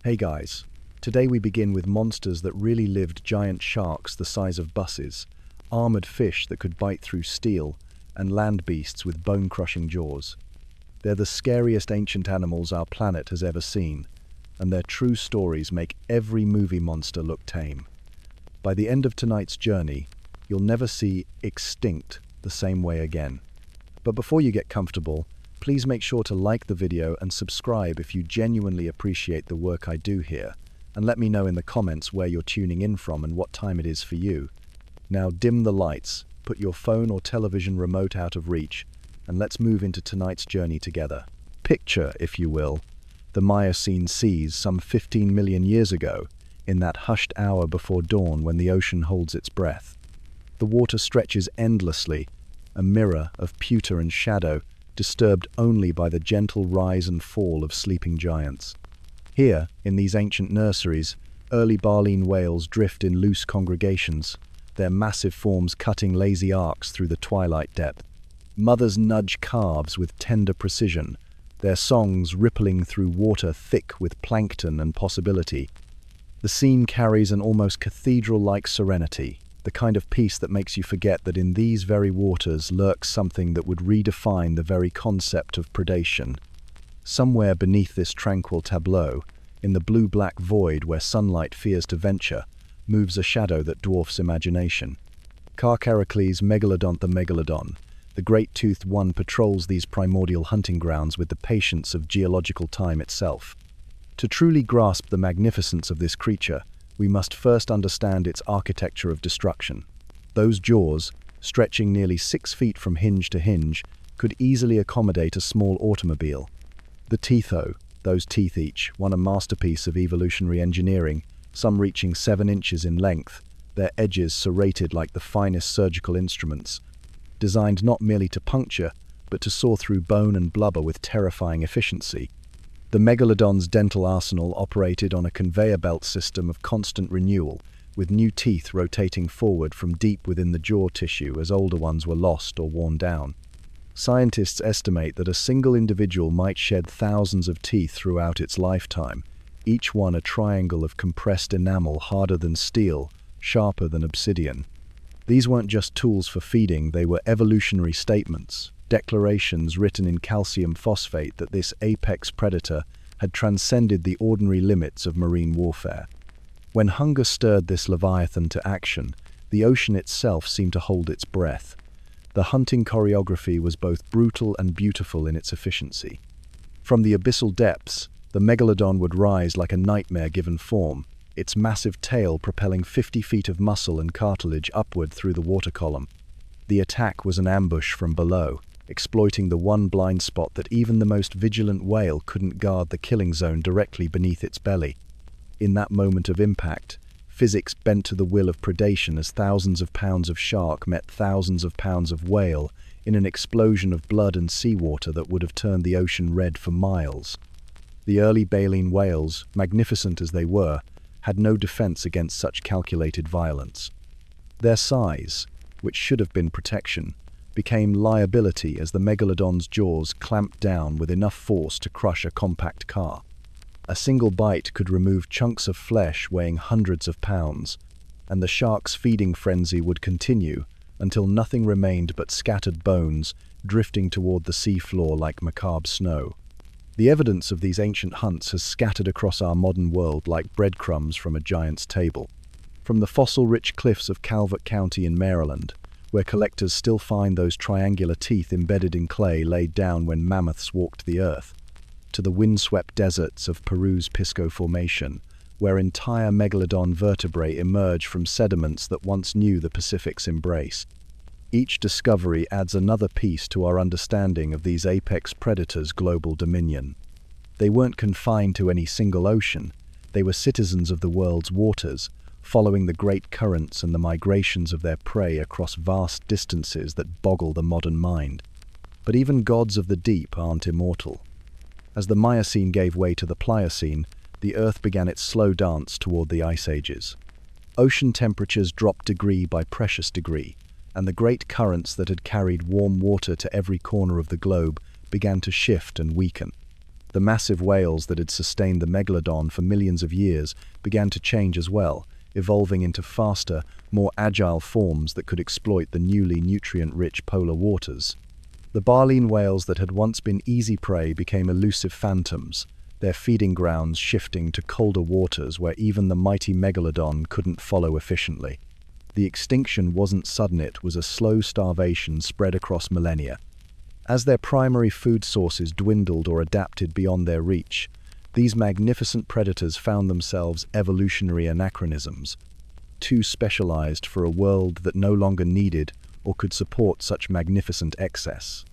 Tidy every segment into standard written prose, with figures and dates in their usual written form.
Hey guys, today we begin with monsters that really lived: giant sharks the size of buses, armored fish that could bite through steel, and land beasts with bone-crushing jaws. They're the scariest ancient animals our planet has ever seen, and their true stories make every movie monster look tame. By the end of tonight's journey, you'll never see extinct the same way again. But before you get comfortable, please make sure to like the video and subscribe if you genuinely appreciate the work I do here, and let me know in the comments where you're tuning in from and what time it is for you. Now dim the lights, put your phone or television remote out of reach, and let's move into tonight's journey together. Picture, if you will, the Miocene seas some 15 million years ago, in that hushed hour before dawn when the ocean holds its breath. The water stretches endlessly, a mirror of pewter and shadow, disturbed only by the gentle rise and fall of sleeping giants. Here, in these ancient nurseries, early baleen whales drift in loose congregations, their massive forms cutting lazy arcs through the twilight depth. Mothers nudge calves with tender precision, their songs rippling through water thick with plankton and possibility. The scene carries an almost cathedral-like serenity, the kind of peace that makes you forget that in these very waters lurks something that would redefine the very concept of predation. Somewhere beneath this tranquil tableau, in the blue-black void where sunlight fears to venture, moves a shadow that dwarfs imagination. Carcharocles megalodon, the megalodon, the great-toothed one, patrols these primordial hunting grounds with the patience of geological time itself. To truly grasp the magnificence of this creature, we must first understand its architecture of destruction. Those jaws, stretching nearly 6 feet from hinge to hinge, could easily accommodate a small automobile. The teeth, though, those teeth each, one a masterpiece of evolutionary engineering, some reaching 7 inches in length, their edges serrated like the finest surgical instruments, designed not merely to puncture, but to saw through bone and blubber with terrifying efficiency. The megalodon's dental arsenal operated on a conveyor belt system of constant renewal, with new teeth rotating forward from deep within the jaw tissue as older ones were lost or worn down. Scientists estimate that a single individual might shed thousands of teeth throughout its lifetime, each one a triangle of compressed enamel harder than steel, sharper than obsidian. These weren't just tools for feeding, they were evolutionary statements. Declarations written in calcium phosphate that this apex predator had transcended the ordinary limits of marine warfare. When hunger stirred this leviathan to action, the ocean itself seemed to hold its breath. The hunting choreography was both brutal and beautiful in its efficiency. From the abyssal depths, the megalodon would rise like a nightmare given form, its massive tail propelling 50 feet of muscle and cartilage upward through the water column. The attack was an ambush from below, exploiting the one blind spot that even the most vigilant whale couldn't guard, the killing zone directly beneath its belly. In that moment of impact, physics bent to the will of predation as thousands of pounds of shark met thousands of pounds of whale in an explosion of blood and seawater that would have turned the ocean red for miles. The early baleen whales, magnificent as they were, had no defense against such calculated violence. Their size, which should have been protection, became liability as the megalodon's jaws clamped down with enough force to crush a compact car. A single bite could remove chunks of flesh weighing hundreds of pounds, and the shark's feeding frenzy would continue until nothing remained but scattered bones drifting toward the seafloor like macabre snow. The evidence of these ancient hunts has scattered across our modern world like breadcrumbs from a giant's table. From the fossil-rich cliffs of Calvert County in Maryland, where collectors still find those triangular teeth embedded in clay laid down when mammoths walked the earth, to the windswept deserts of Peru's Pisco Formation, where entire megalodon vertebrae emerge from sediments that once knew the Pacific's embrace. Each discovery adds another piece to our understanding of these apex predators' global dominion. They weren't confined to any single ocean, they were citizens of the world's waters, following the great currents and the migrations of their prey across vast distances that boggle the modern mind. But even gods of the deep aren't immortal. As the Miocene gave way to the Pliocene, the Earth began its slow dance toward the ice ages. Ocean temperatures dropped degree by precious degree, and the great currents that had carried warm water to every corner of the globe began to shift and weaken. The massive whales that had sustained the megalodon for millions of years began to change as well, evolving into faster, more agile forms that could exploit the newly nutrient-rich polar waters. The baleen whales that had once been easy prey became elusive phantoms, their feeding grounds shifting to colder waters where even the mighty megalodon couldn't follow efficiently. The extinction wasn't sudden, it was a slow starvation spread across millennia. As their primary food sources dwindled or adapted beyond their reach, these magnificent predators found themselves evolutionary anachronisms, too specialized for a world that no longer needed or could support such magnificent excess.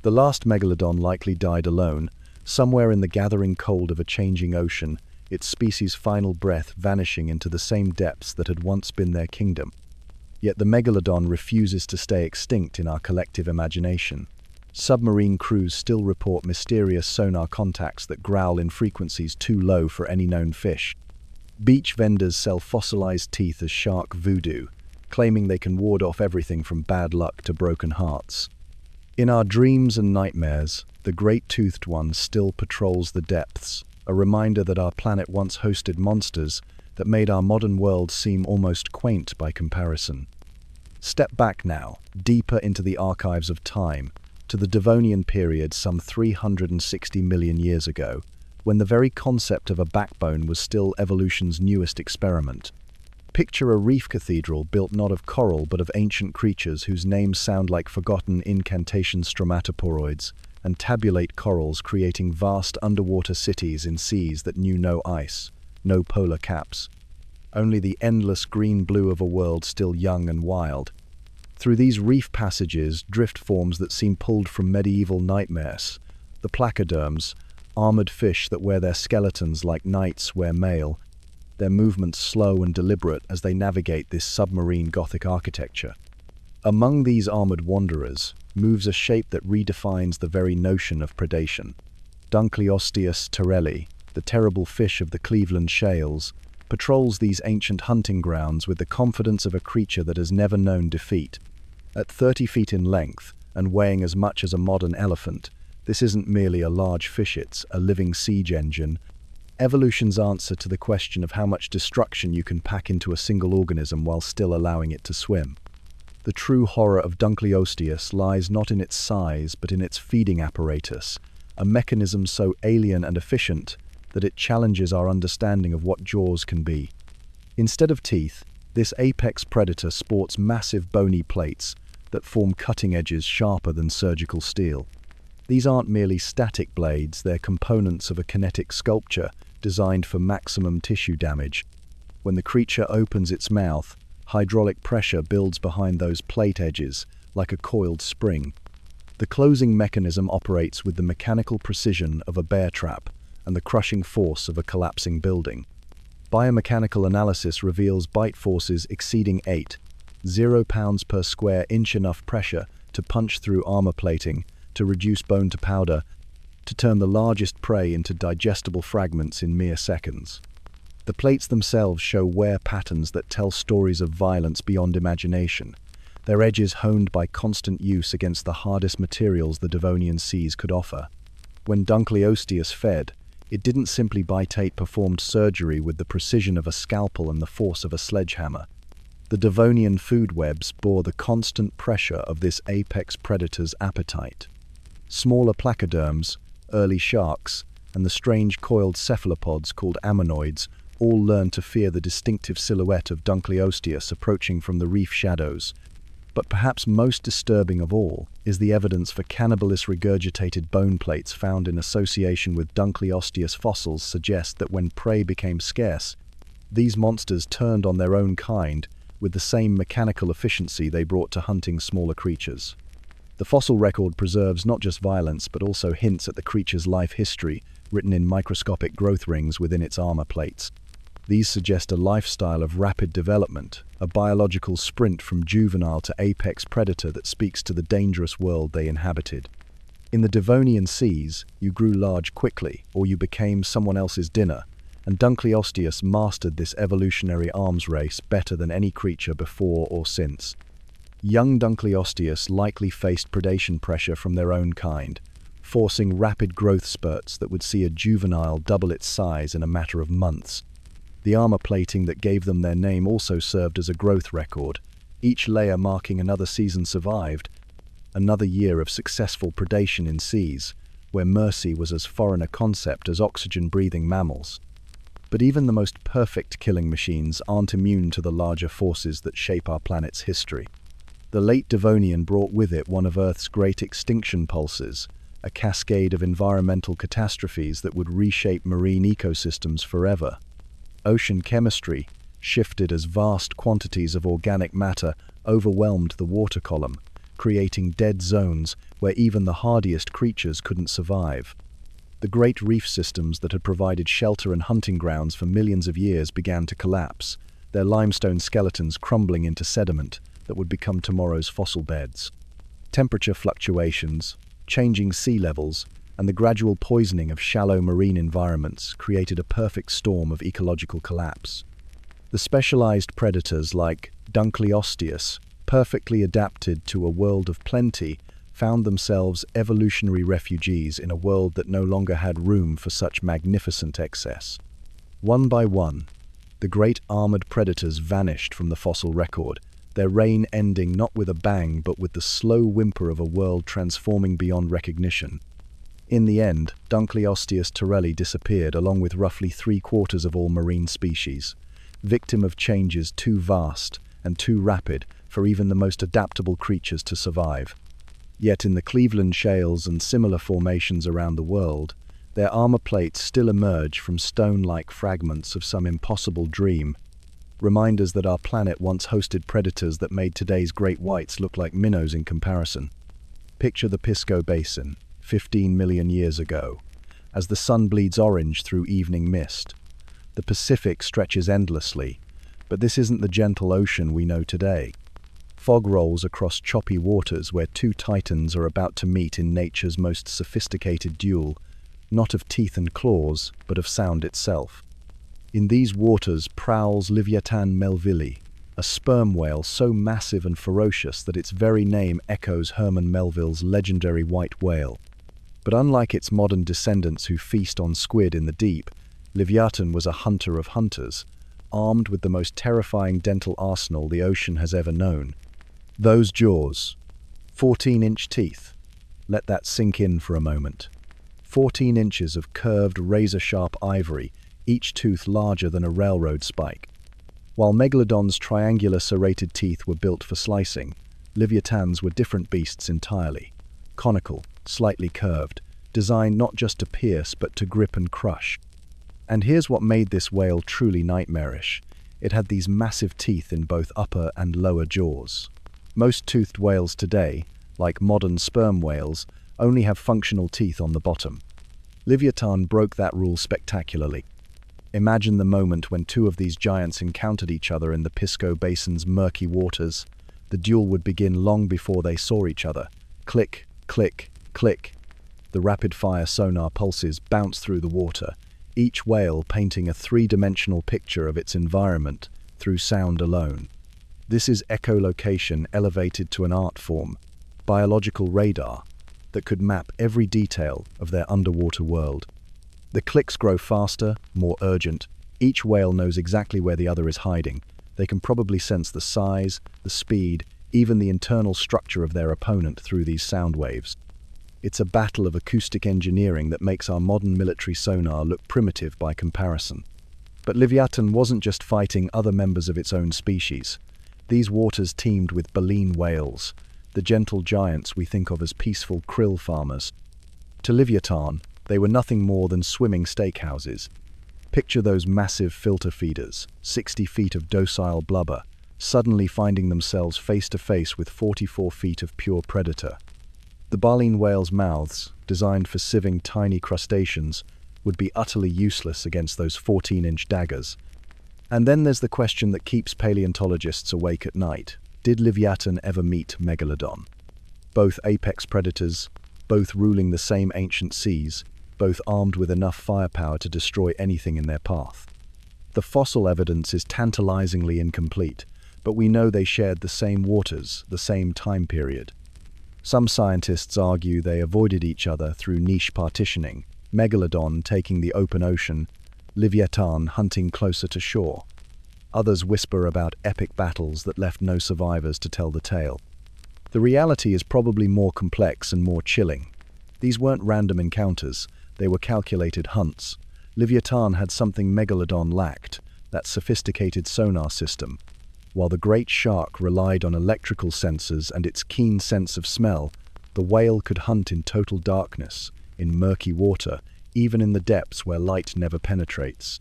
The last megalodon likely died alone, somewhere in the gathering cold of a changing ocean, its species' final breath vanishing into the same depths that had once been their kingdom. Yet the megalodon refuses to stay extinct in our collective imagination. Submarine crews still report mysterious sonar contacts that growl in frequencies too low for any known fish. Beach vendors sell fossilized teeth as shark voodoo, claiming they can ward off everything from bad luck to broken hearts. In our dreams and nightmares, the great-toothed one still patrols the depths, a reminder that our planet once hosted monsters that made our modern world seem almost quaint by comparison. Step back now, deeper into the archives of time, to the Devonian period some 360 million years ago, when the very concept of a backbone was still evolution's newest experiment. Picture a reef cathedral built not of coral but of ancient creatures whose names sound like forgotten incantation stromatoporoids, and tabulate corals creating vast underwater cities in seas that knew no ice, no polar caps. Only the endless green-blue of a world still young and wild. Through these reef passages drift forms that seem pulled from medieval nightmares. The placoderms, armored fish that wear their skeletons like knights wear mail, their movements slow and deliberate as they navigate this submarine Gothic architecture. Among these armored wanderers moves a shape that redefines the very notion of predation. Dunkleosteus terrelli, the terrible fish of the Cleveland shales, patrols these ancient hunting grounds with the confidence of a creature that has never known defeat. At 30 feet in length and weighing as much as a modern elephant, this isn't merely a large fish, it's a living siege engine, evolution's answer to the question of how much destruction you can pack into a single organism while still allowing it to swim. The true horror of Dunkleosteus lies not in its size but in its feeding apparatus, a mechanism so alien and efficient that it challenges our understanding of what jaws can be. Instead of teeth, this apex predator sports massive bony plates that form cutting edges sharper than surgical steel. These aren't merely static blades, they're components of a kinetic sculpture designed for maximum tissue damage. When the creature opens its mouth, hydraulic pressure builds behind those plate edges like a coiled spring. The closing mechanism operates with the mechanical precision of a bear trap and the crushing force of a collapsing building. Biomechanical analysis reveals bite forces exceeding 0 pounds per square inch, enough pressure to punch through armor plating, to reduce bone to powder, to turn the largest prey into digestible fragments in mere seconds. The plates themselves show wear patterns that tell stories of violence beyond imagination, their edges honed by constant use against the hardest materials the Devonian seas could offer. When Dunkleosteus fed, it didn't simply bite, it performed surgery with the precision of a scalpel and the force of a sledgehammer. The Devonian food webs bore the constant pressure of this apex predator's appetite. Smaller placoderms, early sharks, and the strange coiled cephalopods called ammonoids all learned to fear the distinctive silhouette of Dunkleosteus approaching from the reef shadows. But perhaps most disturbing of all is the evidence for cannibalistic regurgitated bone plates found in association with Dunkleosteus fossils suggest that when prey became scarce, these monsters turned on their own kind with the same mechanical efficiency they brought to hunting smaller creatures. The fossil record preserves not just violence but also hints at the creature's life history, written in microscopic growth rings within its armor plates. These suggest a lifestyle of rapid development, a biological sprint from juvenile to apex predator that speaks to the dangerous world they inhabited. In the Devonian seas, you grew large quickly, or you became someone else's dinner, and Dunkleosteus mastered this evolutionary arms race better than any creature before or since. Young Dunkleosteus likely faced predation pressure from their own kind, forcing rapid growth spurts that would see a juvenile double its size in a matter of months. The armor plating that gave them their name also served as a growth record, each layer marking another season survived, another year of successful predation in seas, where mercy was as foreign a concept as oxygen-breathing mammals. But even the most perfect killing machines aren't immune to the larger forces that shape our planet's history. The late Devonian brought with it one of Earth's great extinction pulses, a cascade of environmental catastrophes that would reshape marine ecosystems forever. Ocean chemistry shifted as vast quantities of organic matter overwhelmed the water column, creating dead zones where even the hardiest creatures couldn't survive. The great reef systems that had provided shelter and hunting grounds for millions of years began to collapse, their limestone skeletons crumbling into sediment that would become tomorrow's fossil beds. Temperature fluctuations, changing sea levels, and the gradual poisoning of shallow marine environments created a perfect storm of ecological collapse. The specialized predators like Dunkleosteus, perfectly adapted to a world of plenty, found themselves evolutionary refugees in a world that no longer had room for such magnificent excess. One by one, the great armored predators vanished from the fossil record, their reign ending not with a bang but with the slow whimper of a world transforming beyond recognition. In the end, Dunkleosteus torelli disappeared along with roughly 3/4 of all marine species, victim of changes too vast and too rapid for even the most adaptable creatures to survive. Yet in the Cleveland shales and similar formations around the world, their armor plates still emerge from stone-like fragments of some impossible dream, reminders that our planet once hosted predators that made today's great whites look like minnows in comparison. Picture the Pisco Basin, 15 million years ago, as the sun bleeds orange through evening mist. The Pacific stretches endlessly, but this isn't the gentle ocean we know today. Fog rolls across choppy waters where two titans are about to meet in nature's most sophisticated duel, not of teeth and claws, but of sound itself. In these waters prowls Leviathan melvilli, a sperm whale so massive and ferocious that its very name echoes Herman Melville's legendary white whale. But unlike its modern descendants who feast on squid in the deep, Leviathan was a hunter of hunters, armed with the most terrifying dental arsenal the ocean has ever known. Those jaws, 14-inch teeth. Let that sink in for a moment. 14 inches of curved, razor-sharp ivory, each tooth larger than a railroad spike. While Megalodon's triangular serrated teeth were built for slicing, Leviathans were different beasts entirely. Conical, slightly curved, designed not just to pierce but to grip and crush. And here's what made this whale truly nightmarish. It had these massive teeth in both upper and lower jaws. Most toothed whales today, like modern sperm whales, only have functional teeth on the bottom. Leviathan broke that rule spectacularly. Imagine the moment when two of these giants encountered each other in the Pisco Basin's murky waters. The duel would begin long before they saw each other. Click, click, click. The rapid-fire sonar pulses bounced through the water, each whale painting a three-dimensional picture of its environment through sound alone. This is echolocation elevated to an art form, biological radar, that could map every detail of their underwater world. The clicks grow faster, more urgent. Each whale knows exactly where the other is hiding. They can probably sense the size, the speed, even the internal structure of their opponent through these sound waves. It's a battle of acoustic engineering that makes our modern military sonar look primitive by comparison. But Leviathan wasn't just fighting other members of its own species. These waters teemed with baleen whales, the gentle giants we think of as peaceful krill farmers. To Leviathan, they were nothing more than swimming steakhouses. Picture those massive filter feeders, 60 feet of docile blubber, suddenly finding themselves face to face with 44 feet of pure predator. The baleen whales' mouths, designed for sieving tiny crustaceans, would be utterly useless against those 14-inch daggers. And then there's the question that keeps paleontologists awake at night. Did Leviathan ever meet Megalodon? Both apex predators, both ruling the same ancient seas, both armed with enough firepower to destroy anything in their path. The fossil evidence is tantalizingly incomplete, but we know they shared the same waters, the same time period. Some scientists argue they avoided each other through niche partitioning, Megalodon taking the open ocean, Leviathan hunting closer to shore. Others whisper about epic battles that left no survivors to tell the tale. The reality is probably more complex and more chilling. These weren't random encounters, they were calculated hunts. Leviathan had something Megalodon lacked, that sophisticated sonar system. While the great shark relied on electrical sensors and its keen sense of smell, the whale could hunt in total darkness, in murky water, even in the depths where light never penetrates.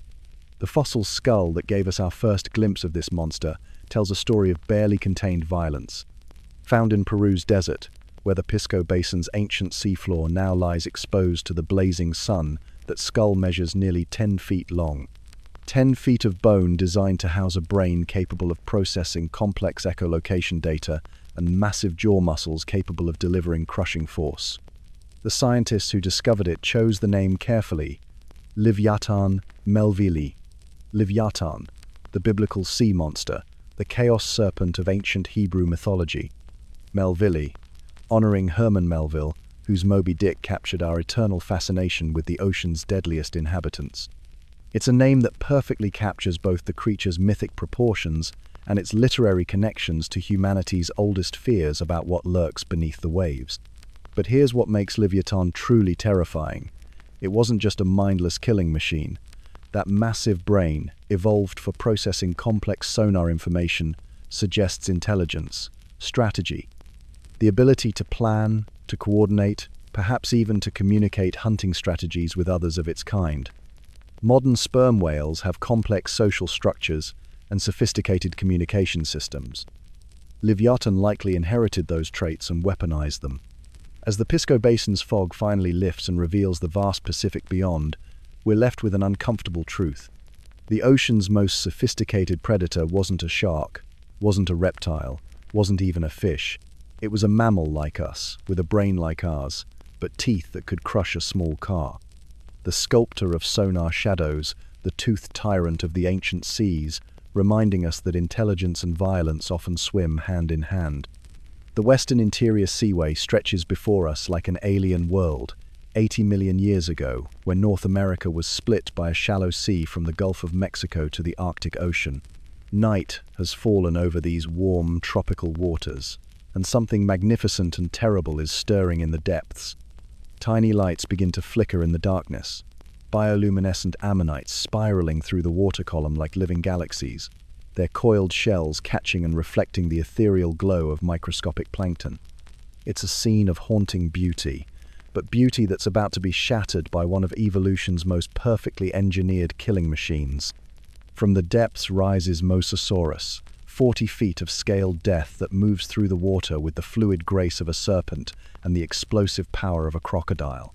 The fossil skull that gave us our first glimpse of this monster tells a story of barely contained violence. Found in Peru's desert, where the Pisco Basin's ancient seafloor now lies exposed to the blazing sun, that skull measures nearly 10 feet long. 10 feet of bone designed to house a brain capable of processing complex echolocation data and massive jaw muscles capable of delivering crushing force. The scientists who discovered it chose the name carefully: Leviathan melvili. Leviathan, the biblical sea monster, the chaos serpent of ancient Hebrew mythology. Melvili, honoring Herman Melville, whose Moby Dick captured our eternal fascination with the ocean's deadliest inhabitants. It's a name that perfectly captures both the creature's mythic proportions and its literary connections to humanity's oldest fears about what lurks beneath the waves. But here's what makes Leviathan truly terrifying. It wasn't just a mindless killing machine. That massive brain, evolved for processing complex sonar information, suggests intelligence, strategy, the ability to plan, to coordinate, perhaps even to communicate hunting strategies with others of its kind. Modern sperm whales have complex social structures and sophisticated communication systems. Leviathan likely inherited those traits and weaponized them. As the Pisco Basin's fog finally lifts and reveals the vast Pacific beyond, we're left with an uncomfortable truth. The ocean's most sophisticated predator wasn't a shark, wasn't a reptile, wasn't even a fish. It was a mammal like us, with a brain like ours, but teeth that could crush a small car. The sculptor of sonar shadows, the toothed tyrant of the ancient seas, reminding us that intelligence and violence often swim hand in hand. The Western Interior Seaway stretches before us like an alien world, 80 million years ago, when North America was split by a shallow sea from the Gulf of Mexico to the Arctic Ocean. Night has fallen over these warm, tropical waters, and something magnificent and terrible is stirring in the depths. Tiny lights begin to flicker in the darkness, bioluminescent ammonites spiraling through the water column like living galaxies, their coiled shells catching and reflecting the ethereal glow of microscopic plankton. It's a scene of haunting beauty, but beauty that's about to be shattered by one of evolution's most perfectly engineered killing machines. From the depths rises Mosasaurus, 40 feet of scaled death that moves through the water with the fluid grace of a serpent and the explosive power of a crocodile.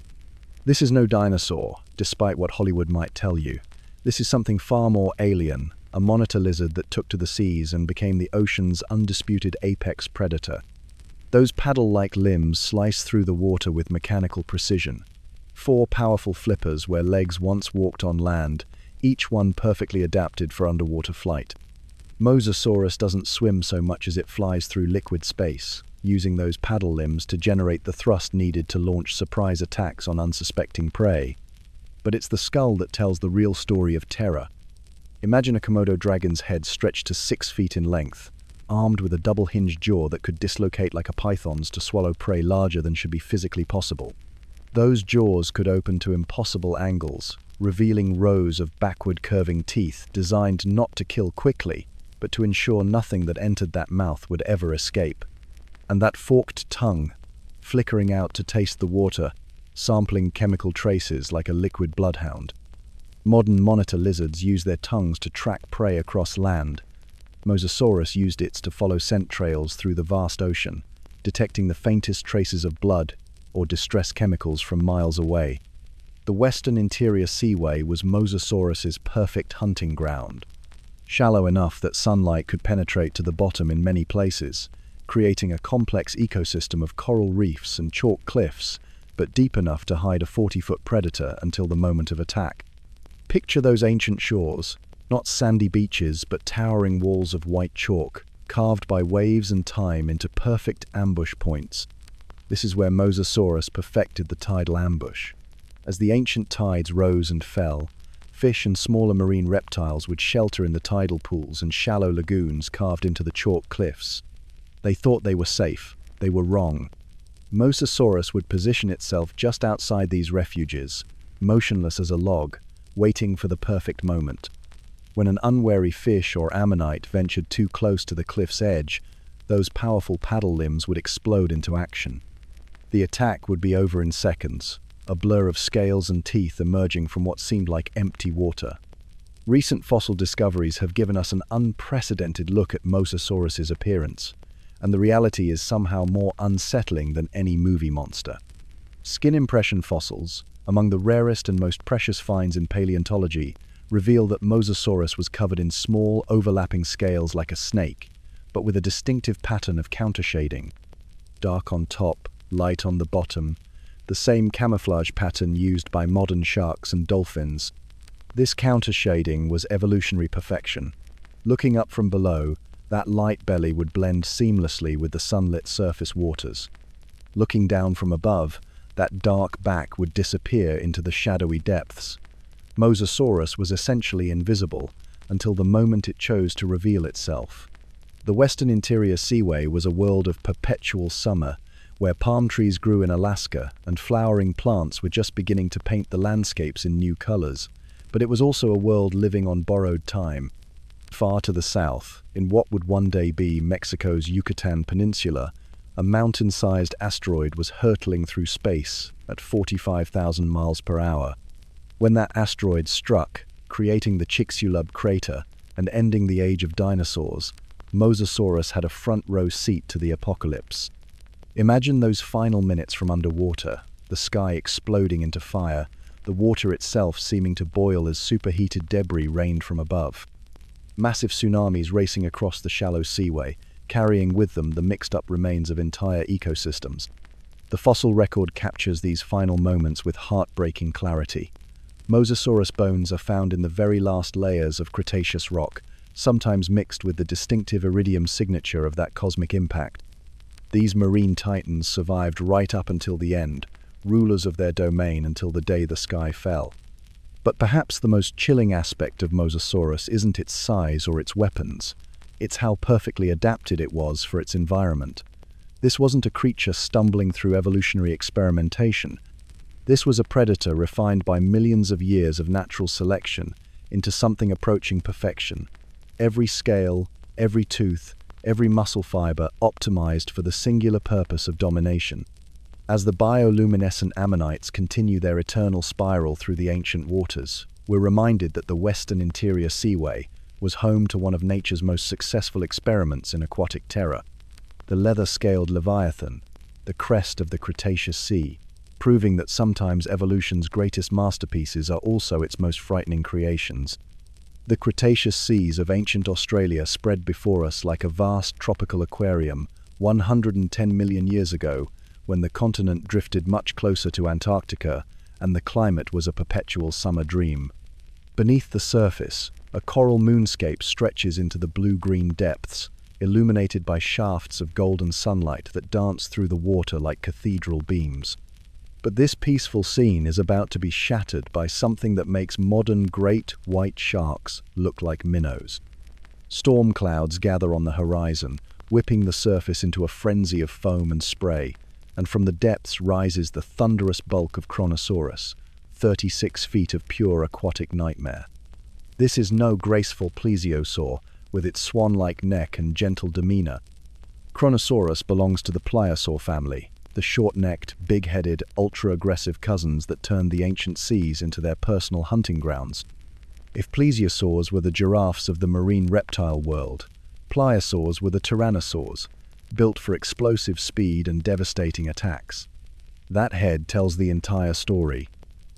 This is no dinosaur, despite what Hollywood might tell you. This is something far more alien, a monitor lizard that took to the seas and became the ocean's undisputed apex predator. Those paddle-like limbs slice through the water with mechanical precision. 4 powerful flippers where legs once walked on land, each one perfectly adapted for underwater flight. Mosasaurus doesn't swim so much as it flies through liquid space, using those paddle limbs to generate the thrust needed to launch surprise attacks on unsuspecting prey. But it's the skull that tells the real story of terror. Imagine a Komodo dragon's head stretched to 6 feet in length, armed with a double-hinged jaw that could dislocate like a python's to swallow prey larger than should be physically possible. Those jaws could open to impossible angles, revealing rows of backward curving teeth designed not to kill quickly, but to ensure nothing that entered that mouth would ever escape. And that forked tongue, flickering out to taste the water, sampling chemical traces like a liquid bloodhound. Modern monitor lizards use their tongues to track prey across land. Mosasaurus used its to follow scent trails through the vast ocean, detecting the faintest traces of blood or distress chemicals from miles away. The Western Interior Seaway was Mosasaurus's perfect hunting ground. Shallow enough that sunlight could penetrate to the bottom in many places, creating a complex ecosystem of coral reefs and chalk cliffs, but deep enough to hide a 40-foot predator until the moment of attack. Picture those ancient shores, not sandy beaches but towering walls of white chalk, carved by waves and time into perfect ambush points. This is where Mosasaurus perfected the tidal ambush. As the ancient tides rose and fell, fish and smaller marine reptiles would shelter in the tidal pools and shallow lagoons carved into the chalk cliffs. They thought they were safe. They were wrong. Mosasaurus would position itself just outside these refuges, motionless as a log, waiting for the perfect moment. When an unwary fish or ammonite ventured too close to the cliff's edge, those powerful paddle limbs would explode into action. The attack would be over in seconds, a blur of scales and teeth emerging from what seemed like empty water. Recent fossil discoveries have given us an unprecedented look at Mosasaurus's appearance, and the reality is somehow more unsettling than any movie monster. Skin impression fossils, among the rarest and most precious finds in paleontology, reveal that Mosasaurus was covered in small, overlapping scales like a snake, but with a distinctive pattern of countershading. Dark on top, light on the bottom, the same camouflage pattern used by modern sharks and dolphins. This countershading was evolutionary perfection. Looking up from below, that light belly would blend seamlessly with the sunlit surface waters. Looking down from above, that dark back would disappear into the shadowy depths. Mosasaurus was essentially invisible until the moment it chose to reveal itself. The Western Interior Seaway was a world of perpetual summer, where palm trees grew in Alaska and flowering plants were just beginning to paint the landscapes in new colors. But it was also a world living on borrowed time. Far to the south, in what would one day be Mexico's Yucatan Peninsula, a mountain-sized asteroid was hurtling through space at 45,000 miles per hour. When that asteroid struck, creating the Chicxulub crater and ending the age of dinosaurs, Mosasaurus had a front-row seat to the apocalypse. Imagine those final minutes from underwater, the sky exploding into fire, the water itself seeming to boil as superheated debris rained from above. Massive tsunamis racing across the shallow seaway, carrying with them the mixed-up remains of entire ecosystems. The fossil record captures these final moments with heartbreaking clarity. Mosasaurus bones are found in the very last layers of Cretaceous rock, sometimes mixed with the distinctive iridium signature of that cosmic impact. These marine titans survived right up until the end, rulers of their domain until the day the sky fell. But perhaps the most chilling aspect of Mosasaurus isn't its size or its weapons. It's how perfectly adapted it was for its environment. This wasn't a creature stumbling through evolutionary experimentation. This was a predator refined by millions of years of natural selection into something approaching perfection. Every scale, every tooth, every muscle fiber optimized for the singular purpose of domination. As the bioluminescent ammonites continue their eternal spiral through the ancient waters, we're reminded that the Western Interior Seaway was home to one of nature's most successful experiments in aquatic terror. The leather-scaled Leviathan, the crest of the Cretaceous Sea, proving that sometimes evolution's greatest masterpieces are also its most frightening creations. The Cretaceous seas of ancient Australia spread before us like a vast tropical aquarium 110 million years ago, when the continent drifted much closer to Antarctica and the climate was a perpetual summer dream. Beneath the surface, a coral moonscape stretches into the blue-green depths, illuminated by shafts of golden sunlight that dance through the water like cathedral beams. But this peaceful scene is about to be shattered by something that makes modern great white sharks look like minnows. Storm clouds gather on the horizon, whipping the surface into a frenzy of foam and spray, and from the depths rises the thunderous bulk of Kronosaurus, 36 feet of pure aquatic nightmare. This is no graceful plesiosaur with its swan-like neck and gentle demeanor. Kronosaurus belongs to the pliosaur family, the short-necked, big-headed, ultra-aggressive cousins that turned the ancient seas into their personal hunting grounds. If plesiosaurs were the giraffes of the marine reptile world, pliosaurs were the tyrannosaurs, built for explosive speed and devastating attacks. That head tells the entire story.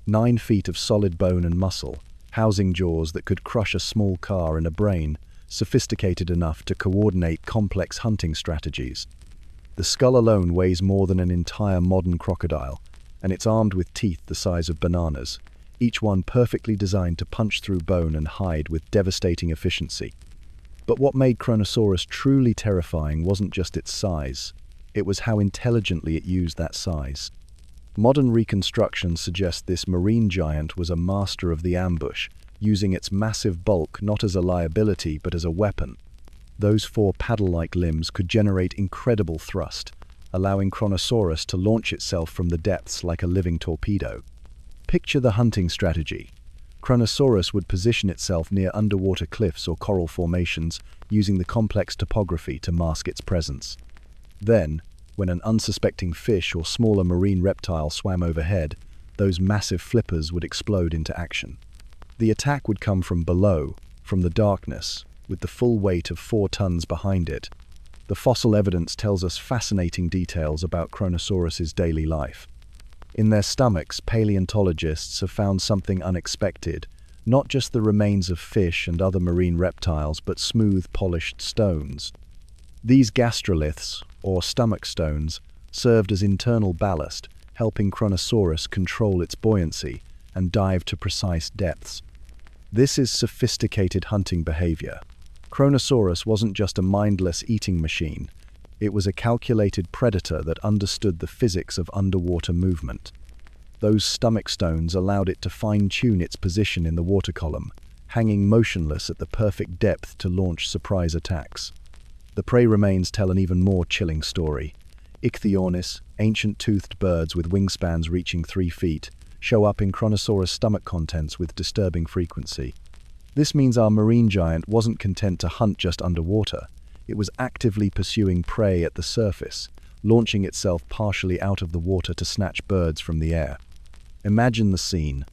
9 feet of solid bone and muscle, housing jaws that could crush a small car, and a brain sophisticated enough to coordinate complex hunting strategies. The skull alone weighs more than an entire modern crocodile, and it's armed with teeth the size of bananas, each one perfectly designed to punch through bone and hide with devastating efficiency. But what made Kronosaurus truly terrifying wasn't just its size. it was how intelligently it used that size. Modern reconstruction suggests this marine giant was a master of the ambush, using its massive bulk not as a liability but as a weapon. Those four paddle-like limbs could generate incredible thrust, allowing Kronosaurus to launch itself from the depths like a living torpedo. Picture the hunting strategy. Kronosaurus would position itself near underwater cliffs or coral formations, using the complex topography to mask its presence. Then, when an unsuspecting fish or smaller marine reptile swam overhead, those massive flippers would explode into action. The attack would come from below, from the darkness, with the full weight of 4 tons behind it. The fossil evidence tells us fascinating details about Kronosaurus's daily life. In their stomachs, paleontologists have found something unexpected, not just the remains of fish and other marine reptiles, but smooth, polished stones. These gastroliths, or stomach stones, served as internal ballast, helping Kronosaurus control its buoyancy and dive to precise depths. This is sophisticated hunting behavior. Kronosaurus wasn't just a mindless eating machine. It was a calculated predator that understood the physics of underwater movement. Those stomach stones allowed it to fine-tune its position in the water column, hanging motionless at the perfect depth to launch surprise attacks. The prey remains tell an even more chilling story. Ichthyornis, ancient toothed birds with wingspans reaching 3 feet, show up in Kronosaurus stomach contents with disturbing frequency. This means our marine giant wasn't content to hunt just underwater. It was actively pursuing prey at the surface, launching itself partially out of the water to snatch birds from the air. Imagine the scene.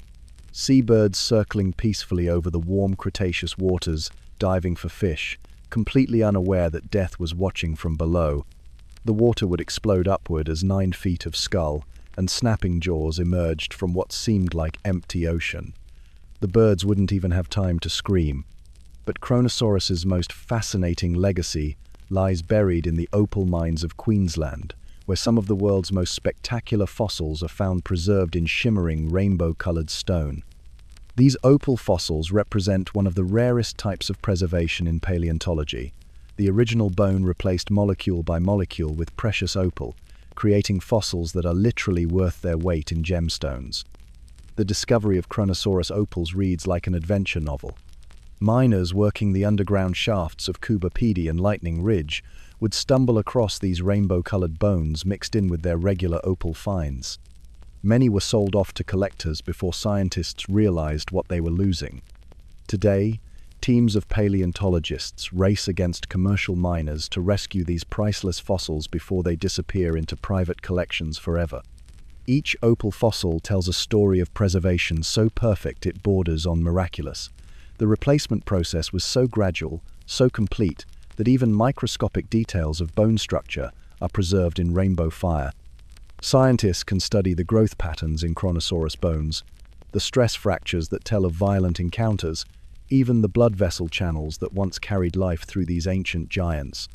Seabirds circling peacefully over the warm Cretaceous waters, diving for fish, completely unaware that death was watching from below. The water would explode upward as 9 feet of skull and snapping jaws emerged from what seemed like empty ocean. The birds wouldn't even have time to scream. But Kronosaurus's most fascinating legacy lies buried in the opal mines of Queensland, where some of the world's most spectacular fossils are found preserved in shimmering rainbow-colored stone. These opal fossils represent one of the rarest types of preservation in paleontology. The original bone replaced molecule by molecule with precious opal, creating fossils that are literally worth their weight in gemstones. The discovery of Kronosaurus opals reads like an adventure novel. Miners working the underground shafts of Kuba Pedy and Lightning Ridge would stumble across these rainbow-colored bones mixed in with their regular opal finds. Many were sold off to collectors before scientists realized what they were losing. Today, teams of paleontologists race against commercial miners to rescue these priceless fossils before they disappear into private collections forever. Each opal fossil tells a story of preservation so perfect it borders on miraculous. The replacement process was so gradual, so complete, that even microscopic details of bone structure are preserved in rainbow fire. Scientists can study the growth patterns in Kronosaurus bones, the stress fractures that tell of violent encounters, even the blood vessel channels that once carried life through these ancient giants.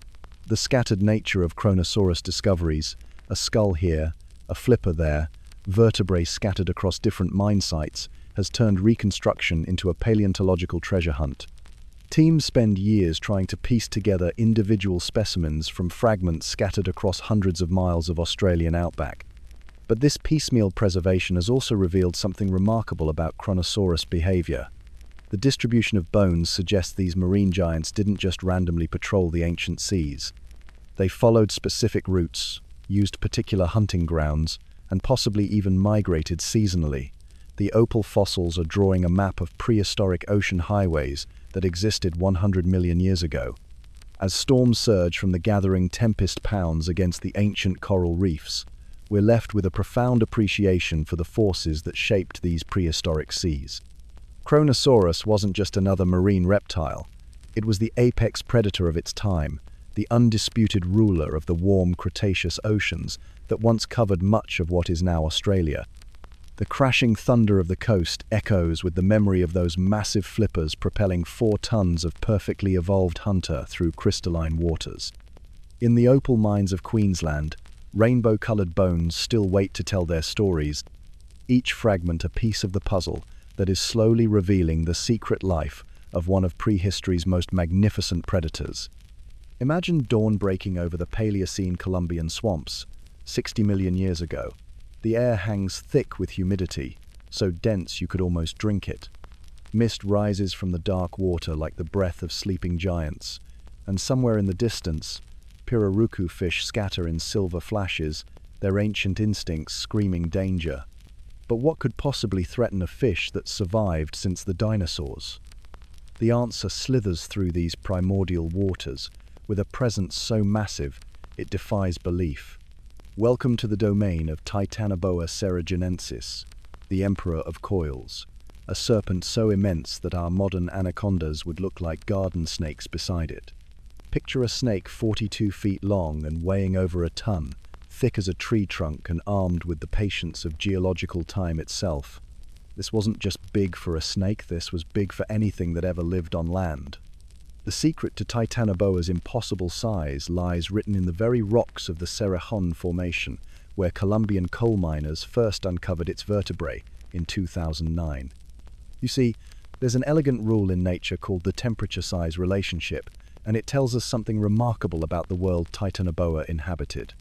The scattered nature of Kronosaurus discoveries, a skull here, a flipper there, vertebrae scattered across different mine sites, has turned reconstruction into a paleontological treasure hunt. Teams spend years trying to piece together individual specimens from fragments scattered across hundreds of miles of Australian outback. But this piecemeal preservation has also revealed something remarkable about Kronosaurus behavior. The distribution of bones suggests these marine giants didn't just randomly patrol the ancient seas. They followed specific routes, used particular hunting grounds, and possibly even migrated seasonally. The opal fossils are drawing a map of prehistoric ocean highways that existed 100 million years ago. As storms surge from the gathering tempest pounds against the ancient coral reefs, we're left with a profound appreciation for the forces that shaped these prehistoric seas. Kronosaurus wasn't just another marine reptile. It was the apex predator of its time, the undisputed ruler of the warm Cretaceous oceans that once covered much of what is now Australia. The crashing thunder of the coast echoes with the memory of those massive flippers propelling 4 tons of perfectly evolved hunter through crystalline waters. In the opal mines of Queensland, rainbow-coloured bones still wait to tell their stories, each fragment a piece of the puzzle that is slowly revealing the secret life of one of prehistory's most magnificent predators. Imagine dawn breaking over the Paleocene Colombian swamps, 60 million years ago. The air hangs thick with humidity, so dense you could almost drink it. Mist rises from the dark water like the breath of sleeping giants, and somewhere in the distance, pirarucu fish scatter in silver flashes, their ancient instincts screaming danger. But what could possibly threaten a fish that survived since the dinosaurs? The answer slithers through these primordial waters, with a presence so massive it defies belief. Welcome to the domain of Titanoboa cerriginensis, the emperor of coils, a serpent so immense that our modern anacondas would look like garden snakes beside it. Picture a snake 42 feet long and weighing over a ton, thick as a tree trunk and armed with the patience of geological time itself. This wasn't just big for a snake, this was big for anything that ever lived on land. The secret to Titanoboa's impossible size lies written in the very rocks of the Cerrejón Formation, where Colombian coal miners first uncovered its vertebrae in 2009. You see, there's an elegant rule in nature called the temperature-size relationship, and it tells us something remarkable about the world Titanoboa inhabited.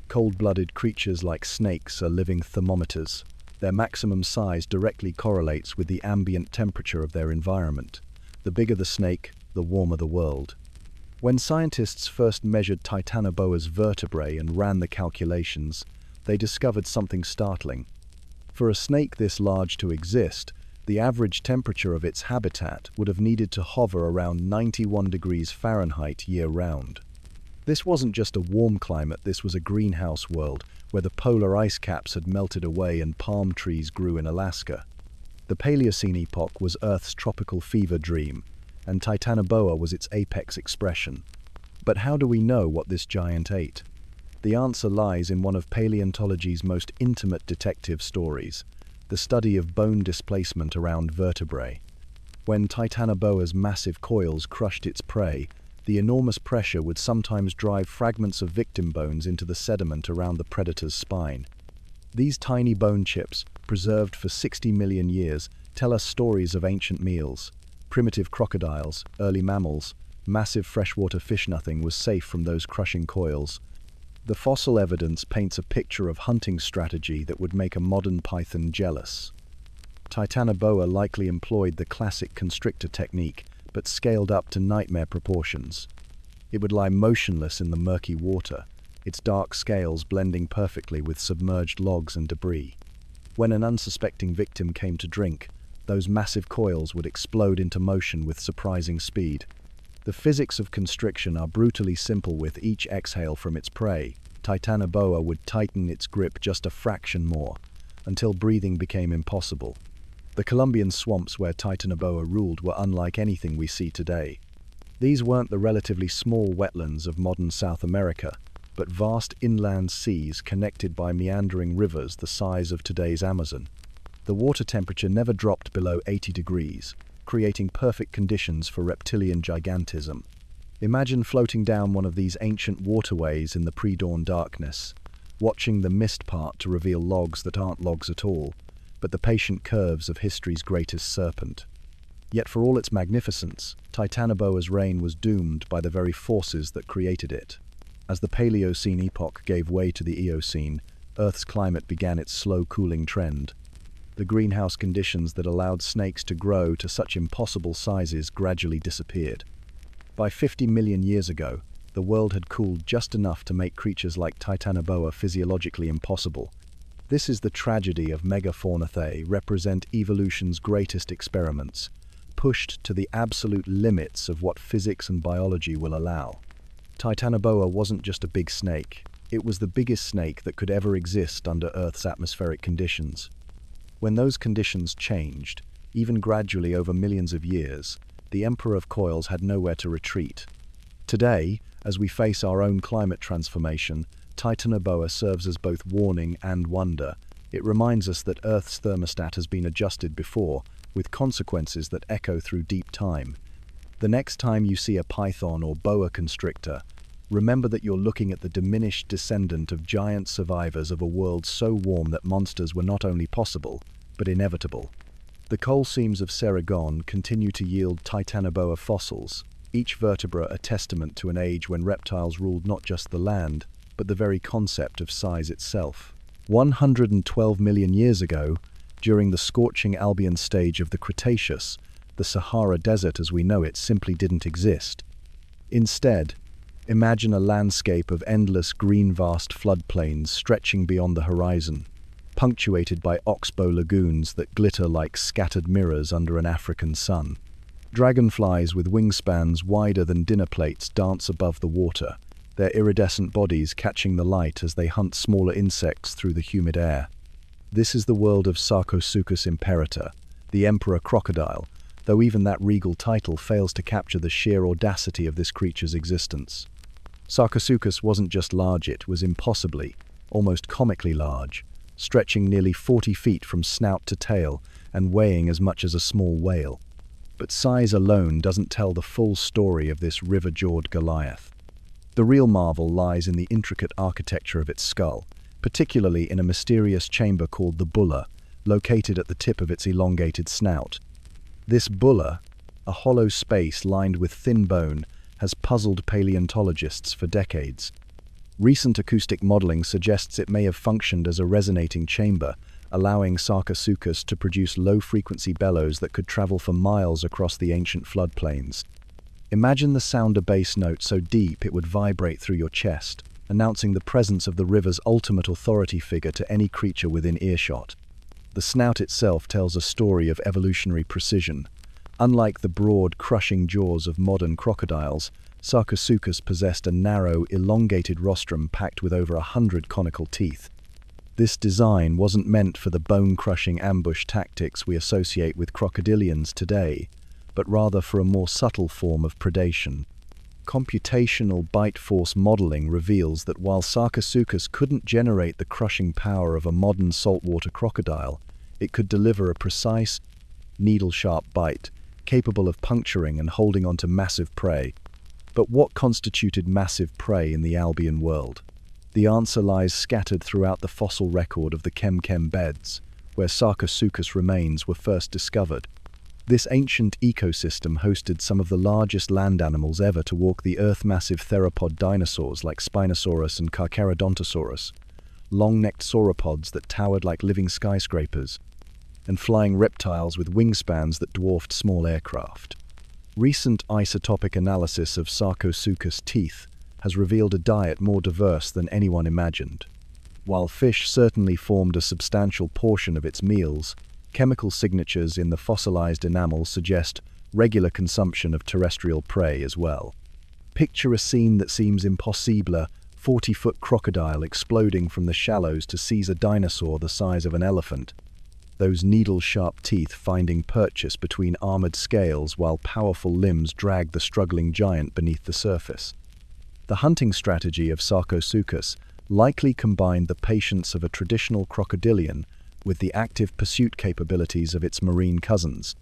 Cold-blooded creatures like snakes are living thermometers. Their maximum size directly correlates with the ambient temperature of their environment. The bigger the snake, the warmer the world. When scientists first measured Titanoboa's vertebrae and ran the calculations, they discovered something startling. For a snake this large to exist, the average temperature of its habitat would have needed to hover around 91 degrees Fahrenheit year-round. This wasn't just a warm climate, this was a greenhouse world where the polar ice caps had melted away and palm trees grew in Alaska. The Paleocene epoch was Earth's tropical fever dream, and Titanoboa was its apex expression. But how do we know what this giant ate? The answer lies in one of paleontology's most intimate detective stories, the study of bone displacement around vertebrae. When Titanoboa's massive coils crushed its prey, the enormous pressure would sometimes drive fragments of victim bones into the sediment around the predator's spine. These tiny bone chips, preserved for 60 million years, tell us stories of ancient meals. Primitive crocodiles, early mammals, massive freshwater fish, nothing was safe from those crushing coils. The fossil evidence paints a picture of hunting strategy that would make a modern python jealous. Titanoboa likely employed the classic constrictor technique, but scaled up to nightmare proportions. It would lie motionless in the murky water, its dark scales blending perfectly with submerged logs and debris. When an unsuspecting victim came to drink, those massive coils would explode into motion with surprising speed. The physics of constriction are brutally simple. With each exhale from its prey, Titanoboa would tighten its grip just a fraction more, until breathing became impossible. The Colombian swamps where Titanoboa ruled were unlike anything we see today. These weren't the relatively small wetlands of modern South America, but vast inland seas connected by meandering rivers the size of today's Amazon. The water temperature never dropped below 80 degrees, creating perfect conditions for reptilian gigantism. Imagine floating down one of these ancient waterways in the pre-dawn darkness, watching the mist part to reveal logs that aren't logs at all, but the patient curves of history's greatest serpent. Yet for all its magnificence, Titanoboa's reign was doomed by the very forces that created it. As the Paleocene epoch gave way to the Eocene, Earth's climate began its slow cooling trend. The greenhouse conditions that allowed snakes to grow to such impossible sizes gradually disappeared. By 50 million years ago, the world had cooled just enough to make creatures like Titanoboa physiologically impossible. This is the tragedy of megafaunatae, represent evolution's greatest experiments, pushed to the absolute limits of what physics and biology will allow. Titanoboa wasn't just a big snake, it was the biggest snake that could ever exist under Earth's atmospheric conditions. When those conditions changed, even gradually over millions of years, the Emperor of Coils had nowhere to retreat. Today, as we face our own climate transformation, Titanoboa serves as both warning and wonder. It reminds us that Earth's thermostat has been adjusted before, with consequences that echo through deep time. The next time you see a python or boa constrictor, remember that you're looking at the diminished descendant of giant survivors of a world so warm that monsters were not only possible, but inevitable. The coal seams of Cerrejón continue to yield Titanoboa fossils, each vertebra a testament to an age when reptiles ruled not just the land, but the very concept of size itself. 112 million years ago, during the scorching Albian stage of the Cretaceous, the Sahara Desert as we know it simply didn't exist. Instead, imagine a landscape of endless green vast floodplains stretching beyond the horizon, punctuated by oxbow lagoons that glitter like scattered mirrors under an African sun. Dragonflies with wingspans wider than dinner plates dance above the water, their iridescent bodies catching the light as they hunt smaller insects through the humid air. This is the world of Sarcosuchus imperator, the emperor crocodile, though even that regal title fails to capture the sheer audacity of this creature's existence. Sarcosuchus wasn't just large, it was impossibly, almost comically large, stretching nearly 40 feet from snout to tail and weighing as much as a small whale. But size alone doesn't tell the full story of this river-jawed Goliath. The real marvel lies in the intricate architecture of its skull, particularly in a mysterious chamber called the bulla, located at the tip of its elongated snout. This bulla, a hollow space lined with thin bone, has puzzled paleontologists for decades. Recent acoustic modeling suggests it may have functioned as a resonating chamber, allowing Sarcosuchus to produce low-frequency bellows that could travel for miles across the ancient floodplains. Imagine the sound of a bass note so deep it would vibrate through your chest, announcing the presence of the river's ultimate authority figure to any creature within earshot. The snout itself tells a story of evolutionary precision. Unlike the broad, crushing jaws of modern crocodiles, Sarcosuchus possessed a narrow, elongated rostrum packed with over 100 conical teeth. This design wasn't meant for the bone-crushing ambush tactics we associate with crocodilians today, but rather for a more subtle form of predation. Computational bite force modeling reveals that while Sarcosuchus couldn't generate the crushing power of a modern saltwater crocodile, it could deliver a precise, needle-sharp bite, capable of puncturing and holding onto massive prey. But what constituted massive prey in the Albian world? The answer lies scattered throughout the fossil record of the Kem beds, where Sarcosuchus remains were first discovered. This ancient ecosystem hosted some of the largest land animals ever to walk the Earth-massive theropod dinosaurs like Spinosaurus and Carcharodontosaurus, long-necked sauropods that towered like living skyscrapers, and flying reptiles with wingspans that dwarfed small aircraft. Recent isotopic analysis of Sarcosuchus teeth has revealed a diet more diverse than anyone imagined. While fish certainly formed a substantial portion of its meals, chemical signatures in the fossilized enamel suggest regular consumption of terrestrial prey as well. Picture a scene that seems impossible: a 40-foot crocodile exploding from the shallows to seize a dinosaur the size of an elephant, those needle-sharp teeth finding purchase between armored scales while powerful limbs drag the struggling giant beneath the surface. The hunting strategy of Sarcosuchus likely combined the patience of a traditional crocodilian with the active pursuit capabilities of its marine cousins.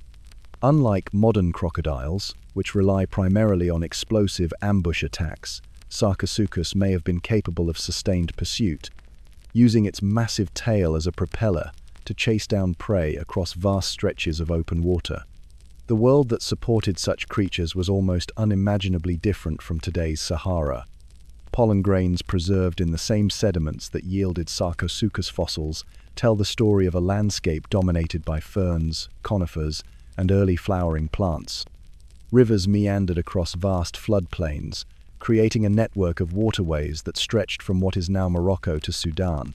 Unlike modern crocodiles, which rely primarily on explosive ambush attacks, Sarcosuchus may have been capable of sustained pursuit, using its massive tail as a propeller to chase down prey across vast stretches of open water. The world that supported such creatures was almost unimaginably different from today's Sahara. Pollen grains preserved in the same sediments that yielded Sarcosuchus fossils tell the story of a landscape dominated by ferns, conifers, and early flowering plants. Rivers meandered across vast floodplains, creating a network of waterways that stretched from what is now Morocco to Sudan.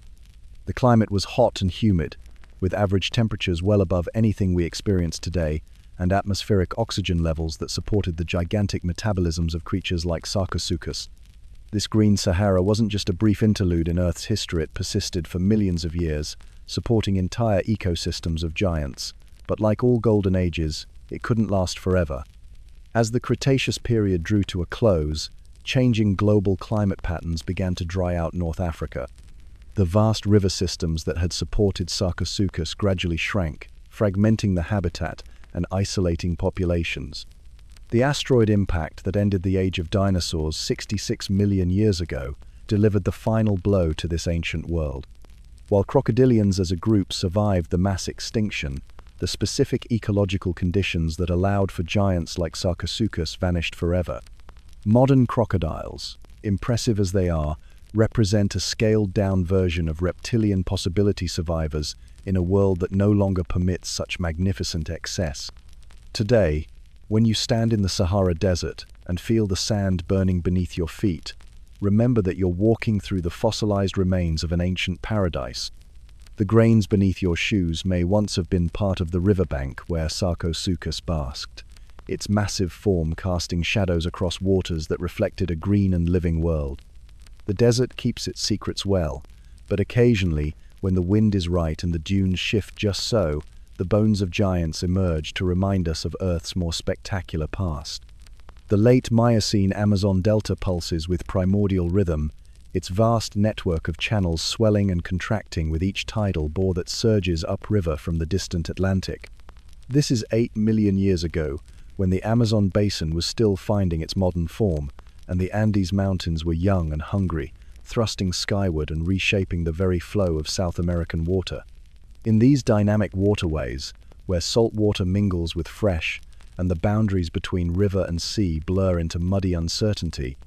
The climate was hot and humid, with average temperatures well above anything we experience today, and atmospheric oxygen levels that supported the gigantic metabolisms of creatures like Sarcosuchus. This green Sahara wasn't just a brief interlude in Earth's history, it persisted for millions of years, supporting entire ecosystems of giants. But like all golden ages, it couldn't last forever. As the Cretaceous period drew to a close, changing global climate patterns began to dry out North Africa. The vast river systems that had supported Sarcosuchus gradually shrank, fragmenting the habitat and isolating populations. The asteroid impact that ended the age of dinosaurs 66 million years ago delivered the final blow to this ancient world. While crocodilians as a group survived the mass extinction, the specific ecological conditions that allowed for giants like Sarcosuchus vanished forever. Modern crocodiles, impressive as they are, represent a scaled-down version of reptilian possibility survivors in a world that no longer permits such magnificent excess. Today, when you stand in the Sahara Desert and feel the sand burning beneath your feet, remember that you're walking through the fossilized remains of an ancient paradise. The grains beneath your shoes may once have been part of the riverbank where Sarcosuchus basked, its massive form casting shadows across waters that reflected a green and living world. The desert keeps its secrets well, but occasionally, when the wind is right and the dunes shift just so, the bones of giants emerge to remind us of Earth's more spectacular past. The late Miocene Amazon Delta pulses with primordial rhythm, its vast network of channels swelling and contracting with each tidal bore that surges upriver from the distant Atlantic. This is 8 million years ago, when the Amazon basin was still finding its modern form, and the Andes Mountains were young and hungry, thrusting skyward and reshaping the very flow of South American water. In these dynamic waterways, where salt water mingles with fresh, and the boundaries between river and sea blur into muddy uncertainty,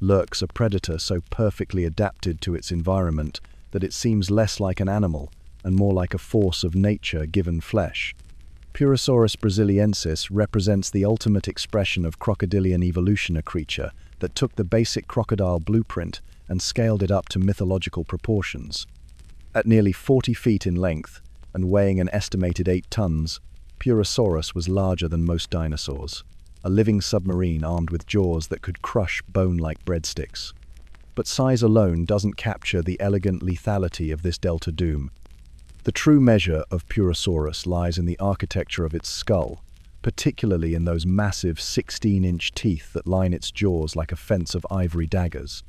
lurks a predator so perfectly adapted to its environment that it seems less like an animal and more like a force of nature given flesh. Purosaurus brasiliensis represents the ultimate expression of crocodilian evolution, a creature that took the basic crocodile blueprint and scaled it up to mythological proportions. At nearly 40 feet in length and weighing an estimated 8 tons, Purosaurus was larger than most dinosaurs, a living submarine armed with jaws that could crush bone like breadsticks. But size alone doesn't capture the elegant lethality of this Delta doom. The true measure of Purosaurus lies in the architecture of its skull, particularly in those massive 16-inch teeth that line its jaws like a fence of ivory daggers.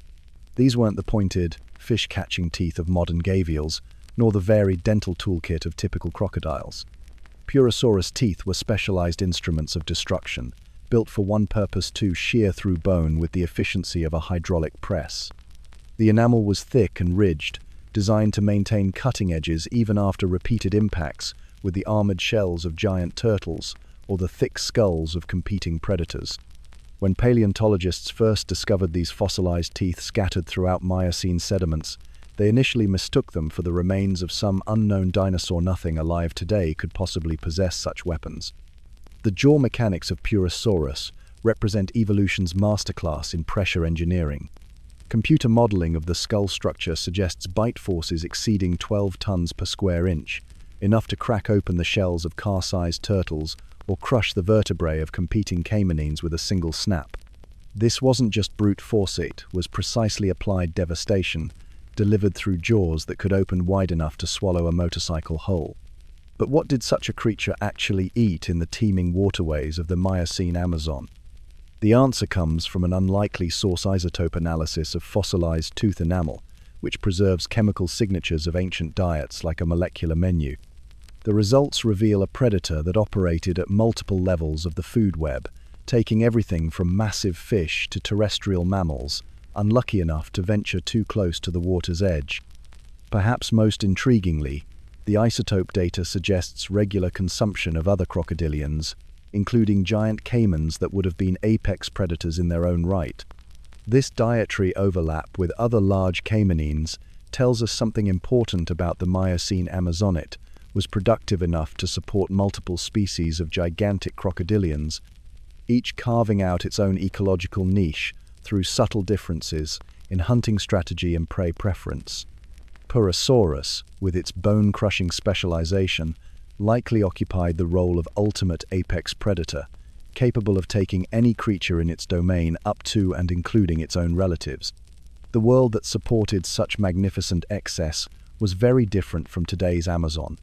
These weren't the pointed, fish-catching teeth of modern gavials, nor the varied dental toolkit of typical crocodiles. Purosaurus teeth were specialized instruments of destruction, built for one purpose: to shear through bone with the efficiency of a hydraulic press. The enamel was thick and ridged, designed to maintain cutting edges even after repeated impacts with the armored shells of giant turtles or the thick skulls of competing predators. When paleontologists first discovered these fossilized teeth scattered throughout Miocene sediments, they initially mistook them for the remains of some unknown dinosaur. Nothing alive today could possibly possess such weapons. The jaw mechanics of Purosaurus represent evolution's masterclass in pressure engineering. Computer modeling of the skull structure suggests bite forces exceeding 12 tons per square inch, enough to crack open the shells of car-sized turtles or crush the vertebrae of competing caimanines with a single snap. This wasn't just brute force, it was precisely applied devastation, delivered through jaws that could open wide enough to swallow a motorcycle whole. But what did such a creature actually eat in the teeming waterways of the Miocene Amazon? The answer comes from an unlikely source: isotope analysis of fossilized tooth enamel, which preserves chemical signatures of ancient diets like a molecular menu. The results reveal a predator that operated at multiple levels of the food web, taking everything from massive fish to terrestrial mammals, unlucky enough to venture too close to the water's edge. Perhaps most intriguingly, the isotope data suggests regular consumption of other crocodilians, including giant caimans that would have been apex predators in their own right. This dietary overlap with other large caimanines tells us something important about the Miocene Amazonite was productive enough to support multiple species of gigantic crocodilians, each carving out its own ecological niche through subtle differences in hunting strategy and prey preference. Purosaurus, with its bone-crushing specialization, likely occupied the role of ultimate apex predator, capable of taking any creature in its domain up to and including its own relatives. The world that supported such magnificent excess was very different from today's Amazon.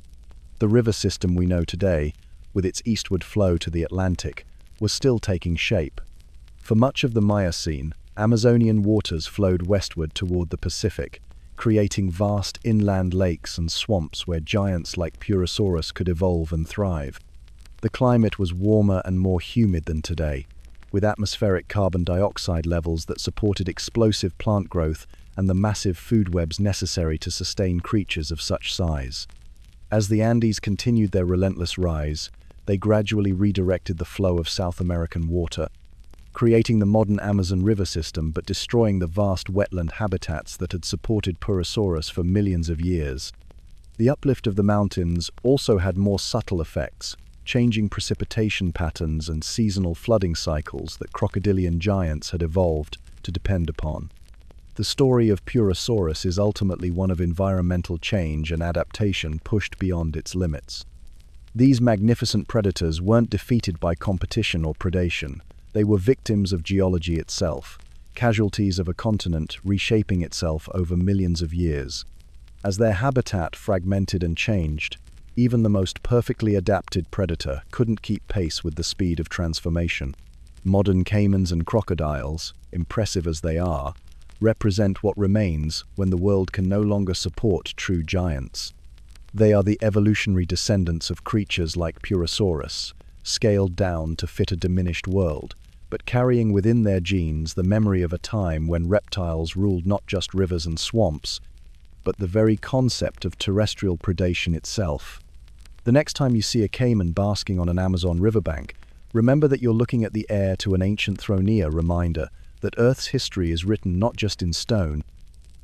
The river system we know today, with its eastward flow to the Atlantic, was still taking shape. For much of the Miocene, Amazonian waters flowed westward toward the Pacific, creating vast inland lakes and swamps where giants like Purosaurus could evolve and thrive. The climate was warmer and more humid than today, with atmospheric carbon dioxide levels that supported explosive plant growth and the massive food webs necessary to sustain creatures of such size. As the Andes continued their relentless rise, they gradually redirected the flow of South American water, creating the modern Amazon River system but destroying the vast wetland habitats that had supported Purosaurus for millions of years. The uplift of the mountains also had more subtle effects, changing precipitation patterns and seasonal flooding cycles that crocodilian giants had evolved to depend upon. The story of Purosaurus is ultimately one of environmental change and adaptation pushed beyond its limits. These magnificent predators weren't defeated by competition or predation. They were victims of geology itself, casualties of a continent reshaping itself over millions of years. As their habitat fragmented and changed, even the most perfectly adapted predator couldn't keep pace with the speed of transformation. Modern caimans and crocodiles, impressive as they are, represent what remains when the world can no longer support true giants. They are the evolutionary descendants of creatures like Purosaurus, scaled down to fit a diminished world, but carrying within their genes the memory of a time when reptiles ruled not just rivers and swamps, but the very concept of terrestrial predation itself. The next time you see a caiman basking on an Amazon riverbank, remember that you're looking at the heir to an ancient Thronia reminder that Earth's history is written not just in stone,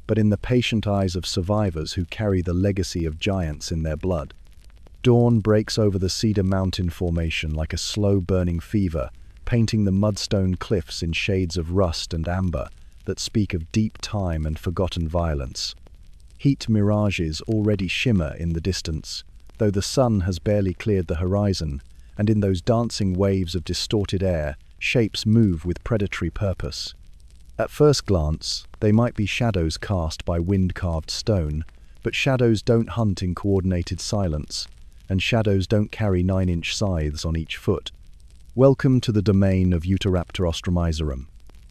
but in the patient eyes of survivors who carry the legacy of giants in their blood. Dawn breaks over the Cedar Mountain formation like a slow-burning fever, painting the mudstone cliffs in shades of rust and amber that speak of deep time and forgotten violence. Heat mirages already shimmer in the distance, though the sun has barely cleared the horizon, and in those dancing waves of distorted air, shapes move with predatory purpose. At first glance, they might be shadows cast by wind-carved stone, but shadows don't hunt in coordinated silence, and shadows don't carry 9-inch scythes on each foot. Welcome to the domain of Utahraptor ostromizerum,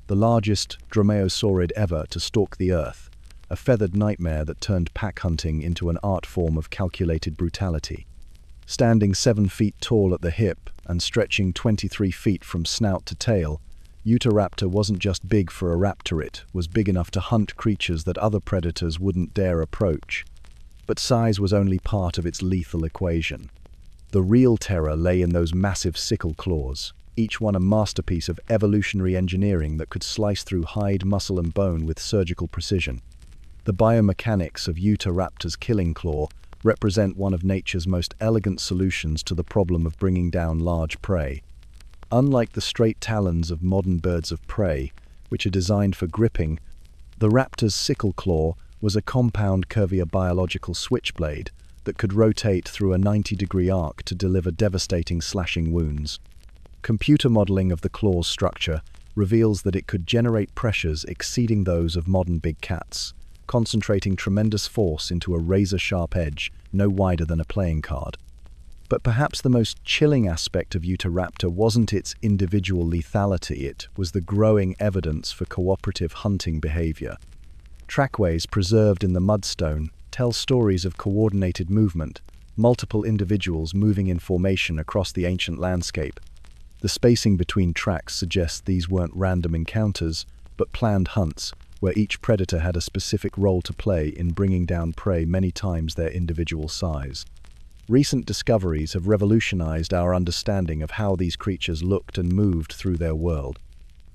the largest dromaeosaurid ever to stalk the earth, a feathered nightmare that turned pack hunting into an art form of calculated brutality. Standing 7 feet tall at the hip and stretching 23 feet from snout to tail, Utahraptor wasn't just big for a raptor, it was big enough to hunt creatures that other predators wouldn't dare approach. But size was only part of its lethal equation. The real terror lay in those massive sickle claws, each one a masterpiece of evolutionary engineering that could slice through hide, muscle and bone with surgical precision. The biomechanics of Utahraptor's killing claw represent one of nature's most elegant solutions to the problem of bringing down large prey. Unlike the straight talons of modern birds of prey, which are designed for gripping, the raptor's sickle claw was a compound curvier biological switchblade that could rotate through a 90-degree arc to deliver devastating slashing wounds. Computer modeling of the claw's structure reveals that it could generate pressures exceeding those of modern big cats, concentrating tremendous force into a razor-sharp edge no wider than a playing card. But perhaps the most chilling aspect of Utahraptor wasn't its individual lethality, it was the growing evidence for cooperative hunting behavior. Trackways preserved in the mudstone tell stories of coordinated movement, multiple individuals moving in formation across the ancient landscape. The spacing between tracks suggests these weren't random encounters, but planned hunts, where each predator had a specific role to play in bringing down prey many times their individual size. Recent discoveries have revolutionized our understanding of how these creatures looked and moved through their world.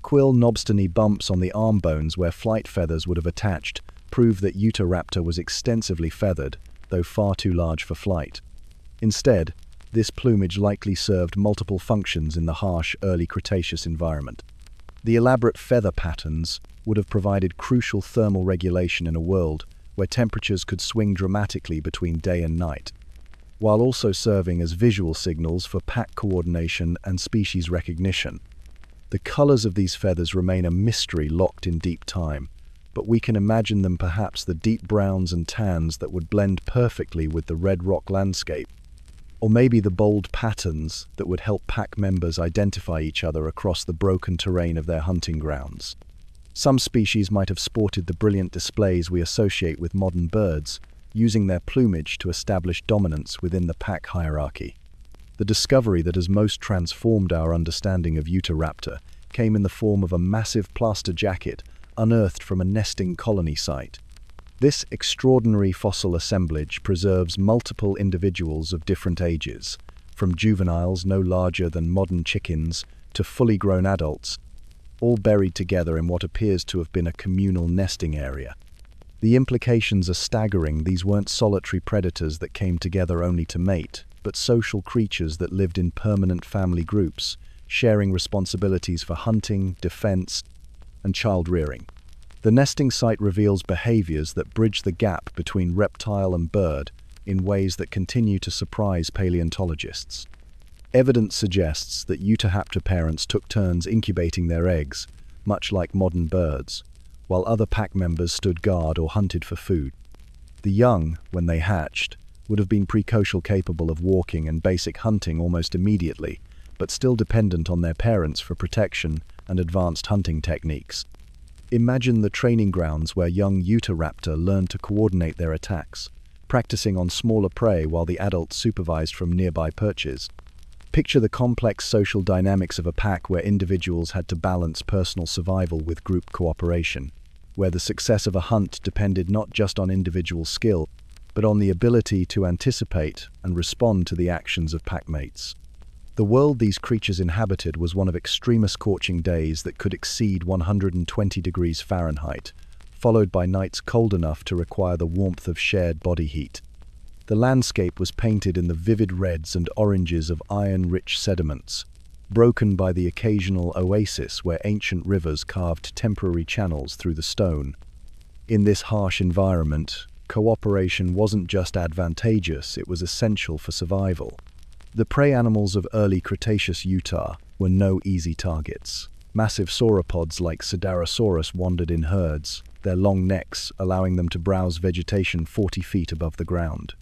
Quill knobstony bumps on the arm bones where flight feathers would have attached prove that Utahraptor was extensively feathered, though far too large for flight. Instead, this plumage likely served multiple functions in the harsh early Cretaceous environment. The elaborate feather patterns would have provided crucial thermal regulation in a world where temperatures could swing dramatically between day and night, while also serving as visual signals for pack coordination and species recognition. The colors of these feathers remain a mystery locked in deep time, but we can imagine them perhaps the deep browns and tans that would blend perfectly with the red rock landscape, or maybe the bold patterns that would help pack members identify each other across the broken terrain of their hunting grounds. Some species might have sported the brilliant displays we associate with modern birds, using their plumage to establish dominance within the pack hierarchy. The discovery that has most transformed our understanding of Utahraptor came in the form of a massive plaster jacket unearthed from a nesting colony site. This extraordinary fossil assemblage preserves multiple individuals of different ages, from juveniles no larger than modern chickens to fully grown adults, all buried together in what appears to have been a communal nesting area. The implications are staggering. These weren't solitary predators that came together only to mate, but social creatures that lived in permanent family groups, sharing responsibilities for hunting, defense, and child rearing. The nesting site reveals behaviors that bridge the gap between reptile and bird in ways that continue to surprise paleontologists. Evidence suggests that Utahraptor parents took turns incubating their eggs, much like modern birds, while other pack members stood guard or hunted for food. The young, when they hatched, would have been precocial, capable of walking and basic hunting almost immediately, but still dependent on their parents for protection and advanced hunting techniques. Imagine the training grounds where young Utahraptor learned to coordinate their attacks, practicing on smaller prey while the adults supervised from nearby perches. Picture the complex social dynamics of a pack where individuals had to balance personal survival with group cooperation, where the success of a hunt depended not just on individual skill, but on the ability to anticipate and respond to the actions of packmates. The world these creatures inhabited was one of extreme scorching days that could exceed 120 degrees Fahrenheit, followed by nights cold enough to require the warmth of shared body heat. The landscape was painted in the vivid reds and oranges of iron-rich sediments, broken by the occasional oasis where ancient rivers carved temporary channels through the stone. In this harsh environment, cooperation wasn't just advantageous, it was essential for survival. The prey animals of early Cretaceous Utah were no easy targets. Massive sauropods like Siderosaurus wandered in herds, their long necks allowing them to browse vegetation 40 feet above the ground.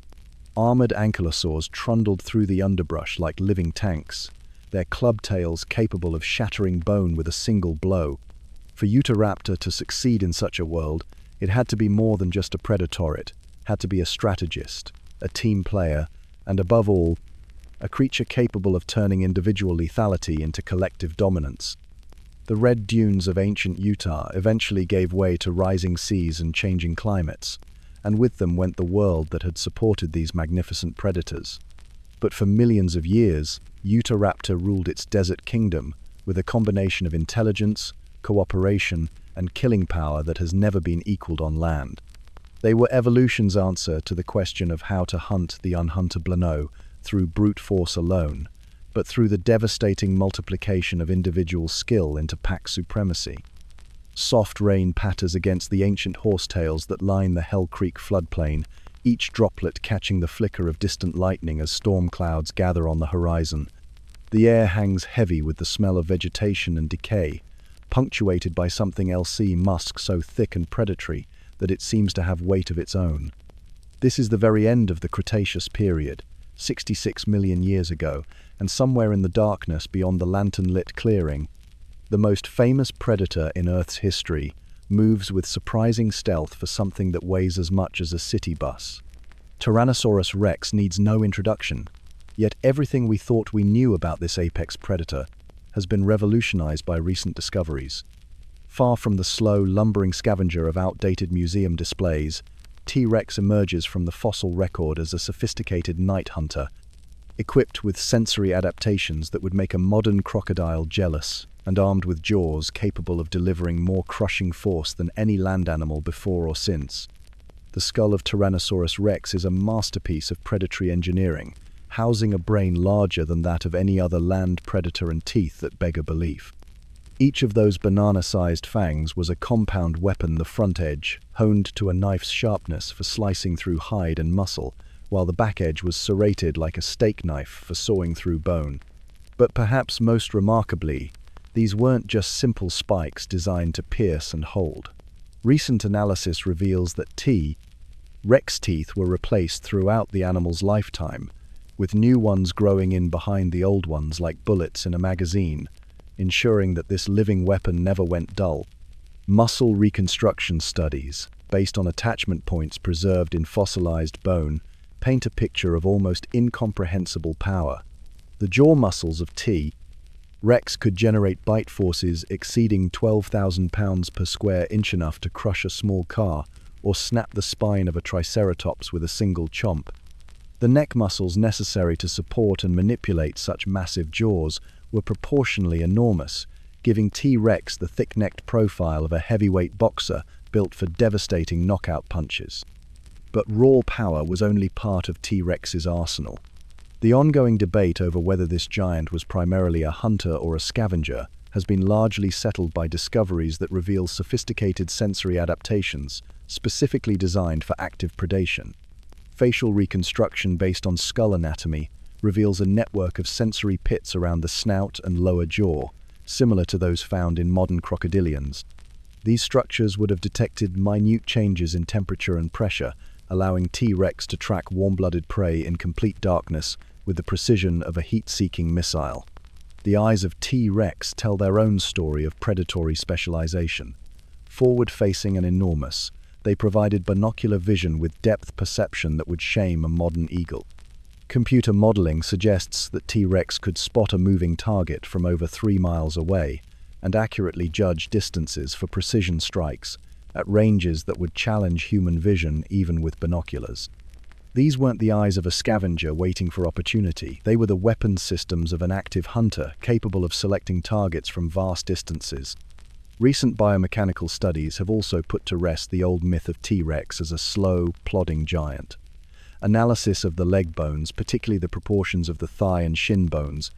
Armored ankylosaurs trundled through the underbrush like living tanks, their club tails capable of shattering bone with a single blow. For Utahraptor to succeed in such a world, it had to be more than just a predator. It had to be a strategist, a team player, and above all, a creature capable of turning individual lethality into collective dominance. The red dunes of ancient Utah eventually gave way to rising seas and changing climates, and with them went the world that had supported these magnificent predators. But for millions of years, Utahraptor ruled its desert kingdom with a combination of intelligence, cooperation, and killing power that has never been equaled on land. They were evolution's answer to the question of how to hunt the unhuntable, no through brute force alone, but through the devastating multiplication of individual skill into pack supremacy. Soft rain patters against the ancient horsetails that line the Hell Creek floodplain, each droplet catching the flicker of distant lightning as storm clouds gather on the horizon. The air hangs heavy with the smell of vegetation and decay, punctuated by something LC musk so thick and predatory that it seems to have weight of its own. This is the very end of the Cretaceous period, 66 million years ago, and somewhere in the darkness beyond the lantern-lit clearing, the most famous predator in Earth's history moves with surprising stealth for something that weighs as much as a city bus. Tyrannosaurus rex needs no introduction, yet everything we thought we knew about this apex predator has been revolutionized by recent discoveries. Far from the slow, lumbering scavenger of outdated museum displays, T-Rex emerges from the fossil record as a sophisticated night hunter, equipped with sensory adaptations that would make a modern crocodile jealous, and armed with jaws capable of delivering more crushing force than any land animal before or since. The skull of Tyrannosaurus rex is a masterpiece of predatory engineering, housing a brain larger than that of any other land predator and teeth that beggar belief. Each of those banana-sized fangs was a compound weapon, the front edge honed to a knife's sharpness for slicing through hide and muscle, while the back edge was serrated like a steak knife for sawing through bone. But perhaps most remarkably, these weren't just simple spikes designed to pierce and hold. Recent analysis reveals that T-Rex teeth were replaced throughout the animal's lifetime, with new ones growing in behind the old ones like bullets in a magazine, ensuring that this living weapon never went dull. Muscle reconstruction studies, based on attachment points preserved in fossilized bone, paint a picture of almost incomprehensible power. The jaw muscles of T-Rex could generate bite forces exceeding 12,000 pounds per square inch, enough to crush a small car, or snap the spine of a triceratops with a single chomp. The neck muscles necessary to support and manipulate such massive jaws were proportionally enormous, giving T-Rex the thick-necked profile of a heavyweight boxer built for devastating knockout punches. But raw power was only part of T-Rex's arsenal. The ongoing debate over whether this giant was primarily a hunter or a scavenger has been largely settled by discoveries that reveal sophisticated sensory adaptations specifically designed for active predation. Facial reconstruction based on skull anatomy reveals a network of sensory pits around the snout and lower jaw, similar to those found in modern crocodilians. These structures would have detected minute changes in temperature and pressure, allowing T-Rex to track warm-blooded prey in complete darkness with the precision of a heat-seeking missile. The eyes of T-Rex tell their own story of predatory specialization. Forward-facing and enormous, they provided binocular vision with depth perception that would shame a modern eagle. Computer modeling suggests that T-Rex could spot a moving target from over 3 miles away and accurately judge distances for precision strikes at ranges that would challenge human vision even with binoculars. These weren't the eyes of a scavenger waiting for opportunity. They were the weapons systems of an active hunter capable of selecting targets from vast distances. Recent biomechanical studies have also put to rest the old myth of T-Rex as a slow, plodding giant. Analysis of the leg bones, particularly the proportions of the thigh and shin bones,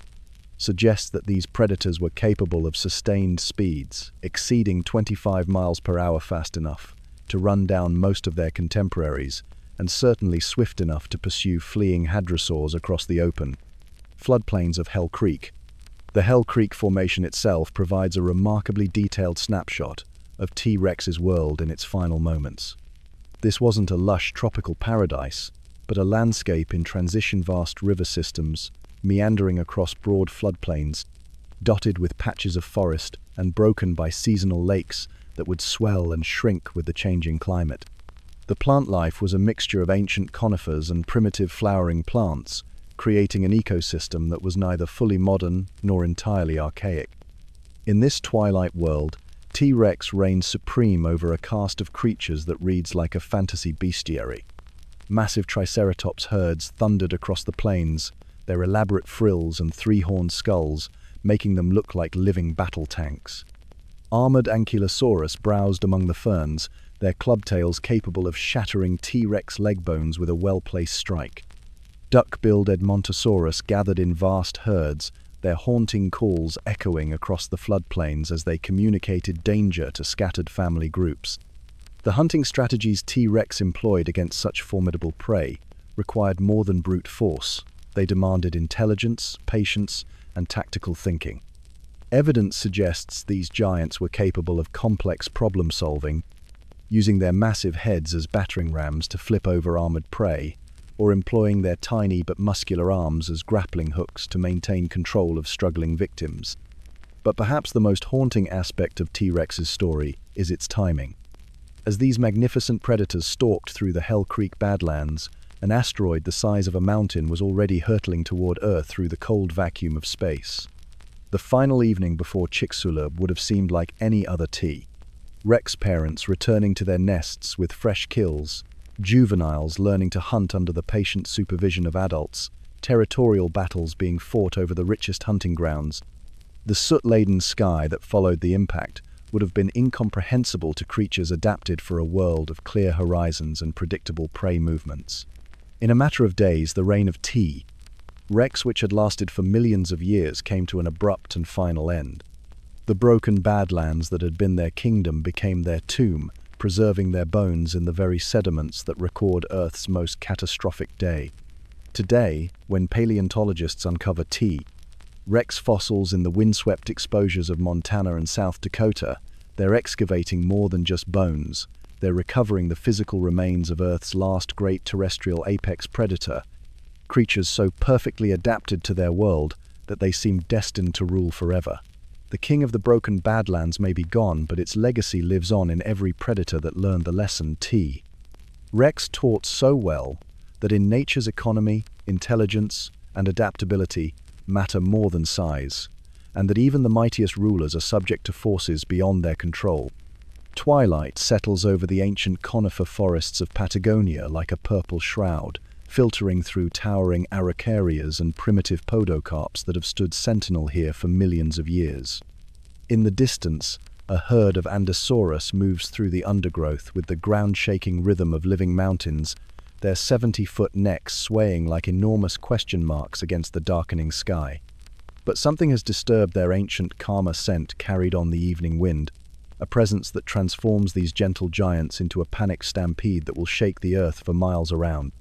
suggests that these predators were capable of sustained speeds, exceeding 25 miles per hour fast enough to run down most of their contemporaries, and certainly swift enough to pursue fleeing hadrosaurs across the open floodplains of Hell Creek. The Hell Creek Formation itself provides a remarkably detailed snapshot of T-Rex's world in its final moments. This wasn't a lush tropical paradise, but a landscape in transition, vast river systems meandering across broad floodplains, dotted with patches of forest and broken by seasonal lakes that would swell and shrink with the changing climate. The plant life was a mixture of ancient conifers and primitive flowering plants, creating an ecosystem that was neither fully modern nor entirely archaic. In this twilight world, T-Rex reigned supreme over a cast of creatures that reads like a fantasy bestiary. Massive triceratops herds thundered across the plains, their elaborate frills and 3-horned skulls making them look like living battle tanks. Armored ankylosaurus browsed among the ferns, their clubtails capable of shattering T-Rex leg bones with a well-placed strike. Duck-billed Edmontosaurus gathered in vast herds, their haunting calls echoing across the floodplains as they communicated danger to scattered family groups. The hunting strategies T-Rex employed against such formidable prey required more than brute force. They demanded intelligence, patience, and tactical thinking. Evidence suggests these giants were capable of complex problem-solving, using their massive heads as battering rams to flip over armored prey, or employing their tiny but muscular arms as grappling hooks to maintain control of struggling victims. But perhaps the most haunting aspect of T-Rex's story is its timing. As these magnificent predators stalked through the Hell Creek Badlands, an asteroid the size of a mountain was already hurtling toward Earth through the cold vacuum of space. The final evening before Chicxulub would have seemed like any other T-Rex parents returning to their nests with fresh kills, juveniles learning to hunt under the patient supervision of adults, territorial battles being fought over the richest hunting grounds. The soot-laden sky that followed the impact would have been incomprehensible to creatures adapted for a world of clear horizons and predictable prey movements. In a matter of days, the reign of T-Rex, which had lasted for millions of years, came to an abrupt and final end. The broken badlands that had been their kingdom became their tomb, preserving their bones in the very sediments that record Earth's most catastrophic day. Today, when paleontologists uncover T-Rex fossils in the windswept exposures of Montana and South Dakota, they're excavating more than just bones. They're recovering the physical remains of Earth's last great terrestrial apex predator, creatures so perfectly adapted to their world that they seem destined to rule forever. The king of the broken badlands may be gone, but its legacy lives on in every predator that learned the lesson T-Rex taught so well that in nature's economy, intelligence, and adaptability matter more than size, and that even the mightiest rulers are subject to forces beyond their control. Twilight settles over the ancient conifer forests of Patagonia like a purple shroud, filtering through towering araucarias and primitive podocarps that have stood sentinel here for millions of years. In the distance, a herd of Andosaurus moves through the undergrowth with the ground-shaking rhythm of living mountains, their 70-foot necks swaying like enormous question marks against the darkening sky. But something has disturbed their ancient calm ascent carried on the evening wind, a presence that transforms these gentle giants into a panicked stampede that will shake the earth for miles around.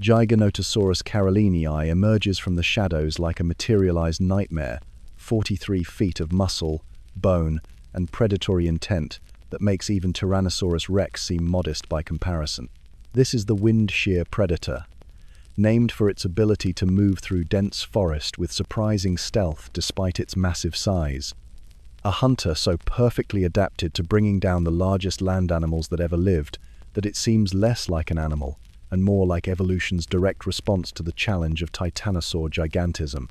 Giganotosaurus carolinii emerges from the shadows like a materialized nightmare, 43 feet of muscle, bone, and predatory intent that makes even Tyrannosaurus rex seem modest by comparison. This is the wind-shear predator, named for its ability to move through dense forest with surprising stealth despite its massive size. A hunter so perfectly adapted to bringing down the largest land animals that ever lived that it seems less like an animal and more like evolution's direct response to the challenge of titanosaur gigantism.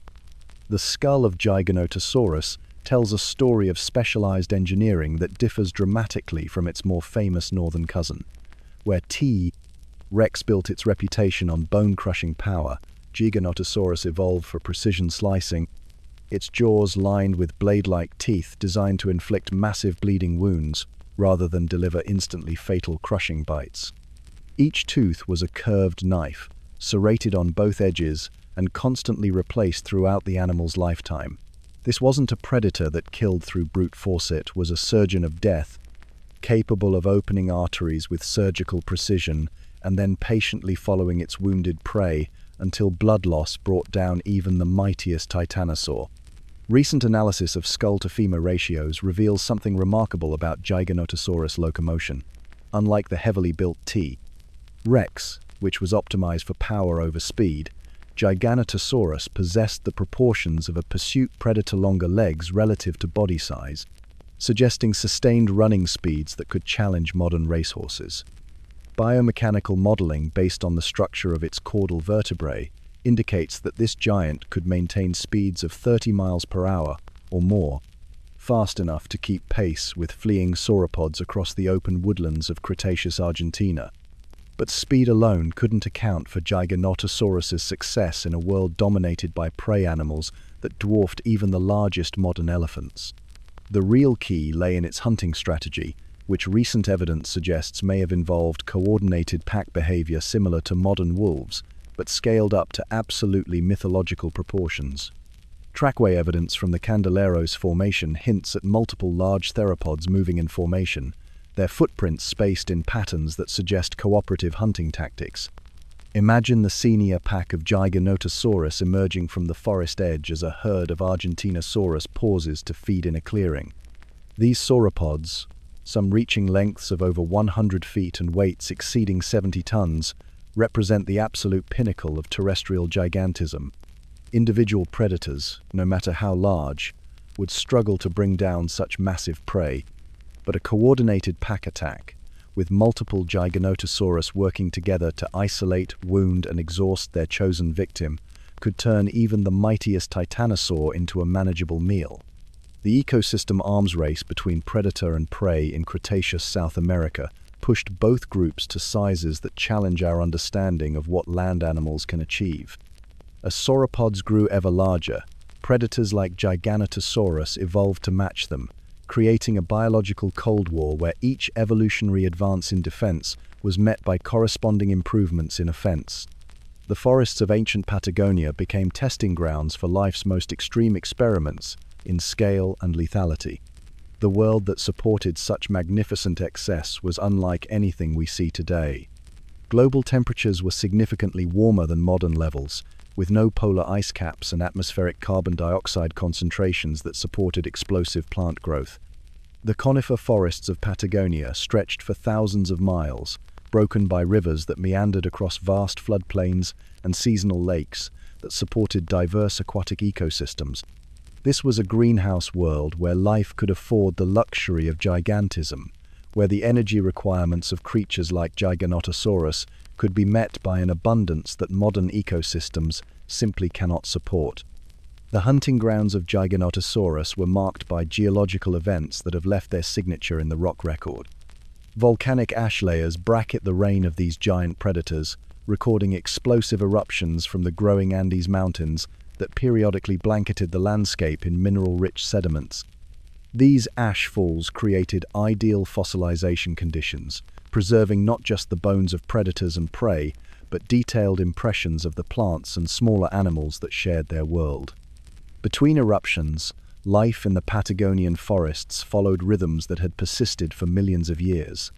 The skull of Giganotosaurus tells a story of specialized engineering that differs dramatically from its more famous northern cousin. Where T. rex built its reputation on bone-crushing power, Giganotosaurus evolved for precision slicing, its jaws lined with blade-like teeth designed to inflict massive bleeding wounds rather than deliver instantly fatal crushing bites. Each tooth was a curved knife, serrated on both edges and constantly replaced throughout the animal's lifetime. This wasn't a predator that killed through brute force, it was a surgeon of death, capable of opening arteries with surgical precision and then patiently following its wounded prey until blood loss brought down even the mightiest titanosaur. Recent analysis of skull-to-femur ratios reveals something remarkable about Giganotosaurus locomotion. Unlike the heavily built T. rex, which was optimized for power over speed, Giganotosaurus possessed the proportions of a pursuit predator, longer legs relative to body size, suggesting sustained running speeds that could challenge modern racehorses. Biomechanical modeling based on the structure of its caudal vertebrae indicates that this giant could maintain speeds of 30 miles per hour or more, fast enough to keep pace with fleeing sauropods across the open woodlands of Cretaceous Argentina. But speed alone couldn't account for Giganotosaurus's success in a world dominated by prey animals that dwarfed even the largest modern elephants. The real key lay in its hunting strategy, which recent evidence suggests may have involved coordinated pack behavior similar to modern wolves, but scaled up to absolutely mythological proportions. Trackway evidence from the Candeleros Formation hints at multiple large theropods moving in formation, their footprints spaced in patterns that suggest cooperative hunting tactics. Imagine the senior pack of Giganotosaurus emerging from the forest edge as a herd of Argentinosaurus pauses to feed in a clearing. These sauropods, some reaching lengths of over 100 feet and weights exceeding 70 tons, represent the absolute pinnacle of terrestrial gigantism. Individual predators, no matter how large, would struggle to bring down such massive prey, but a coordinated pack attack, with multiple Giganotosaurus working together to isolate, wound, and exhaust their chosen victim, could turn even the mightiest titanosaur into a manageable meal. The ecosystem arms race between predator and prey in Cretaceous South America pushed both groups to sizes that challenge our understanding of what land animals can achieve. As sauropods grew ever larger, predators like Giganotosaurus evolved to match them, creating a biological Cold War where each evolutionary advance in defense was met by corresponding improvements in offense. The forests of ancient Patagonia became testing grounds for life's most extreme experiments in scale and lethality. The world that supported such magnificent excess was unlike anything we see today. Global temperatures were significantly warmer than modern levels, with no polar ice caps and atmospheric carbon dioxide concentrations that supported explosive plant growth. The conifer forests of Patagonia stretched for thousands of miles, broken by rivers that meandered across vast floodplains and seasonal lakes that supported diverse aquatic ecosystems. This was a greenhouse world where life could afford the luxury of gigantism, where the energy requirements of creatures like Giganotosaurus could be met by an abundance that modern ecosystems simply cannot support. The hunting grounds of Giganotosaurus were marked by geological events that have left their signature in the rock record. Volcanic ash layers bracket the reign of these giant predators, recording explosive eruptions from the growing Andes Mountains that periodically blanketed the landscape in mineral-rich sediments. These ash falls created ideal fossilization conditions, preserving not just the bones of predators and prey, but detailed impressions of the plants and smaller animals that shared their world. Between eruptions, life in the Patagonian forests followed rhythms that had persisted for millions of years.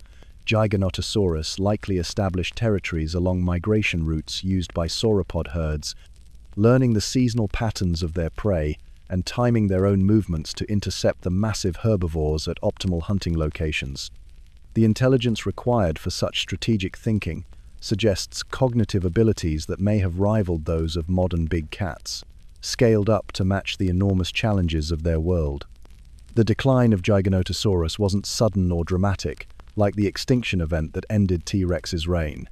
Giganotosaurus likely established territories along migration routes used by sauropod herds, learning the seasonal patterns of their prey and timing their own movements to intercept the massive herbivores at optimal hunting locations. The intelligence required for such strategic thinking suggests cognitive abilities that may have rivaled those of modern big cats, scaled up to match the enormous challenges of their world. The decline of Giganotosaurus wasn't sudden or dramatic, like the extinction event that ended T-Rex's reign.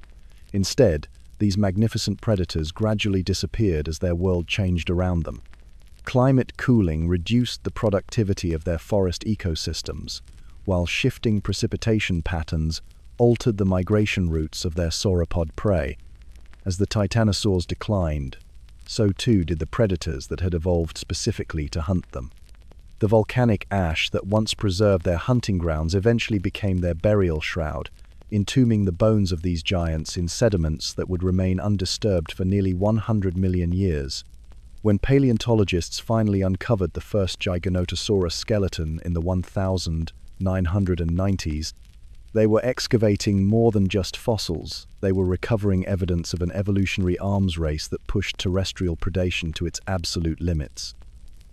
Instead, these magnificent predators gradually disappeared as their world changed around them. Climate cooling reduced the productivity of their forest ecosystems, while shifting precipitation patterns altered the migration routes of their sauropod prey. As the titanosaurs declined, so too did the predators that had evolved specifically to hunt them. The volcanic ash that once preserved their hunting grounds eventually became their burial shroud, entombing the bones of these giants in sediments that would remain undisturbed for nearly 100 million years. When paleontologists finally uncovered the first Giganotosaurus skeleton in the 1990s, they were excavating more than just fossils. They were recovering evidence of an evolutionary arms race that pushed terrestrial predation to its absolute limits.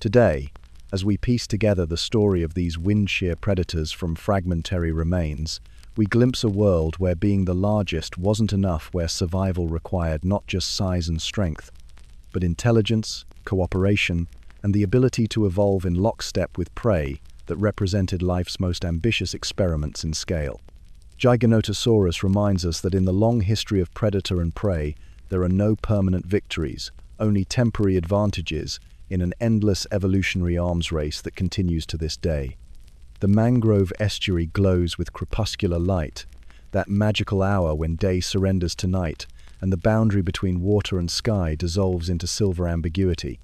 Today, as we piece together the story of these wind-shear predators from fragmentary remains, we glimpse a world where being the largest wasn't enough, where survival required not just size and strength, but intelligence, cooperation, and the ability to evolve in lockstep with prey that represented life's most ambitious experiments in scale. Giganotosaurus reminds us that in the long history of predator and prey, there are no permanent victories, only temporary advantages in an endless evolutionary arms race that continues to this day. The mangrove estuary glows with crepuscular light, that magical hour when day surrenders to night and the boundary between water and sky dissolves into silver ambiguity.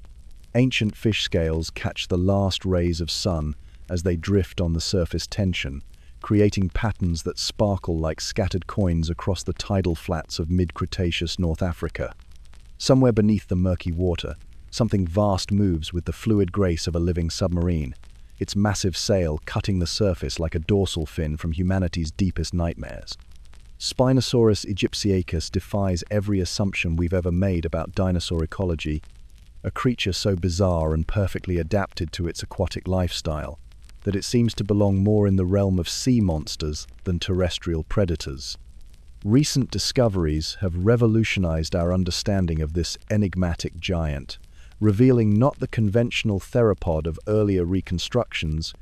Ancient fish scales catch the last rays of sun as they drift on the surface tension, creating patterns that sparkle like scattered coins across the tidal flats of mid-Cretaceous North Africa. Somewhere beneath the murky water, something vast moves with the fluid grace of a living submarine, its massive sail cutting the surface like a dorsal fin from humanity's deepest nightmares. Spinosaurus aegyptiacus defies every assumption we've ever made about dinosaur ecology, a creature so bizarre and perfectly adapted to its aquatic lifestyle that it seems to belong more in the realm of sea monsters than terrestrial predators. Recent discoveries have revolutionized our understanding of this enigmatic giant, revealing not the conventional theropod of earlier reconstructions,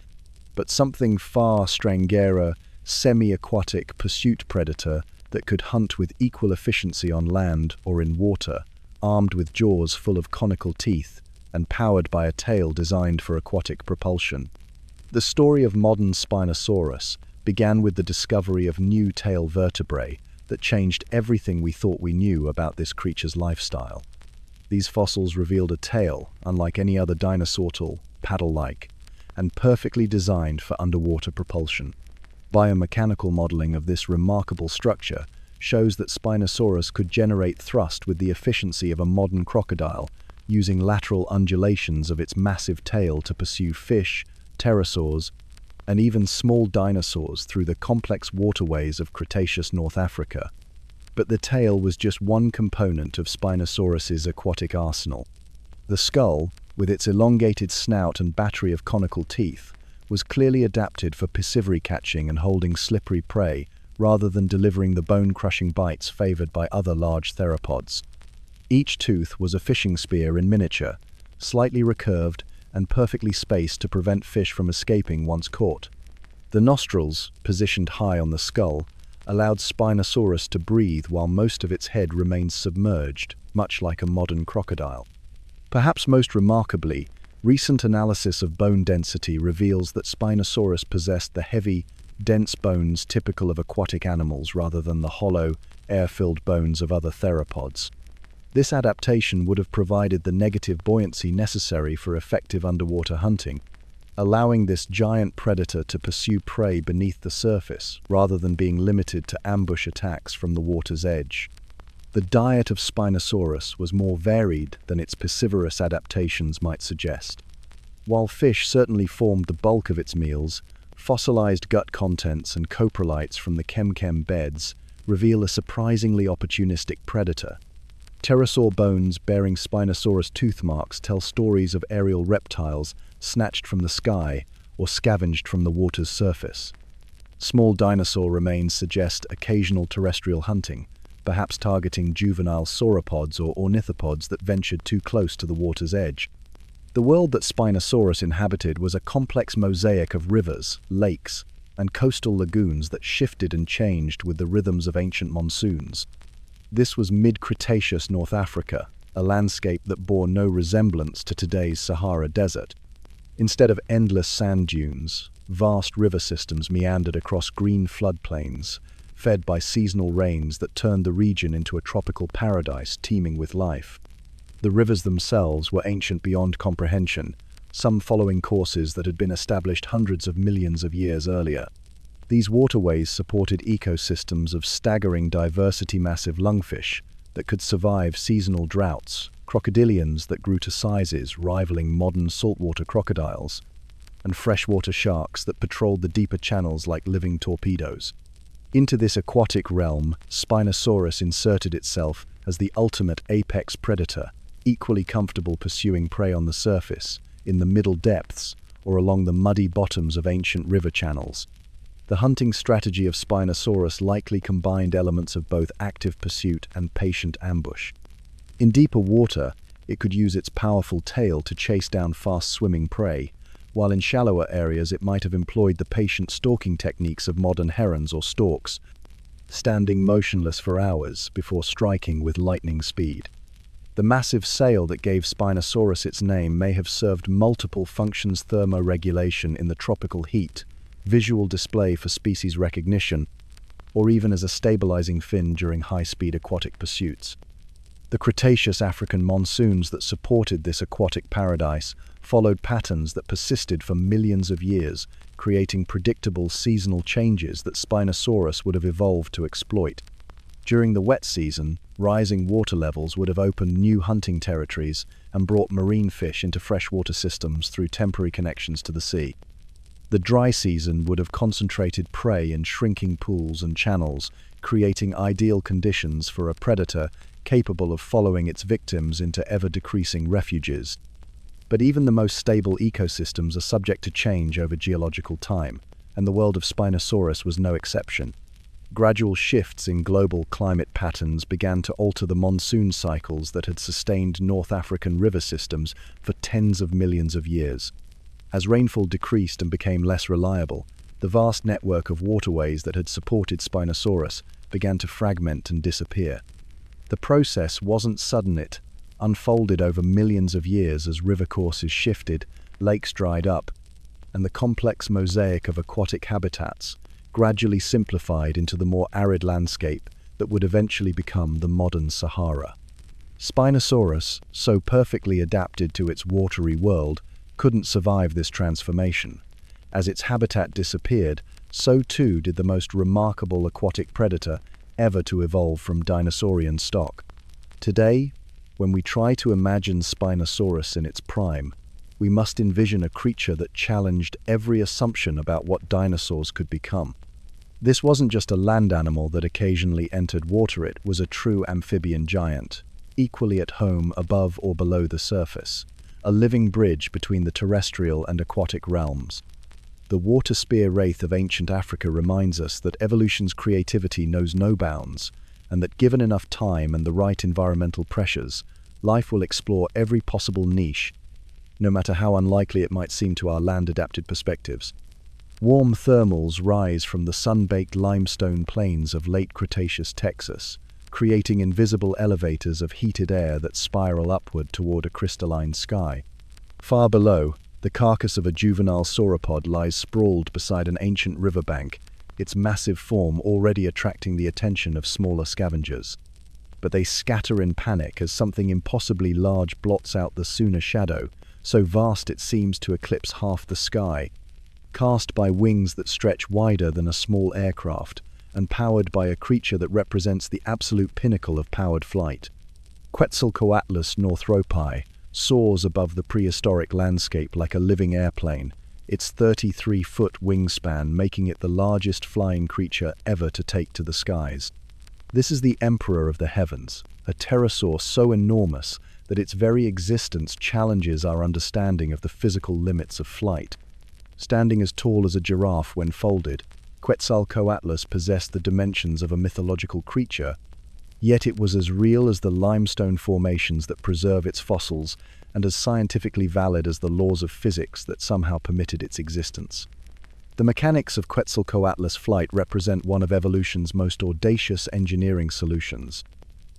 but something far stranger, semi-aquatic pursuit predator that could hunt with equal efficiency on land or in water, armed with jaws full of conical teeth and powered by a tail designed for aquatic propulsion. The story of modern Spinosaurus began with the discovery of new tail vertebrae that changed everything we thought we knew about this creature's lifestyle. These fossils revealed a tail unlike any other dinosaur, paddle-like, and perfectly designed for underwater propulsion. Biomechanical modeling of this remarkable structure shows that Spinosaurus could generate thrust with the efficiency of a modern crocodile, using lateral undulations of its massive tail to pursue fish, pterosaurs, and even small dinosaurs through the complex waterways of Cretaceous North Africa. But the tail was just one component of Spinosaurus's aquatic arsenal. The skull, with its elongated snout and battery of conical teeth, was clearly adapted for piscivory catching and holding slippery prey, rather than delivering the bone-crushing bites favored by other large theropods. Each tooth was a fishing spear in miniature, slightly recurved and perfectly spaced to prevent fish from escaping once caught. The nostrils, positioned high on the skull, allowed Spinosaurus to breathe while most of its head remained submerged, much like a modern crocodile. Perhaps most remarkably, recent analysis of bone density reveals that Spinosaurus possessed the heavy, dense bones typical of aquatic animals rather than the hollow, air-filled bones of other theropods. This adaptation would have provided the negative buoyancy necessary for effective underwater hunting, allowing this giant predator to pursue prey beneath the surface rather than being limited to ambush attacks from the water's edge. The diet of Spinosaurus was more varied than its piscivorous adaptations might suggest. While fish certainly formed the bulk of its meals, fossilized gut contents and coprolites from the Chem-Chem beds reveal a surprisingly opportunistic predator. Pterosaur bones bearing Spinosaurus tooth marks tell stories of aerial reptiles snatched from the sky or scavenged from the water's surface. Small dinosaur remains suggest occasional terrestrial hunting, perhaps targeting juvenile sauropods or ornithopods that ventured too close to the water's edge. The world that Spinosaurus inhabited was a complex mosaic of rivers, lakes, and coastal lagoons that shifted and changed with the rhythms of ancient monsoons. This was mid-Cretaceous North Africa, a landscape that bore no resemblance to today's Sahara Desert. Instead of endless sand dunes, vast river systems meandered across green floodplains, fed by seasonal rains that turned the region into a tropical paradise teeming with life. The rivers themselves were ancient beyond comprehension, some following courses that had been established hundreds of millions of years earlier. These waterways supported ecosystems of staggering diversity, massive lungfish that could survive seasonal droughts, crocodilians that grew to sizes rivaling modern saltwater crocodiles, and freshwater sharks that patrolled the deeper channels like living torpedoes. Into this aquatic realm, Spinosaurus inserted itself as the ultimate apex predator, equally comfortable pursuing prey on the surface, in the middle depths, or along the muddy bottoms of ancient river channels. The hunting strategy of Spinosaurus likely combined elements of both active pursuit and patient ambush. In deeper water, it could use its powerful tail to chase down fast-swimming prey, while in shallower areas it might have employed the patient stalking techniques of modern herons or storks, standing motionless for hours before striking with lightning speed. The massive sail that gave Spinosaurus its name may have served multiple functions: thermoregulation in the tropical heat, visual display for species recognition, or even as a stabilizing fin during high-speed aquatic pursuits. The Cretaceous African monsoons that supported this aquatic paradise followed patterns that persisted for millions of years, creating predictable seasonal changes that Spinosaurus would have evolved to exploit. During the wet season, rising water levels would have opened new hunting territories and brought marine fish into freshwater systems through temporary connections to the sea. The dry season would have concentrated prey in shrinking pools and channels, creating ideal conditions for a predator capable of following its victims into ever-decreasing refuges. But even the most stable ecosystems are subject to change over geological time, and the world of Spinosaurus was no exception. Gradual shifts in global climate patterns began to alter the monsoon cycles that had sustained North African river systems for tens of millions of years. As rainfall decreased and became less reliable, the vast network of waterways that had supported Spinosaurus began to fragment and disappear. The process wasn't sudden, it unfolded over millions of years as river courses shifted, lakes dried up, and the complex mosaic of aquatic habitats gradually simplified into the more arid landscape that would eventually become the modern Sahara. Spinosaurus, so perfectly adapted to its watery world, couldn't survive this transformation. As its habitat disappeared, so too did the most remarkable aquatic predator ever to evolve from dinosaurian stock. Today, when we try to imagine Spinosaurus in its prime, we must envision a creature that challenged every assumption about what dinosaurs could become. This wasn't just a land animal that occasionally entered water, it was a true amphibian giant, equally at home above or below the surface, a living bridge between the terrestrial and aquatic realms. The water spear wraith of ancient Africa reminds us that evolution's creativity knows no bounds, and that given enough time and the right environmental pressures, life will explore every possible niche, no matter how unlikely it might seem to our land-adapted perspectives. Warm thermals rise from the sun-baked limestone plains of late Cretaceous Texas, creating invisible elevators of heated air that spiral upward toward a crystalline sky. Far below, The carcass of a juvenile sauropod lies sprawled beside an ancient riverbank, its massive form already attracting the attention of smaller scavengers. But they scatter in panic as something impossibly large blots out the sooner shadow, so vast it seems to eclipse half the sky, cast by wings that stretch wider than a small aircraft, and powered by a creature that represents the absolute pinnacle of powered flight. Quetzalcoatlus northropi soars above the prehistoric landscape like a living airplane, its 33-foot wingspan making it the largest flying creature ever to take to the skies. This is the emperor of the heavens, a pterosaur so enormous that its very existence challenges our understanding of the physical limits of flight. Standing as tall as a giraffe when folded, Quetzalcoatlus possessed the dimensions of a mythological creature, yet it was as real as the limestone formations that preserve its fossils and as scientifically valid as the laws of physics that somehow permitted its existence. The mechanics of Quetzalcoatlus' flight represent one of evolution's most audacious engineering solutions.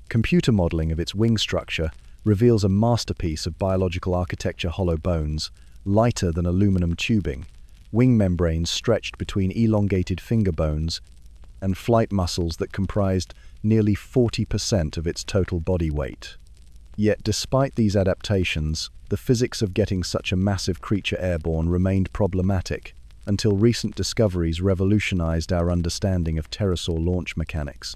Computer modeling of its wing structure reveals a masterpiece of biological architecture: hollow bones, lighter than aluminum tubing, wing membranes stretched between elongated finger bones, and flight muscles that comprised nearly 40% of its total body weight. Yet despite these adaptations, the physics of getting such a massive creature airborne remained problematic until recent discoveries revolutionized our understanding of pterosaur launch mechanics.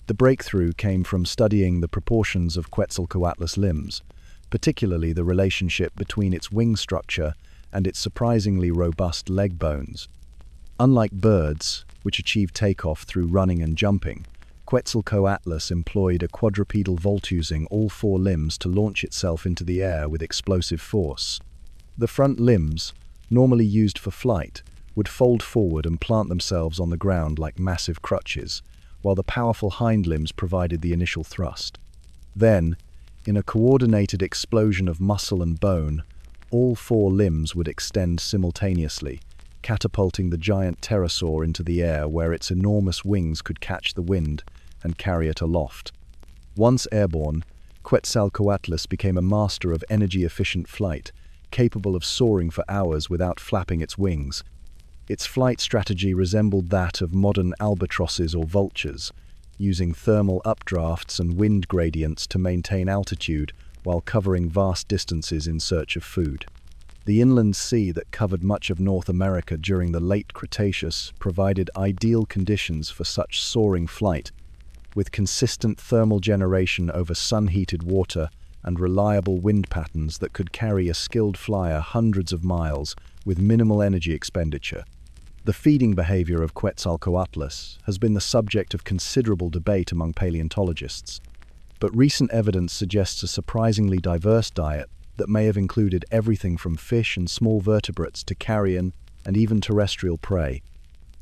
The breakthrough came from studying the proportions of Quetzalcoatlus' limbs, particularly the relationship between its wing structure and its surprisingly robust leg bones. Unlike birds, which achieve takeoff through running and jumping, Quetzalcoatlus employed a quadrupedal vault using all four limbs to launch itself into the air with explosive force. The front limbs, normally used for flight, would fold forward and plant themselves on the ground like massive crutches, while the powerful hind limbs provided the initial thrust. Then, in a coordinated explosion of muscle and bone, all four limbs would extend simultaneously, catapulting the giant pterosaur into the air where its enormous wings could catch the wind and carry it aloft. Once airborne, Quetzalcoatlus became a master of energy-efficient flight, capable of soaring for hours without flapping its wings. Its flight strategy resembled that of modern albatrosses or vultures, using thermal updrafts and wind gradients to maintain altitude while covering vast distances in search of food. The inland sea that covered much of North America during the late Cretaceous provided ideal conditions for such soaring flight, with consistent thermal generation over sun-heated water and reliable wind patterns that could carry a skilled flyer hundreds of miles with minimal energy expenditure. The feeding behavior of Quetzalcoatlus has been the subject of considerable debate among paleontologists, but recent evidence suggests a surprisingly diverse diet that may have included everything from fish and small vertebrates to carrion and even terrestrial prey.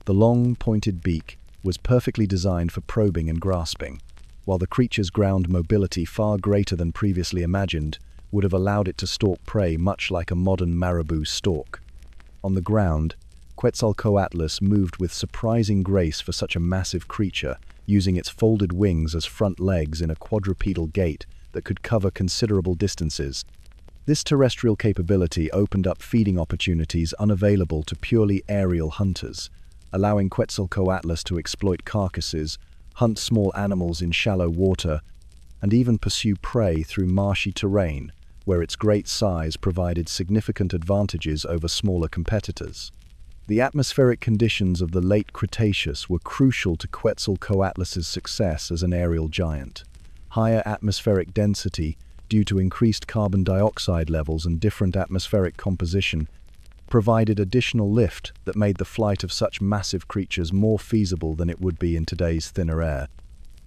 The long, pointed beak was perfectly designed for probing and grasping, while the creature's ground mobility, far greater than previously imagined, would have allowed it to stalk prey much like a modern marabou stalk. On the ground, Quetzalcoatlus moved with surprising grace for such a massive creature, using its folded wings as front legs in a quadrupedal gait that could cover considerable distances. This terrestrial capability opened up feeding opportunities unavailable to purely aerial hunters, allowing Quetzalcoatlus to exploit carcasses, hunt small animals in shallow water, and even pursue prey through marshy terrain, where its great size provided significant advantages over smaller competitors. The atmospheric conditions of the late Cretaceous were crucial to Quetzalcoatlus's success as an aerial giant. Higher atmospheric density, due to increased carbon dioxide levels and different atmospheric composition, provided additional lift that made the flight of such massive creatures more feasible than it would be in today's thinner air.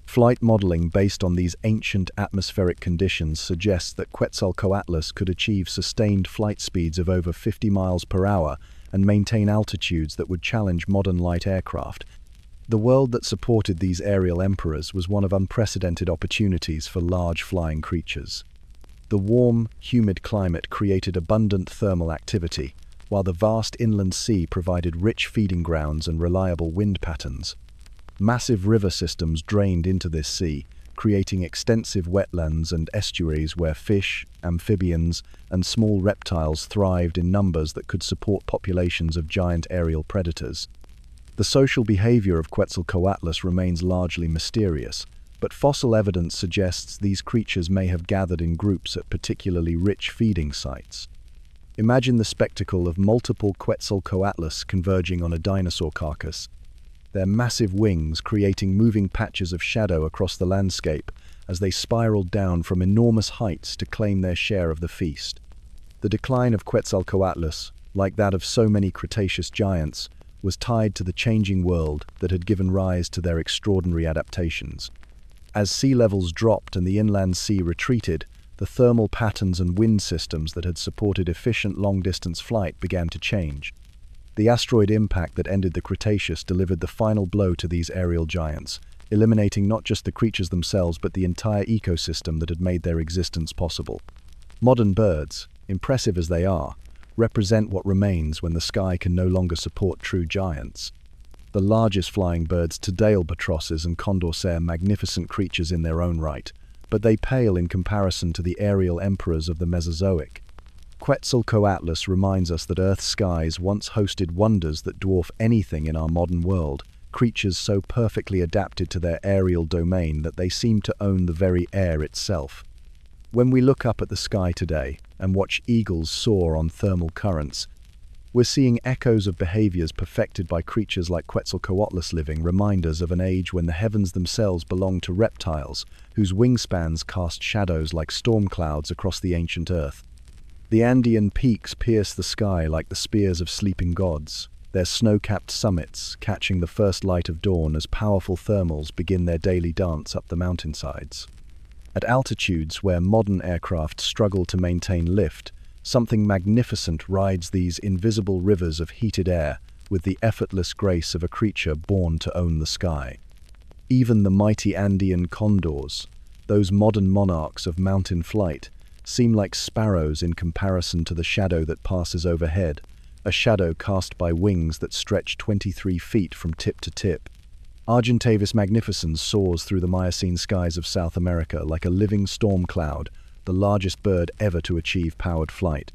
Flight modeling based on these ancient atmospheric conditions suggests that Quetzalcoatlus could achieve sustained flight speeds of over 50 miles per hour and maintain altitudes that would challenge modern light aircraft. The world that supported these aerial emperors was one of unprecedented opportunities for large flying creatures. The warm, humid climate created abundant thermal activity, while the vast inland sea provided rich feeding grounds and reliable wind patterns. Massive river systems drained into this sea, creating extensive wetlands and estuaries where fish, amphibians, and small reptiles thrived in numbers that could support populations of giant aerial predators. The social behavior of Quetzalcoatlus remains largely mysterious, but fossil evidence suggests these creatures may have gathered in groups at particularly rich feeding sites. Imagine the spectacle of multiple Quetzalcoatlus converging on a dinosaur carcass, their massive wings creating moving patches of shadow across the landscape as they spiraled down from enormous heights to claim their share of the feast. The decline of Quetzalcoatlus, like that of so many Cretaceous giants, was tied to the changing world that had given rise to their extraordinary adaptations. As sea levels dropped and the inland sea retreated, the thermal patterns and wind systems that had supported efficient long-distance flight began to change. The asteroid impact that ended the Cretaceous delivered the final blow to these aerial giants, eliminating not just the creatures themselves but the entire ecosystem that had made their existence possible. Modern birds, impressive as they are, represent what remains when the sky can no longer support true giants. The largest flying birds today, albatrosses and condors, are magnificent creatures in their own right, but they pale in comparison to the aerial emperors of the Mesozoic. Quetzalcoatlus reminds us that Earth's skies once hosted wonders that dwarf anything in our modern world, creatures so perfectly adapted to their aerial domain that they seem to own the very air itself. When we look up at the sky today and watch eagles soar on thermal currents, we're seeing echoes of behaviors perfected by creatures like Quetzalcoatlus, living reminders of an age when the heavens themselves belonged to reptiles, whose wingspans cast shadows like storm clouds across the ancient earth. The Andean peaks pierce the sky like the spears of sleeping gods, their snow-capped summits catching the first light of dawn as powerful thermals begin their daily dance up the mountainsides. At altitudes where modern aircraft struggle to maintain lift, something magnificent rides these invisible rivers of heated air with the effortless grace of a creature born to own the sky. Even the mighty Andean condors, those modern monarchs of mountain flight, seem like sparrows in comparison to the shadow that passes overhead, a shadow cast by wings that stretch 23 feet from tip to tip. Argentavis magnificens soars through the Miocene skies of South America like a living storm cloud, the largest bird ever to achieve powered flight.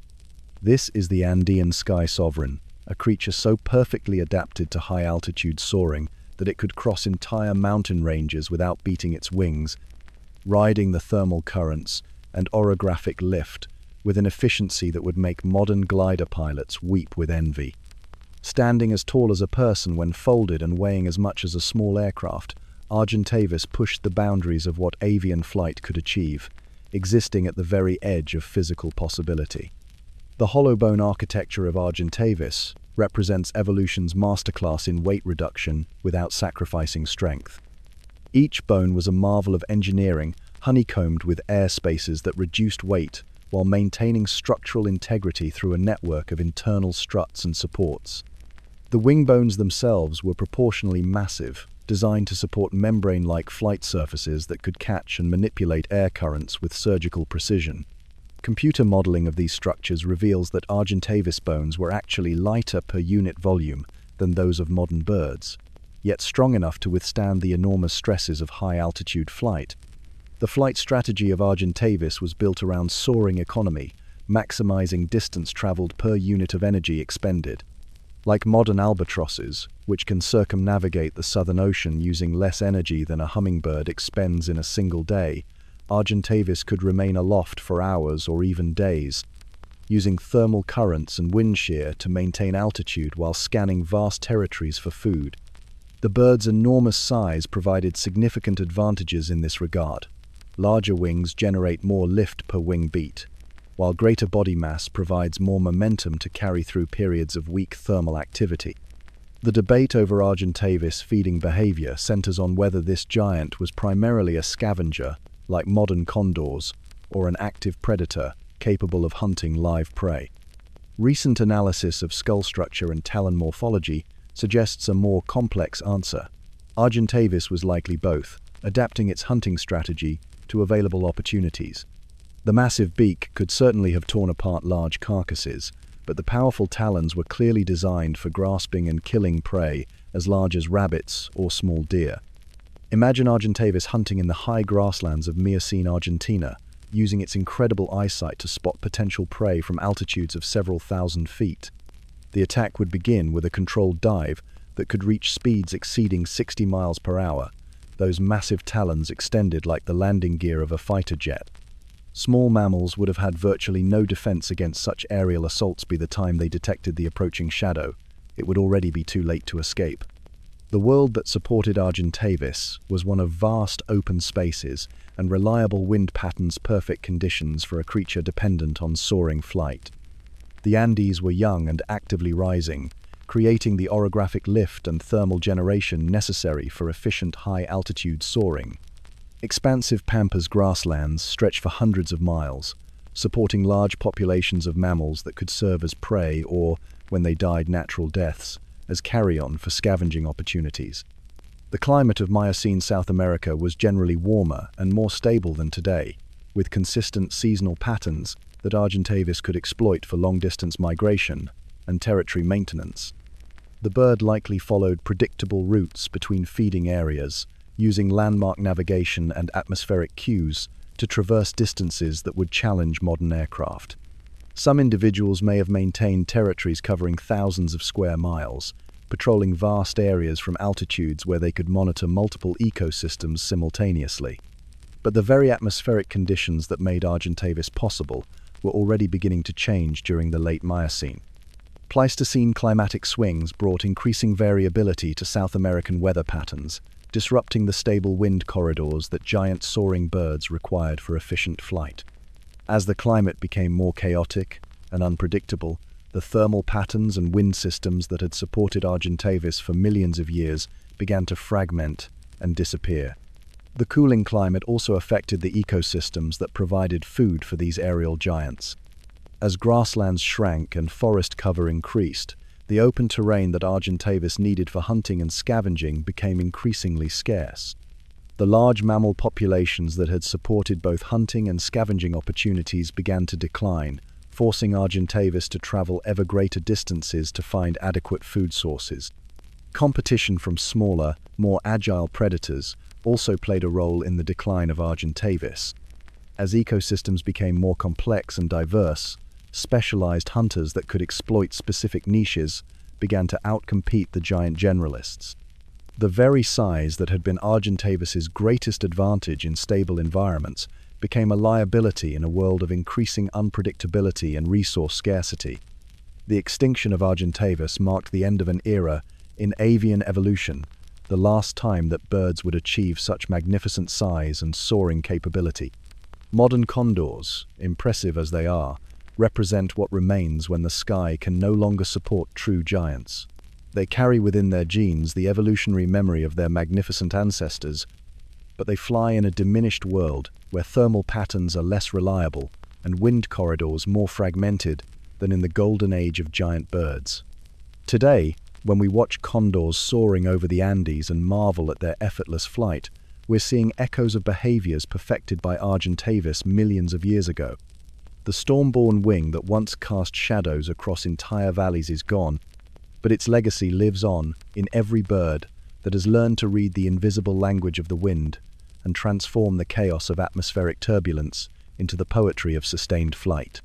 This is the Andean sky sovereign, a creature so perfectly adapted to high-altitude soaring that it could cross entire mountain ranges without beating its wings, riding the thermal currents and orographic lift with an efficiency that would make modern glider pilots weep with envy. Standing as tall as a person when folded and weighing as much as a small aircraft, Argentavis pushed the boundaries of what avian flight could achieve, existing at the very edge of physical possibility. The hollow bone architecture of Argentavis represents evolution's masterclass in weight reduction without sacrificing strength. Each bone was a marvel of engineering, honeycombed with air spaces that reduced weight while maintaining structural integrity through a network of internal struts and supports. The wing bones themselves were proportionally massive, designed to support membrane-like flight surfaces that could catch and manipulate air currents with surgical precision. Computer modeling of these structures reveals that Argentavis bones were actually lighter per unit volume than those of modern birds, yet strong enough to withstand the enormous stresses of high-altitude flight. The flight strategy of Argentavis was built around soaring economy, maximizing distance traveled per unit of energy expended. Like modern albatrosses, which can circumnavigate the Southern Ocean using less energy than a hummingbird expends in a single day, Argentavis could remain aloft for hours or even days, using thermal currents and wind shear to maintain altitude while scanning vast territories for food. The bird's enormous size provided significant advantages in this regard. Larger wings generate more lift per wing beat, while greater body mass provides more momentum to carry through periods of weak thermal activity. The debate over Argentavis feeding behavior centers on whether this giant was primarily a scavenger, like modern condors, or an active predator capable of hunting live prey. Recent analysis of skull structure and talon morphology suggests a more complex answer. Argentavis was likely both, adapting its hunting strategy to available opportunities. The massive beak could certainly have torn apart large carcasses, but the powerful talons were clearly designed for grasping and killing prey as large as rabbits or small deer. Imagine Argentavis hunting in the high grasslands of Miocene Argentina, using its incredible eyesight to spot potential prey from altitudes of several thousand feet. The attack would begin with a controlled dive that could reach speeds exceeding 60 miles per hour, those massive talons extended like the landing gear of a fighter jet. Small mammals would have had virtually no defense against such aerial assaults by the time they detected the approaching shadow. It would already be too late to escape. The world that supported Argentavis was one of vast open spaces and reliable wind patterns, perfect conditions for a creature dependent on soaring flight. The Andes were young and actively rising, creating the orographic lift and thermal generation necessary for efficient high-altitude soaring. Expansive pampas grasslands stretch for hundreds of miles, supporting large populations of mammals that could serve as prey or, when they died natural deaths, as carrion for scavenging opportunities. The climate of Miocene South America was generally warmer and more stable than today, with consistent seasonal patterns that Argentavis could exploit for long-distance migration and territory maintenance. The bird likely followed predictable routes between feeding areas, using landmark navigation and atmospheric cues to traverse distances that would challenge modern aircraft. Some individuals may have maintained territories covering thousands of square miles, patrolling vast areas from altitudes where they could monitor multiple ecosystems simultaneously. But the very atmospheric conditions that made Argentavis possible were already beginning to change during the late Miocene. Pleistocene climatic swings brought increasing variability to South American weather patterns, disrupting the stable wind corridors that giant soaring birds required for efficient flight. As the climate became more chaotic and unpredictable, the thermal patterns and wind systems that had supported Argentavis for millions of years began to fragment and disappear. The cooling climate also affected the ecosystems that provided food for these aerial giants. As grasslands shrank and forest cover increased, the open terrain that Argentavis needed for hunting and scavenging became increasingly scarce. The large mammal populations that had supported both hunting and scavenging opportunities began to decline, forcing Argentavis to travel ever greater distances to find adequate food sources. Competition from smaller, more agile predators also played a role in the decline of Argentavis. As ecosystems became more complex and diverse, specialized hunters that could exploit specific niches began to outcompete the giant generalists. The very size that had been Argentavis's greatest advantage in stable environments became a liability in a world of increasing unpredictability and resource scarcity. The extinction of Argentavis marked the end of an era in avian evolution, the last time that birds would achieve such magnificent size and soaring capability. Modern condors, impressive as they are, represent what remains when the sky can no longer support true giants. They carry within their genes the evolutionary memory of their magnificent ancestors, but they fly in a diminished world where thermal patterns are less reliable and wind corridors more fragmented than in the golden age of giant birds. Today, when we watch condors soaring over the Andes and marvel at their effortless flight, we're seeing echoes of behaviors perfected by Argentavis millions of years ago. The storm-born wing that once cast shadows across entire valleys is gone, but its legacy lives on in every bird that has learned to read the invisible language of the wind and transform the chaos of atmospheric turbulence into the poetry of sustained flight.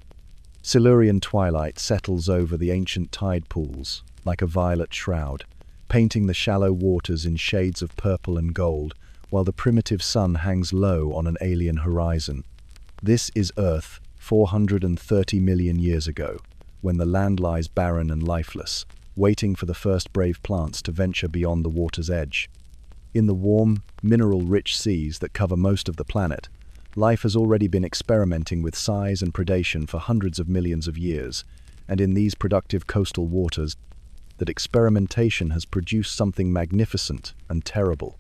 Silurian twilight settles over the ancient tide pools like a violet shroud, painting the shallow waters in shades of purple and gold, while the primitive sun hangs low on an alien horizon. This is Earth 430 million years ago, when the land lies barren and lifeless, waiting for the first brave plants to venture beyond the water's edge. In the warm, mineral-rich seas that cover most of the planet, life has already been experimenting with size and predation for hundreds of millions of years, and in these productive coastal waters, that experimentation has produced something magnificent and terrible.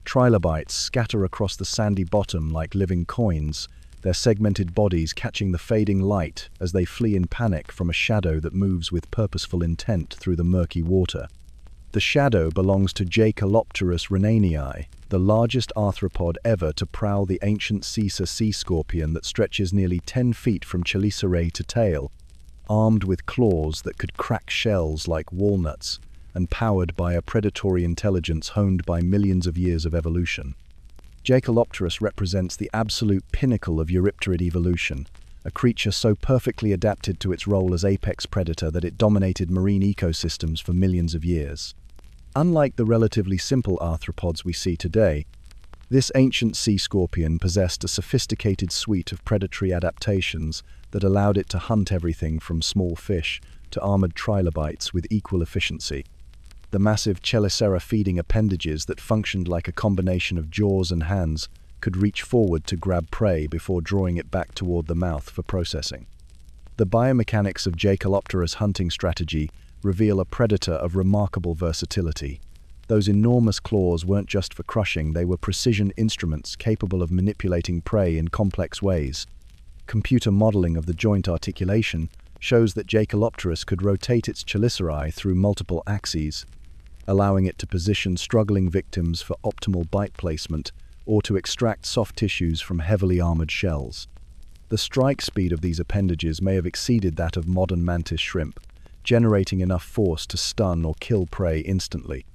Trilobites scatter across the sandy bottom like living coins, their segmented bodies catching the fading light as they flee in panic from a shadow that moves with purposeful intent through the murky water. The shadow belongs to Jacalopterus rhenanii, the largest arthropod ever to prowl the ancient Caesar sea scorpion that stretches nearly 10 feet from chelicerae to tail, armed with claws that could crack shells like walnuts and powered by a predatory intelligence honed by millions of years of evolution. Jacalopterus represents the absolute pinnacle of Eurypterid evolution, a creature so perfectly adapted to its role as apex predator that it dominated marine ecosystems for millions of years. Unlike the relatively simple arthropods we see today, this ancient sea scorpion possessed a sophisticated suite of predatory adaptations that allowed it to hunt everything from small fish to armored trilobites with equal efficiency. The massive chelicera feeding appendages that functioned like a combination of jaws and hands could reach forward to grab prey before drawing it back toward the mouth for processing. The biomechanics of Jacalopterus' hunting strategy reveal a predator of remarkable versatility. Those enormous claws weren't just for crushing, they were precision instruments capable of manipulating prey in complex ways. Computer modeling of the joint articulation shows that Jacalopterus could rotate its chelicerae through multiple axes, allowing it to position struggling victims for optimal bite placement or to extract soft tissues from heavily armored shells. The strike speed of these appendages may have exceeded that of modern mantis shrimp, generating enough force to stun or kill prey instantly.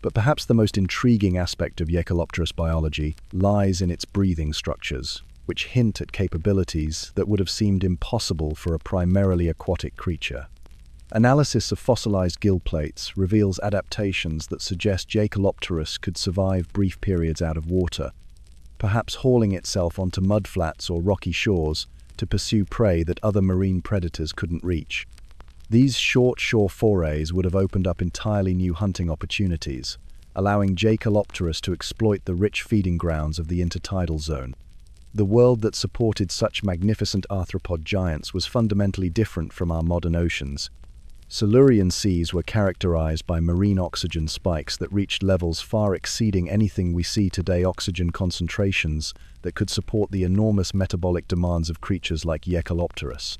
But perhaps the most intriguing aspect of Jacalopterus biology lies in its breathing structures, which hint at capabilities that would have seemed impossible for a primarily aquatic creature. Analysis of fossilized gill plates reveals adaptations that suggest Jacalopterus could survive brief periods out of water, perhaps hauling itself onto mudflats or rocky shores to pursue prey that other marine predators couldn't reach. These short shore forays would have opened up entirely new hunting opportunities, allowing Jacalopterus to exploit the rich feeding grounds of the intertidal zone. The world that supported such magnificent arthropod giants was fundamentally different from our modern oceans. Silurian seas were characterized by marine oxygen spikes that reached levels far exceeding anything we see today, oxygen concentrations that could support the enormous metabolic demands of creatures like Jacalopterus.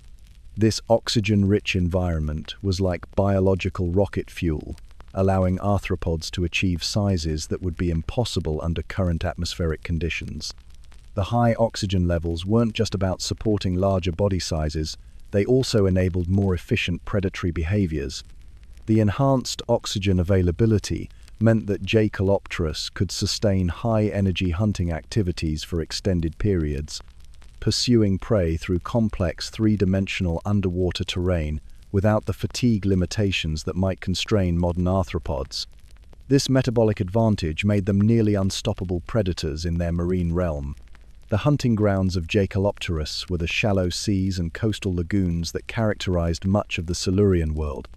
This oxygen-rich environment was like biological rocket fuel, allowing arthropods to achieve sizes that would be impossible under current atmospheric conditions. The high oxygen levels weren't just about supporting larger body sizes, they also enabled more efficient predatory behaviors. The enhanced oxygen availability meant that Jacalopterus could sustain high-energy hunting activities for extended periods, pursuing prey through complex three-dimensional underwater terrain without the fatigue limitations that might constrain modern arthropods. This metabolic advantage made them nearly unstoppable predators in their marine realm. The hunting grounds of Jacalopterus were the shallow seas and coastal lagoons that characterized much of the Silurian world.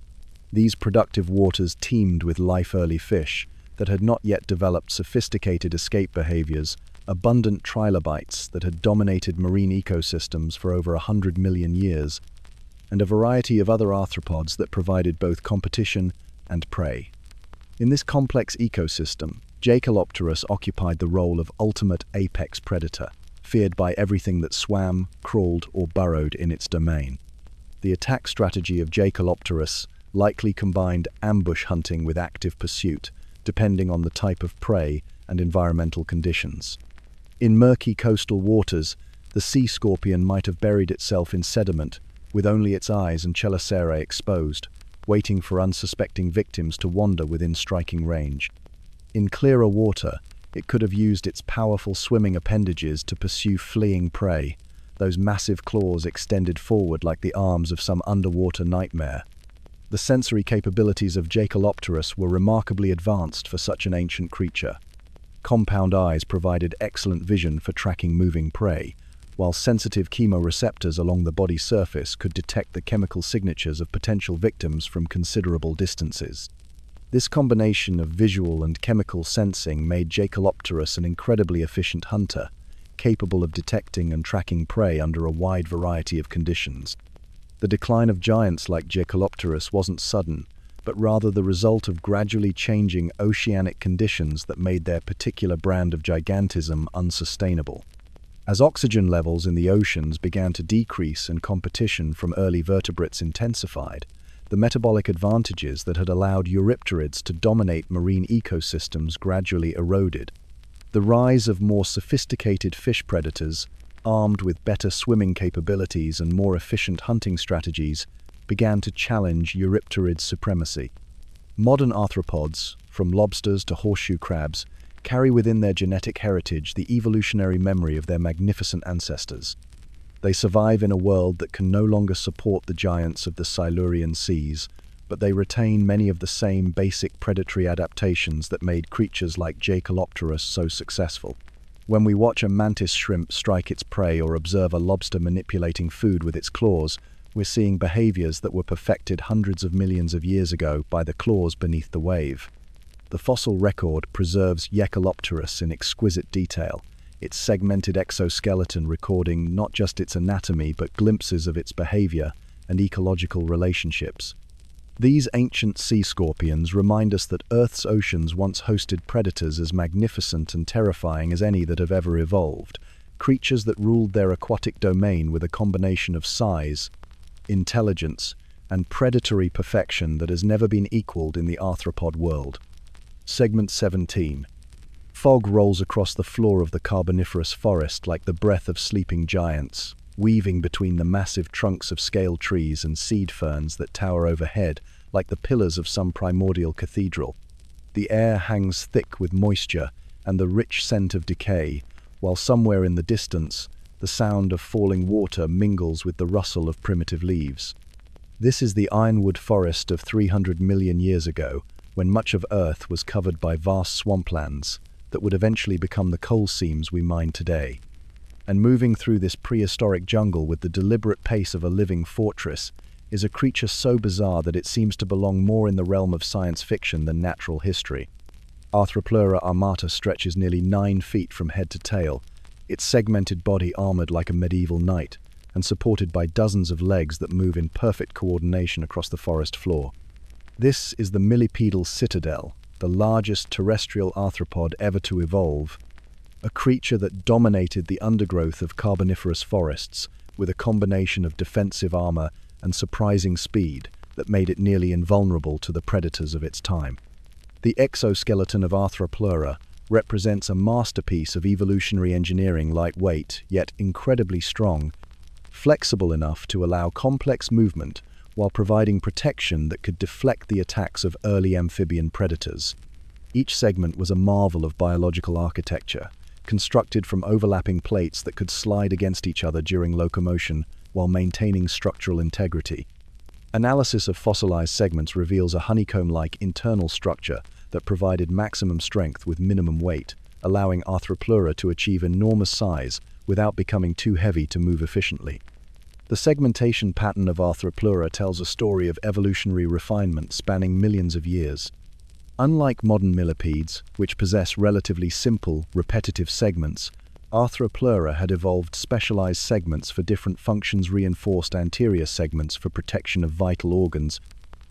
These productive waters teemed with life-early fish that had not yet developed sophisticated escape behaviors, abundant trilobites that had dominated marine ecosystems for over 100 million years, and a variety of other arthropods that provided both competition and prey. In this complex ecosystem, Jacalopterus occupied the role of ultimate apex predator, feared by everything that swam, crawled, or burrowed in its domain. The attack strategy of Jacalopterus likely combined ambush hunting with active pursuit, depending on the type of prey and environmental conditions. In murky coastal waters, the sea scorpion might have buried itself in sediment, with only its eyes and chelicerae exposed, waiting for unsuspecting victims to wander within striking range. In clearer water, it could have used its powerful swimming appendages to pursue fleeing prey, those massive claws extended forward like the arms of some underwater nightmare. The sensory capabilities of Jacalopterus were remarkably advanced for such an ancient creature. Compound eyes provided excellent vision for tracking moving prey, while sensitive chemoreceptors along the body surface could detect the chemical signatures of potential victims from considerable distances. This combination of visual and chemical sensing made Jacalopterus an incredibly efficient hunter, capable of detecting and tracking prey under a wide variety of conditions. The decline of giants like Jacalopterus wasn't sudden, but rather the result of gradually changing oceanic conditions that made their particular brand of gigantism unsustainable. As oxygen levels in the oceans began to decrease and competition from early vertebrates intensified, the metabolic advantages that had allowed Eurypterids to dominate marine ecosystems gradually eroded. The rise of more sophisticated fish predators, armed with better swimming capabilities and more efficient hunting strategies, began to challenge Eurypterids' supremacy. Modern arthropods, from lobsters to horseshoe crabs, carry within their genetic heritage the evolutionary memory of their magnificent ancestors. They survive in a world that can no longer support the giants of the Silurian seas, but they retain many of the same basic predatory adaptations that made creatures like Jacalopterus so successful. When we watch a mantis shrimp strike its prey or observe a lobster manipulating food with its claws, we're seeing behaviors that were perfected hundreds of millions of years ago by the claws beneath the wave. The fossil record preserves Jacalopterus in exquisite detail, its segmented exoskeleton recording not just its anatomy but glimpses of its behavior and ecological relationships. These ancient sea scorpions remind us that Earth's oceans once hosted predators as magnificent and terrifying as any that have ever evolved, creatures that ruled their aquatic domain with a combination of size, intelligence, and predatory perfection that has never been equaled in the arthropod world. Segment 17. Fog rolls across the floor of the Carboniferous forest like the breath of sleeping giants, weaving between the massive trunks of scale trees and seed ferns that tower overhead like the pillars of some primordial cathedral. The air hangs thick with moisture and the rich scent of decay, while somewhere in the distance, the sound of falling water mingles with the rustle of primitive leaves. This is the ironwood forest of 300 million years ago, when much of Earth was covered by vast swamplands that would eventually become the coal seams we mine today. And moving through this prehistoric jungle with the deliberate pace of a living fortress is a creature so bizarre that it seems to belong more in the realm of science fiction than natural history. Arthropleura armata stretches nearly 9 feet from head to tail, its segmented body armored like a medieval knight, and supported by dozens of legs that move in perfect coordination across the forest floor. This is the millipedal citadel, the largest terrestrial arthropod ever to evolve, a creature that dominated the undergrowth of Carboniferous forests with a combination of defensive armor and surprising speed that made it nearly invulnerable to the predators of its time. The exoskeleton of Arthropleura represents a masterpiece of evolutionary engineering, lightweight yet incredibly strong, flexible enough to allow complex movement while providing protection that could deflect the attacks of early amphibian predators. Each segment was a marvel of biological architecture, constructed from overlapping plates that could slide against each other during locomotion while maintaining structural integrity. Analysis of fossilized segments reveals a honeycomb-like internal structure that provided maximum strength with minimum weight, allowing Arthropleura to achieve enormous size without becoming too heavy to move efficiently. The segmentation pattern of Arthropleura tells a story of evolutionary refinement spanning millions of years. Unlike modern millipedes, which possess relatively simple, repetitive segments, Arthropleura had evolved specialized segments for different functions, reinforced anterior segments for protection of vital organs,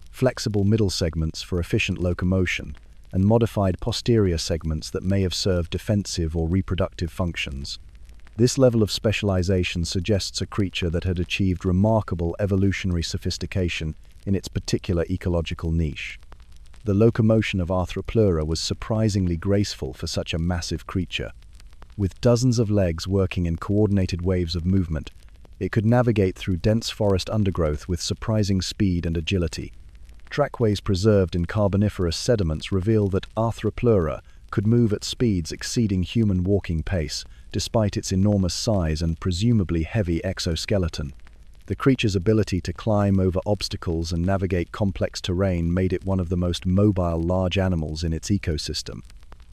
flexible middle segments for efficient locomotion, and modified posterior segments that may have served defensive or reproductive functions. This level of specialization suggests a creature that had achieved remarkable evolutionary sophistication in its particular ecological niche. The locomotion of Arthropleura was surprisingly graceful for such a massive creature. With dozens of legs working in coordinated waves of movement, it could navigate through dense forest undergrowth with surprising speed and agility. Trackways preserved in Carboniferous sediments reveal that Arthropleura could move at speeds exceeding human walking pace, despite its enormous size and presumably heavy exoskeleton. The creature's ability to climb over obstacles and navigate complex terrain made it one of the most mobile large animals in its ecosystem.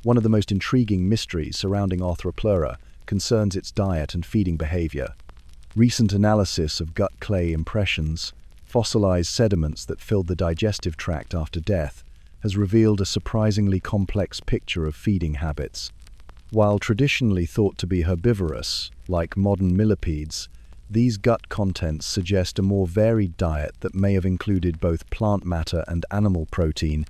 One of the most intriguing mysteries surrounding Arthropleura concerns its diet and feeding behavior. Recent analysis of gut clay impressions, fossilized sediments that filled the digestive tract after death, has revealed a surprisingly complex picture of feeding habits. While traditionally thought to be herbivorous, like modern millipedes, these gut contents suggest a more varied diet that may have included both plant matter and animal protein,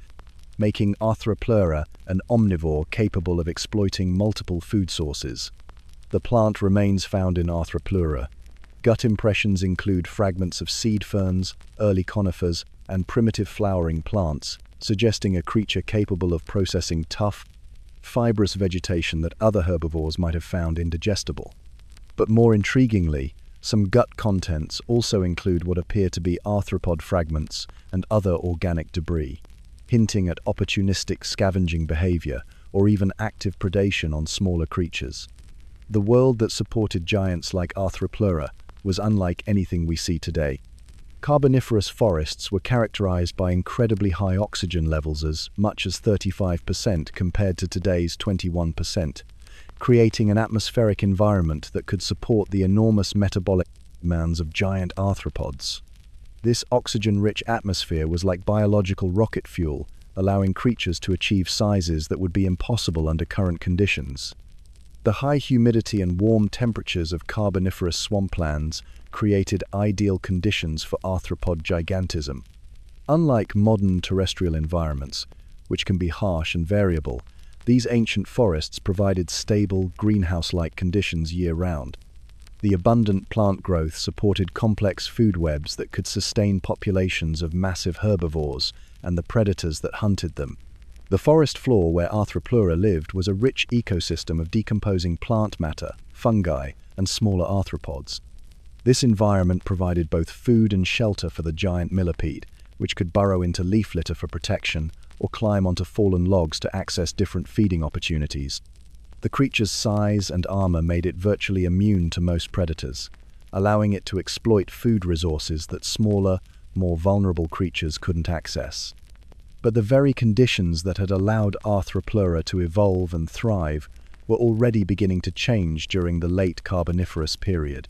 making Arthropleura an omnivore capable of exploiting multiple food sources. The plant remains found in Arthropleura. Gut impressions include fragments of seed ferns, early conifers, and primitive flowering plants, suggesting a creature capable of processing tough, fibrous vegetation that other herbivores might have found indigestible. But more intriguingly, some gut contents also include what appear to be arthropod fragments and other organic debris. hinting at opportunistic scavenging behavior or even active predation on smaller creatures. The world that supported giants like Arthropleura was unlike anything we see today. Carboniferous forests were characterized by incredibly high oxygen levels, as much as 35% compared to today's 21%, creating an atmospheric environment that could support the enormous metabolic demands of giant arthropods. This oxygen-rich atmosphere was like biological rocket fuel, allowing creatures to achieve sizes that would be impossible under current conditions. The high humidity and warm temperatures of carboniferous swamplands created ideal conditions for arthropod gigantism. Unlike modern terrestrial environments, which can be harsh and variable, these ancient forests provided stable, greenhouse-like conditions year-round. The abundant plant growth supported complex food webs that could sustain populations of massive herbivores and the predators that hunted them. The forest floor where Arthropleura lived was a rich ecosystem of decomposing plant matter, fungi, and smaller arthropods. This environment provided both food and shelter for the giant millipede, which could burrow into leaf litter for protection or climb onto fallen logs to access different feeding opportunities. The creature's size and armor made it virtually immune to most predators, allowing it to exploit food resources that smaller, more vulnerable creatures couldn't access. But the very conditions that had allowed Arthropleura to evolve and thrive were already beginning to change during the late Carboniferous period.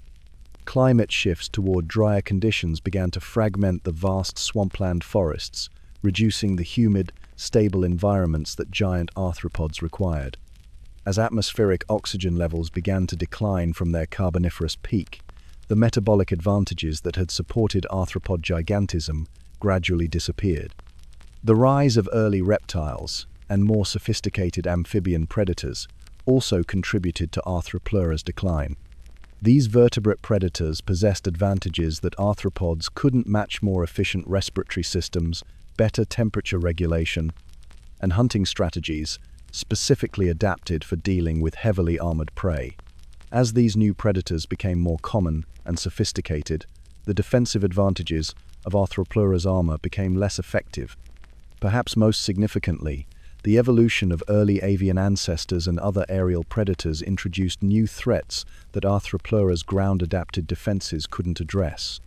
Climate shifts toward drier conditions began to fragment the vast swampland forests, reducing the humid, stable environments that giant arthropods required. As atmospheric oxygen levels began to decline from their Carboniferous peak, the metabolic advantages that had supported arthropod gigantism gradually disappeared. The rise of early reptiles and more sophisticated amphibian predators also contributed to Arthropleura's decline. These vertebrate predators possessed advantages that arthropods couldn't match: more efficient respiratory systems, better temperature regulation, and hunting strategies specifically adapted for dealing with heavily armored prey. As these new predators became more common and sophisticated, the defensive advantages of Arthropleura's armor became less effective. Perhaps most significantly, the evolution of early avian ancestors and other aerial predators introduced new threats that Arthropleura's ground-adapted defenses couldn't address.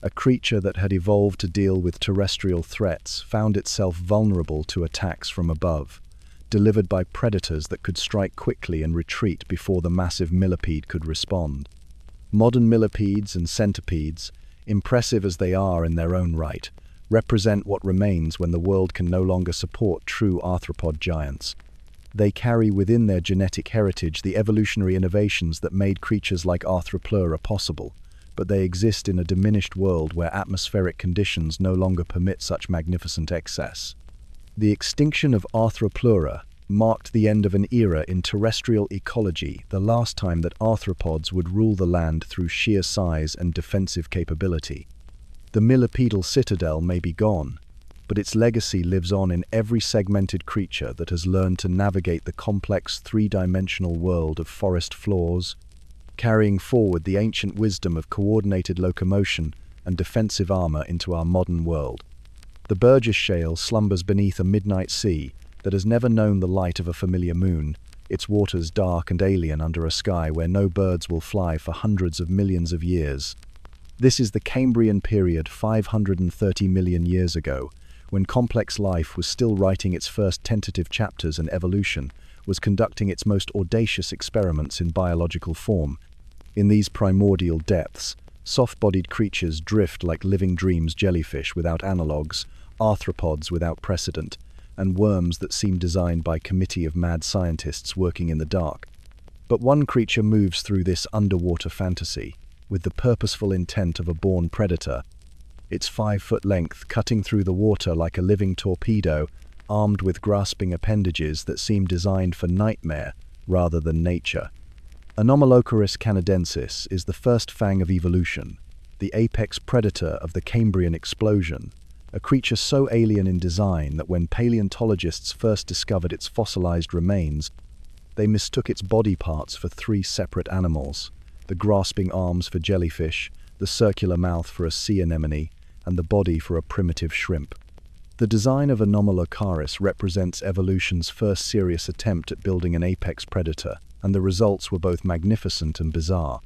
A creature that had evolved to deal with terrestrial threats found itself vulnerable to attacks from above, delivered by predators that could strike quickly and retreat before the massive millipede could respond. Modern millipedes and centipedes, impressive as they are in their own right, represent what remains when the world can no longer support true arthropod giants. They carry within their genetic heritage the evolutionary innovations that made creatures like Arthropleura possible, but they exist in a diminished world where atmospheric conditions no longer permit such magnificent excess. The extinction of Arthropleura marked the end of an era in terrestrial ecology, the last time that arthropods would rule the land through sheer size and defensive capability. The millipedal citadel may be gone, but its legacy lives on in every segmented creature that has learned to navigate the complex three-dimensional world of forest floors, carrying forward the ancient wisdom of coordinated locomotion and defensive armor into our modern world. The Burgess Shale slumbers beneath a midnight sea that has never known the light of a familiar moon, its waters dark and alien under a sky where no birds will fly for hundreds of millions of years. This is the Cambrian period 530 million years ago, when complex life was still writing its first tentative chapters and evolution was conducting its most audacious experiments in biological form. In these primordial depths, soft-bodied creatures drift like living dreams: jellyfish without analogues, arthropods without precedent, and worms that seem designed by a committee of mad scientists working in the dark. But one creature moves through this underwater fantasy with the purposeful intent of a born predator, its 5-foot length cutting through the water like a living torpedo, armed with grasping appendages that seem designed for nightmare rather than nature. Anomalocaris canadensis is the first fang of evolution, the apex predator of the Cambrian explosion, a creature so alien in design that when paleontologists first discovered its fossilized remains, they mistook its body parts for 3 separate animals: the grasping arms for jellyfish, the circular mouth for a sea anemone, and the body for a primitive shrimp. The design of Anomalocaris represents evolution's first serious attempt at building an apex predator, and the results were both magnificent and bizarre.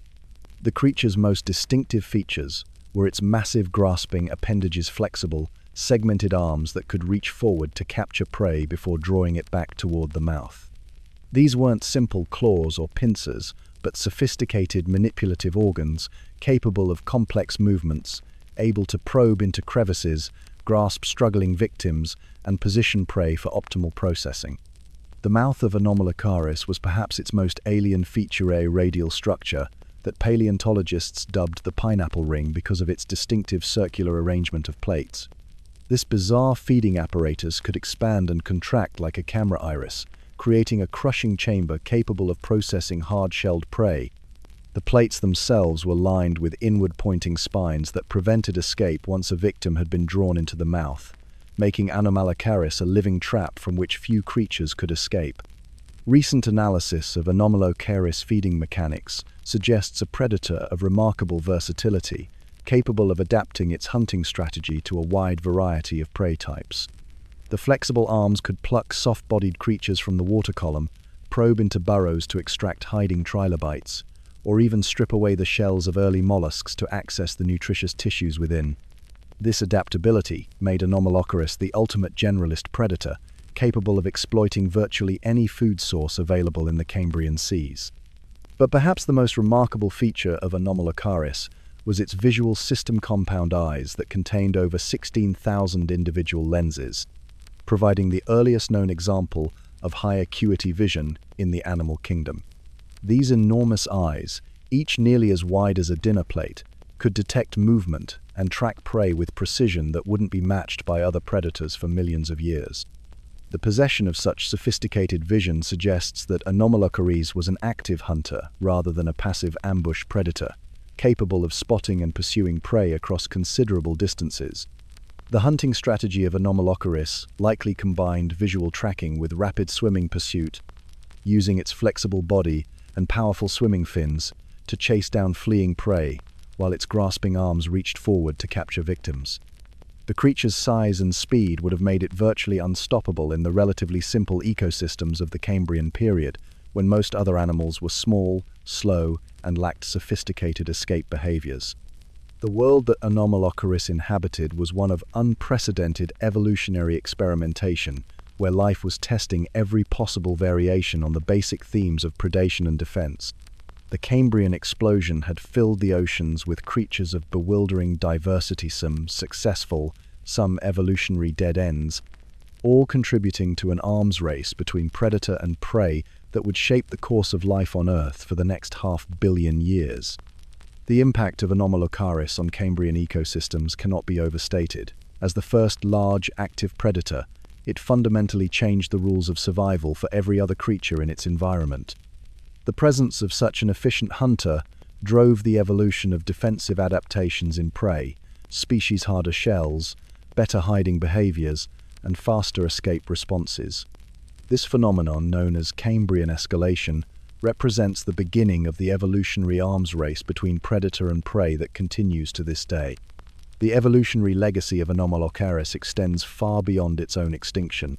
The creature's most distinctive features were its massive grasping appendages, flexible, segmented arms that could reach forward to capture prey before drawing it back toward the mouth. These weren't simple claws or pincers, but sophisticated manipulative organs capable of complex movements, able to probe into crevices, grasp struggling victims, and position prey for optimal processing. The mouth of Anomalocaris was perhaps its most alien feature, a radial structure that paleontologists dubbed the pineapple ring because of its distinctive circular arrangement of plates. This bizarre feeding apparatus could expand and contract like a camera iris, creating a crushing chamber capable of processing hard-shelled prey. The plates themselves were lined with inward-pointing spines that prevented escape once a victim had been drawn into the mouth, making Anomalocaris a living trap from which few creatures could escape. Recent analysis of Anomalocaris feeding mechanics suggests a predator of remarkable versatility, capable of adapting its hunting strategy to a wide variety of prey types. The flexible arms could pluck soft-bodied creatures from the water column, probe into burrows to extract hiding trilobites, or even strip away the shells of early mollusks to access the nutritious tissues within. This adaptability made Anomalocaris the ultimate generalist predator, capable of exploiting virtually any food source available in the Cambrian seas. But perhaps the most remarkable feature of Anomalocaris was its visual system compound eyes that contained over 16,000 individual lenses, providing the earliest known example of high acuity vision in the animal kingdom. These enormous eyes, each nearly as wide as a dinner plate, could detect movement and track prey with precision that wouldn't be matched by other predators for millions of years. The possession of such sophisticated vision suggests that Anomalocaris was an active hunter rather than a passive ambush predator, capable of spotting and pursuing prey across considerable distances. The hunting strategy of Anomalocaris likely combined visual tracking with rapid swimming pursuit, using its flexible body and powerful swimming fins to chase down fleeing prey, while its grasping arms reached forward to capture victims. The creature's size and speed would have made it virtually unstoppable in the relatively simple ecosystems of the Cambrian period, when most other animals were small, slow, and lacked sophisticated escape behaviors. The world that Anomalocaris inhabited was one of unprecedented evolutionary experimentation, where life was testing every possible variation on the basic themes of predation and defense. The Cambrian explosion had filled the oceans with creatures of bewildering diversity, some successful, some evolutionary dead ends, all contributing to an arms race between predator and prey that would shape the course of life on Earth for the next 500 million years. The impact of Anomalocaris on Cambrian ecosystems cannot be overstated. As the first large, active predator, it fundamentally changed the rules of survival for every other creature in its environment. The presence of such an efficient hunter drove the evolution of defensive adaptations in prey, species-harder shells, better hiding behaviors, and faster escape responses. This phenomenon, known as Cambrian escalation, represents the beginning of the evolutionary arms race between predator and prey that continues to this day. The evolutionary legacy of Anomalocaris extends far beyond its own extinction.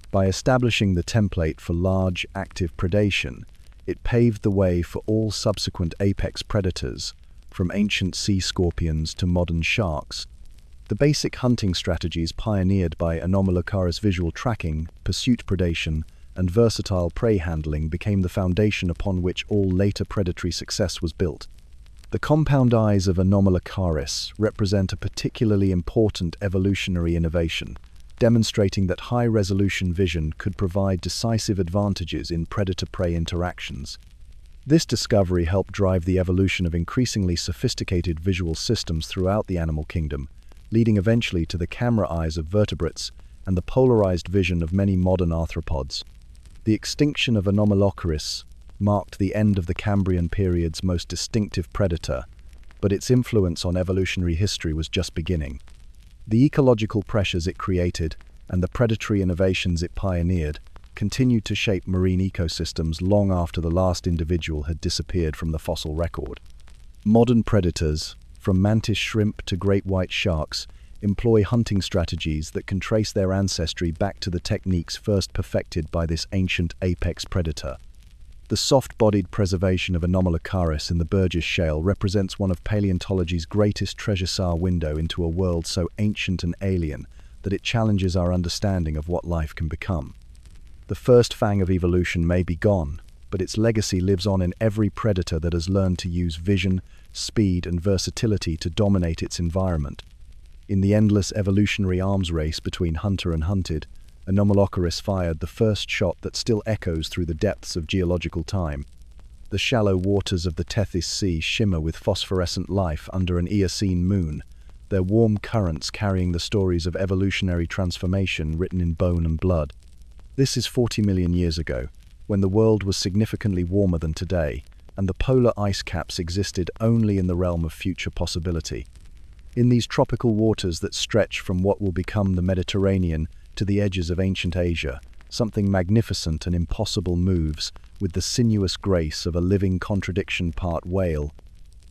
By establishing the template for large, active predation, it paved the way for all subsequent apex predators, from ancient sea scorpions to modern sharks. The basic hunting strategies pioneered by Anomalocaris, visual tracking, pursuit predation, and versatile prey handling, became the foundation upon which all later predatory success was built. The compound eyes of Anomalocaris represent a particularly important evolutionary innovation, demonstrating that high-resolution vision could provide decisive advantages in predator-prey interactions. This discovery helped drive the evolution of increasingly sophisticated visual systems throughout the animal kingdom, leading eventually to the camera eyes of vertebrates and the polarized vision of many modern arthropods. The extinction of Anomalocaris marked the end of the Cambrian period's most distinctive predator, but its influence on evolutionary history was just beginning. The ecological pressures it created and the predatory innovations it pioneered continued to shape marine ecosystems long after the last individual had disappeared from the fossil record. Modern predators, from mantis shrimp to great white sharks, employ hunting strategies that can trace their ancestry back to the techniques first perfected by this ancient apex predator. The soft-bodied preservation of Anomalocaris in the Burgess Shale represents one of paleontology's greatest treasure window into a world so ancient and alien that it challenges our understanding of what life can become. The first fang of evolution may be gone, but its legacy lives on in every predator that has learned to use vision, speed, and versatility to dominate its environment. In the endless evolutionary arms race between hunter and hunted, Anomalocaris fired the first shot that still echoes through the depths of geological time. The shallow waters of the Tethys Sea shimmer with phosphorescent life under an Eocene moon, their warm currents carrying the stories of evolutionary transformation written in bone and blood. This is 40 million years ago, when the world was significantly warmer than today, and the polar ice caps existed only in the realm of future possibility. In these tropical waters that stretch from what will become the Mediterranean to the edges of ancient Asia, something magnificent and impossible moves with the sinuous grace of a living contradiction, part whale,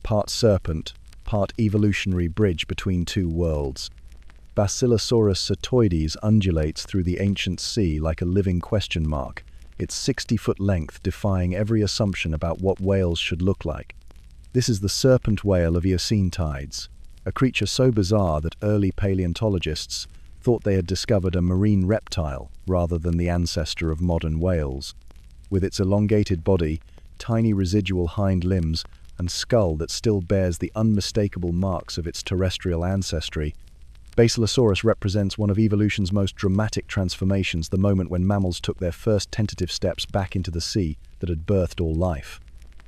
part serpent, part evolutionary bridge between two worlds. Basilosaurus certoides undulates through the ancient sea like a living question mark, its 60-foot length defying every assumption about what whales should look like. This is the serpent whale of Eocene tides, a creature so bizarre that early paleontologists thought they had discovered a marine reptile rather than the ancestor of modern whales. With its elongated body, tiny residual hind limbs, and skull that still bears the unmistakable marks of its terrestrial ancestry, Basilosaurus represents one of evolution's most dramatic transformations, the moment when mammals took their first tentative steps back into the sea that had birthed all life.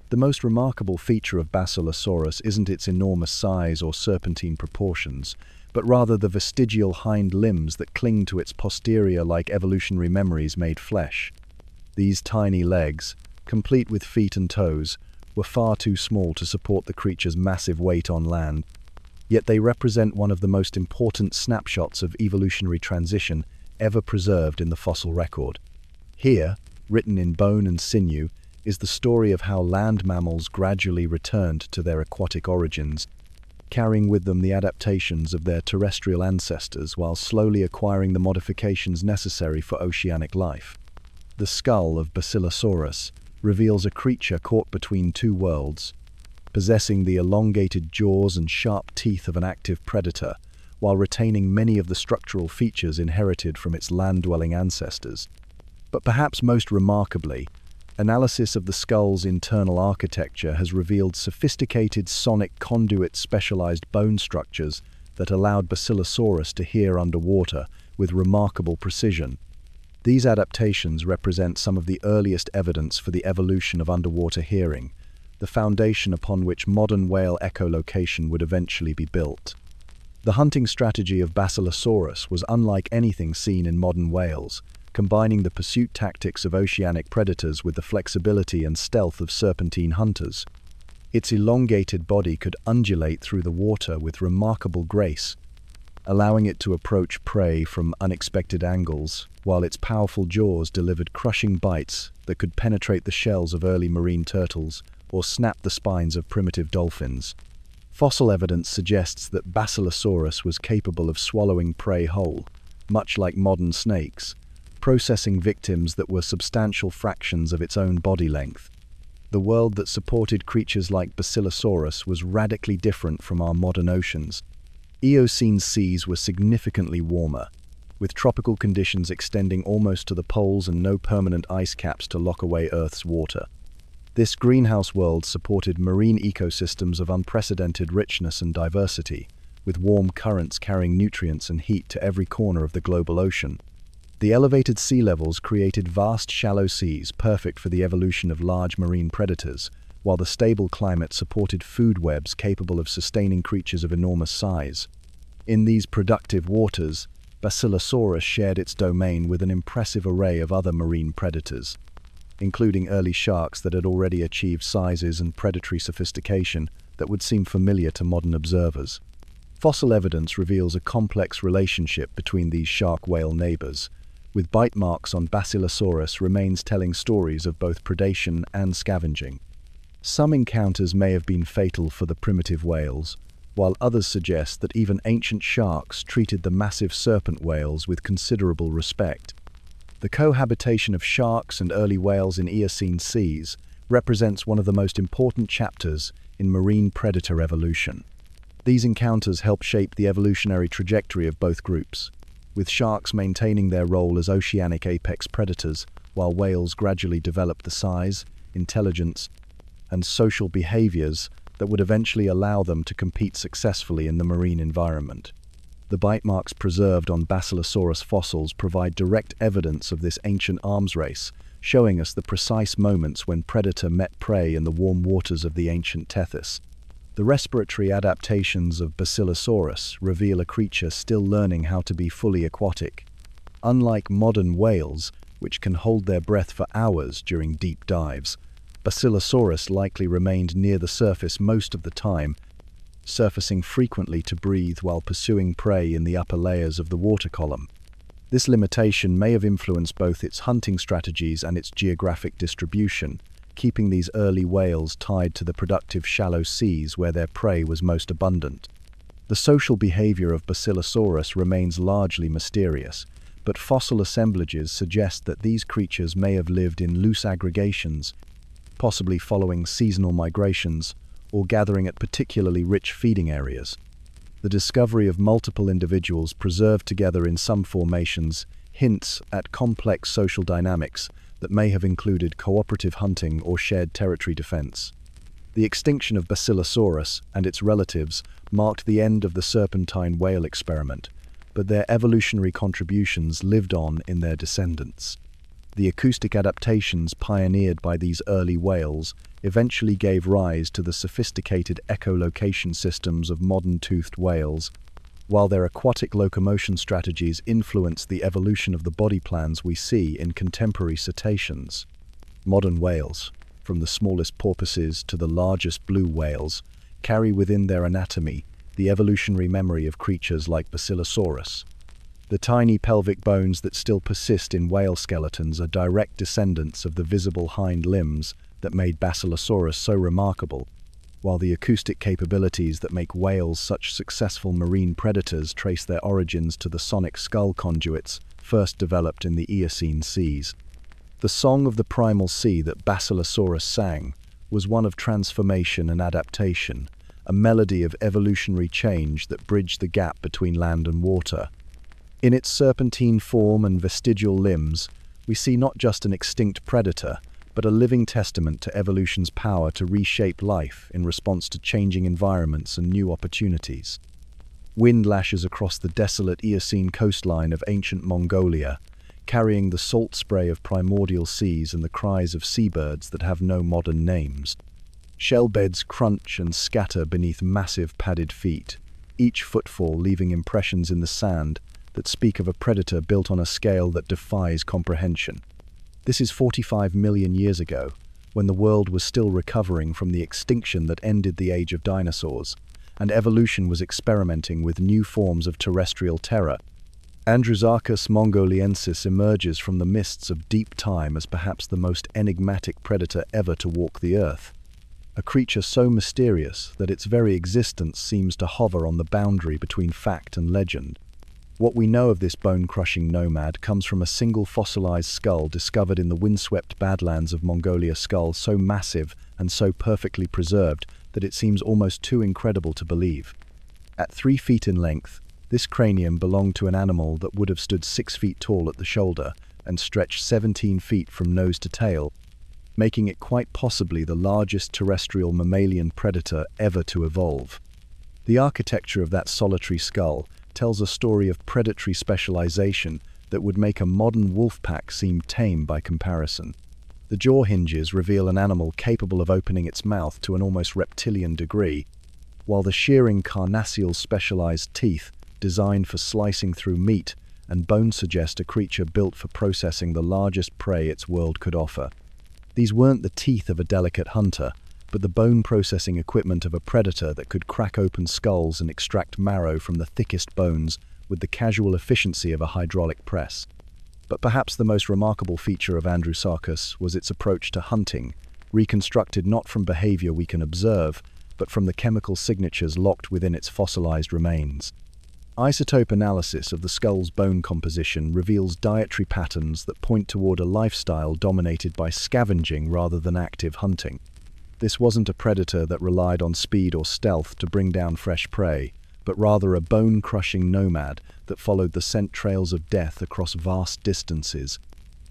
The most remarkable feature of Basilosaurus isn't its enormous size or serpentine proportions, but rather the vestigial hind limbs that cling to its posterior like evolutionary memories made flesh. These tiny legs, complete with feet and toes, were far too small to support the creature's massive weight on land, yet they represent one of the most important snapshots of evolutionary transition ever preserved in the fossil record. Here, written in bone and sinew, is the story of how land mammals gradually returned to their aquatic origins, carrying with them the adaptations of their terrestrial ancestors while slowly acquiring the modifications necessary for oceanic life. The skull of Basilosaurus reveals a creature caught between two worlds, possessing the elongated jaws and sharp teeth of an active predator, while retaining many of the structural features inherited from its land-dwelling ancestors. But perhaps most remarkably, analysis of the skull's internal architecture has revealed sophisticated sonic conduit specialized bone structures that allowed Basilosaurus to hear underwater with remarkable precision. These adaptations represent some of the earliest evidence for the evolution of underwater hearing, the foundation upon which modern whale echolocation would eventually be built. The hunting strategy of Basilosaurus was unlike anything seen in modern whales, combining the pursuit tactics of oceanic predators with the flexibility and stealth of serpentine hunters. Its elongated body could undulate through the water with remarkable grace, allowing it to approach prey from unexpected angles, while its powerful jaws delivered crushing bites that could penetrate the shells of early marine turtles or snap the spines of primitive dolphins. Fossil evidence suggests that Basilosaurus was capable of swallowing prey whole, much like modern snakes, processing victims that were substantial fractions of its own body length. The world that supported creatures like Basilosaurus was radically different from our modern oceans. Eocene seas were significantly warmer, with tropical conditions extending almost to the poles and no permanent ice caps to lock away Earth's water. This greenhouse world supported marine ecosystems of unprecedented richness and diversity, with warm currents carrying nutrients and heat to every corner of the global ocean. The elevated sea levels created vast shallow seas perfect for the evolution of large marine predators, while the stable climate supported food webs capable of sustaining creatures of enormous size. In these productive waters, Basilosaurus shared its domain with an impressive array of other marine predators, including early sharks that had already achieved sizes and predatory sophistication that would seem familiar to modern observers. Fossil evidence reveals a complex relationship between these shark-whale neighbors, with bite marks on Basilosaurus remains telling stories of both predation and scavenging. Some encounters may have been fatal for the primitive whales, while others suggest that even ancient sharks treated the massive serpent whales with considerable respect. The cohabitation of sharks and early whales in Eocene seas represents one of the most important chapters in marine predator evolution. These encounters help shape the evolutionary trajectory of both groups, with sharks maintaining their role as oceanic apex predators, while whales gradually developed the size, intelligence, and social behaviors that would eventually allow them to compete successfully in the marine environment. The bite marks preserved on Basilosaurus fossils provide direct evidence of this ancient arms race, showing us the precise moments when predator met prey in the warm waters of the ancient Tethys. The respiratory adaptations of Basilosaurus reveal a creature still learning how to be fully aquatic. Unlike modern whales, which can hold their breath for hours during deep dives, Basilosaurus likely remained near the surface most of the time, surfacing frequently to breathe while pursuing prey in the upper layers of the water column. This limitation may have influenced both its hunting strategies and its geographic distribution, keeping these early whales tied to the productive shallow seas where their prey was most abundant. The social behavior of Basilosaurus remains largely mysterious, but fossil assemblages suggest that these creatures may have lived in loose aggregations, possibly following seasonal migrations or gathering at particularly rich feeding areas. The discovery of multiple individuals preserved together in some formations hints at complex social dynamics that may have included cooperative hunting or shared territory defense. The extinction of Basilosaurus and its relatives marked the end of the serpentine whale experiment, but their evolutionary contributions lived on in their descendants. The acoustic adaptations pioneered by these early whales eventually gave rise to the sophisticated echolocation systems of modern toothed whales, while their aquatic locomotion strategies influenced the evolution of the body plans we see in contemporary cetaceans. Modern whales, from the smallest porpoises to the largest blue whales, carry within their anatomy the evolutionary memory of creatures like Basilosaurus. The tiny pelvic bones that still persist in whale skeletons are direct descendants of the visible hind limbs that made Basilosaurus so remarkable, while the acoustic capabilities that make whales such successful marine predators trace their origins to the sonic skull conduits first developed in the Eocene seas. The song of the primal sea that Basilosaurus sang was one of transformation and adaptation, a melody of evolutionary change that bridged the gap between land and water. In its serpentine form and vestigial limbs, we see not just an extinct predator, but a living testament to evolution's power to reshape life in response to changing environments and new opportunities. Wind lashes across the desolate Eocene coastline of ancient Mongolia, carrying the salt spray of primordial seas and the cries of seabirds that have no modern names. Shellbeds crunch and scatter beneath massive padded feet, each footfall leaving impressions in the sand that speak of a predator built on a scale that defies comprehension. This is 45 million years ago, when the world was still recovering from the extinction that ended the age of dinosaurs, and evolution was experimenting with new forms of terrestrial terror. Andrewsarchus mongoliensis emerges from the mists of deep time as perhaps the most enigmatic predator ever to walk the earth. A creature so mysterious that its very existence seems to hover on the boundary between fact and legend. What we know of this bone-crushing nomad comes from a single fossilized skull discovered in the windswept badlands of Mongolia, skull so massive and so perfectly preserved that it seems almost too incredible to believe. At 3 feet in length, this cranium belonged to an animal that would have stood 6 feet tall at the shoulder and stretched 17 feet from nose to tail, making it quite possibly the largest terrestrial mammalian predator ever to evolve. The architecture of that solitary skull tells a story of predatory specialization that would make a modern wolf pack seem tame by comparison. The jaw hinges reveal an animal capable of opening its mouth to an almost reptilian degree, while the shearing carnassial specialized teeth, designed for slicing through meat and bone, suggest a creature built for processing the largest prey its world could offer. These weren't the teeth of a delicate hunter, but the bone-processing equipment of a predator that could crack open skulls and extract marrow from the thickest bones with the casual efficiency of a hydraulic press. But perhaps the most remarkable feature of Andrewsarchus was its approach to hunting, reconstructed not from behavior we can observe, but from the chemical signatures locked within its fossilized remains. Isotope analysis of the skull's bone composition reveals dietary patterns that point toward a lifestyle dominated by scavenging rather than active hunting. This wasn't a predator that relied on speed or stealth to bring down fresh prey, but rather a bone-crushing nomad that followed the scent trails of death across vast distances,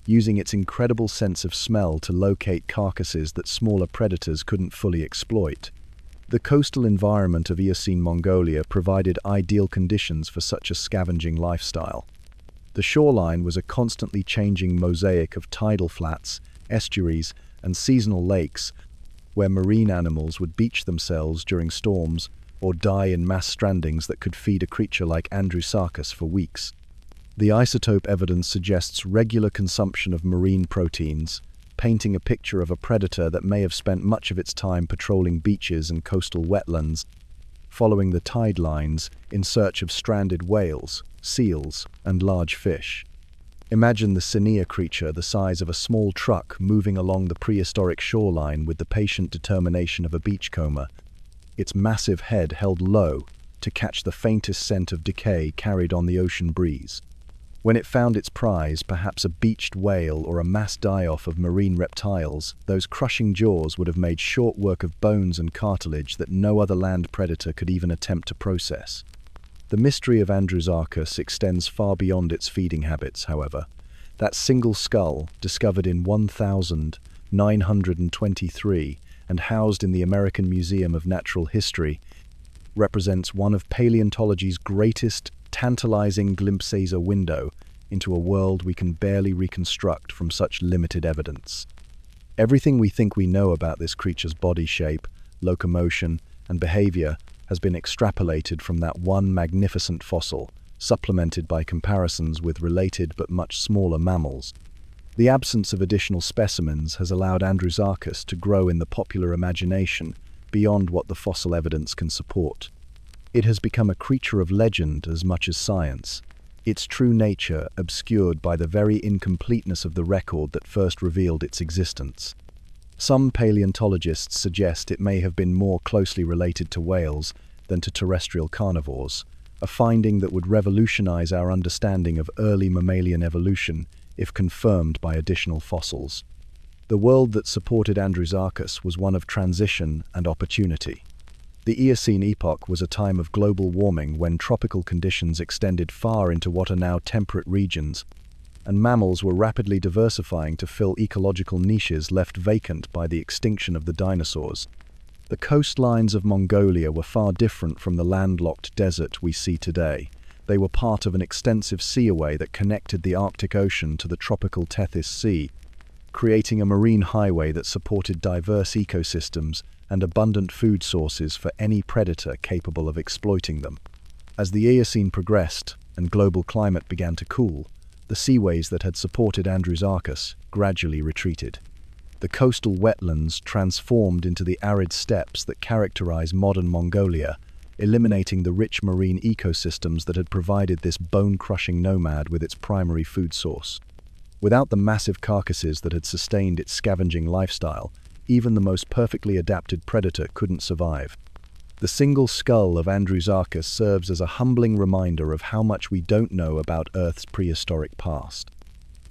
using its incredible sense of smell to locate carcasses that smaller predators couldn't fully exploit. The coastal environment of Eocene Mongolia provided ideal conditions for such a scavenging lifestyle. The shoreline was a constantly changing mosaic of tidal flats, estuaries, and seasonal lakes, where marine animals would beach themselves during storms or die in mass strandings that could feed a creature like Andrewsarchus for weeks. The isotope evidence suggests regular consumption of marine proteins, painting a picture of a predator that may have spent much of its time patrolling beaches and coastal wetlands, following the tide lines in search of stranded whales, seals, and large fish. Imagine the sinier creature the size of a small truck moving along the prehistoric shoreline with the patient determination of a beachcomber, its massive head held low to catch the faintest scent of decay carried on the ocean breeze. When it found its prize, perhaps a beached whale or a mass die-off of marine reptiles, those crushing jaws would have made short work of bones and cartilage that no other land predator could even attempt to process. The mystery of Andrewsarchus extends far beyond its feeding habits, however. That single skull, discovered in 1923 and housed in the American Museum of Natural History, represents one of paleontology's greatest tantalizing glimpses, a window into a world we can barely reconstruct from such limited evidence. Everything we think we know about this creature's body shape, locomotion, and behavior has been extrapolated from that one magnificent fossil, supplemented by comparisons with related but much smaller mammals. The absence of additional specimens has allowed Andrewsarchus to grow in the popular imagination beyond what the fossil evidence can support. It has become a creature of legend as much as science, its true nature obscured by the very incompleteness of the record that first revealed its existence. Some paleontologists suggest it may have been more closely related to whales than to terrestrial carnivores, a finding that would revolutionize our understanding of early mammalian evolution if confirmed by additional fossils. The world that supported Andrewsarchus was one of transition and opportunity. The Eocene epoch was a time of global warming when tropical conditions extended far into what are now temperate regions, and mammals were rapidly diversifying to fill ecological niches left vacant by the extinction of the dinosaurs. The coastlines of Mongolia were far different from the landlocked desert we see today. They were part of an extensive seaway that connected the Arctic Ocean to the tropical Tethys Sea, creating a marine highway that supported diverse ecosystems and abundant food sources for any predator capable of exploiting them. As the Eocene progressed and global climate began to cool, the seaways that had supported Andrewsarchus gradually retreated. The coastal wetlands transformed into the arid steppes that characterize modern Mongolia, eliminating the rich marine ecosystems that had provided this bone-crushing nomad with its primary food source. Without the massive carcasses that had sustained its scavenging lifestyle, even the most perfectly adapted predator couldn't survive. The single skull of Andrewsarchus serves as a humbling reminder of how much we don't know about Earth's prehistoric past.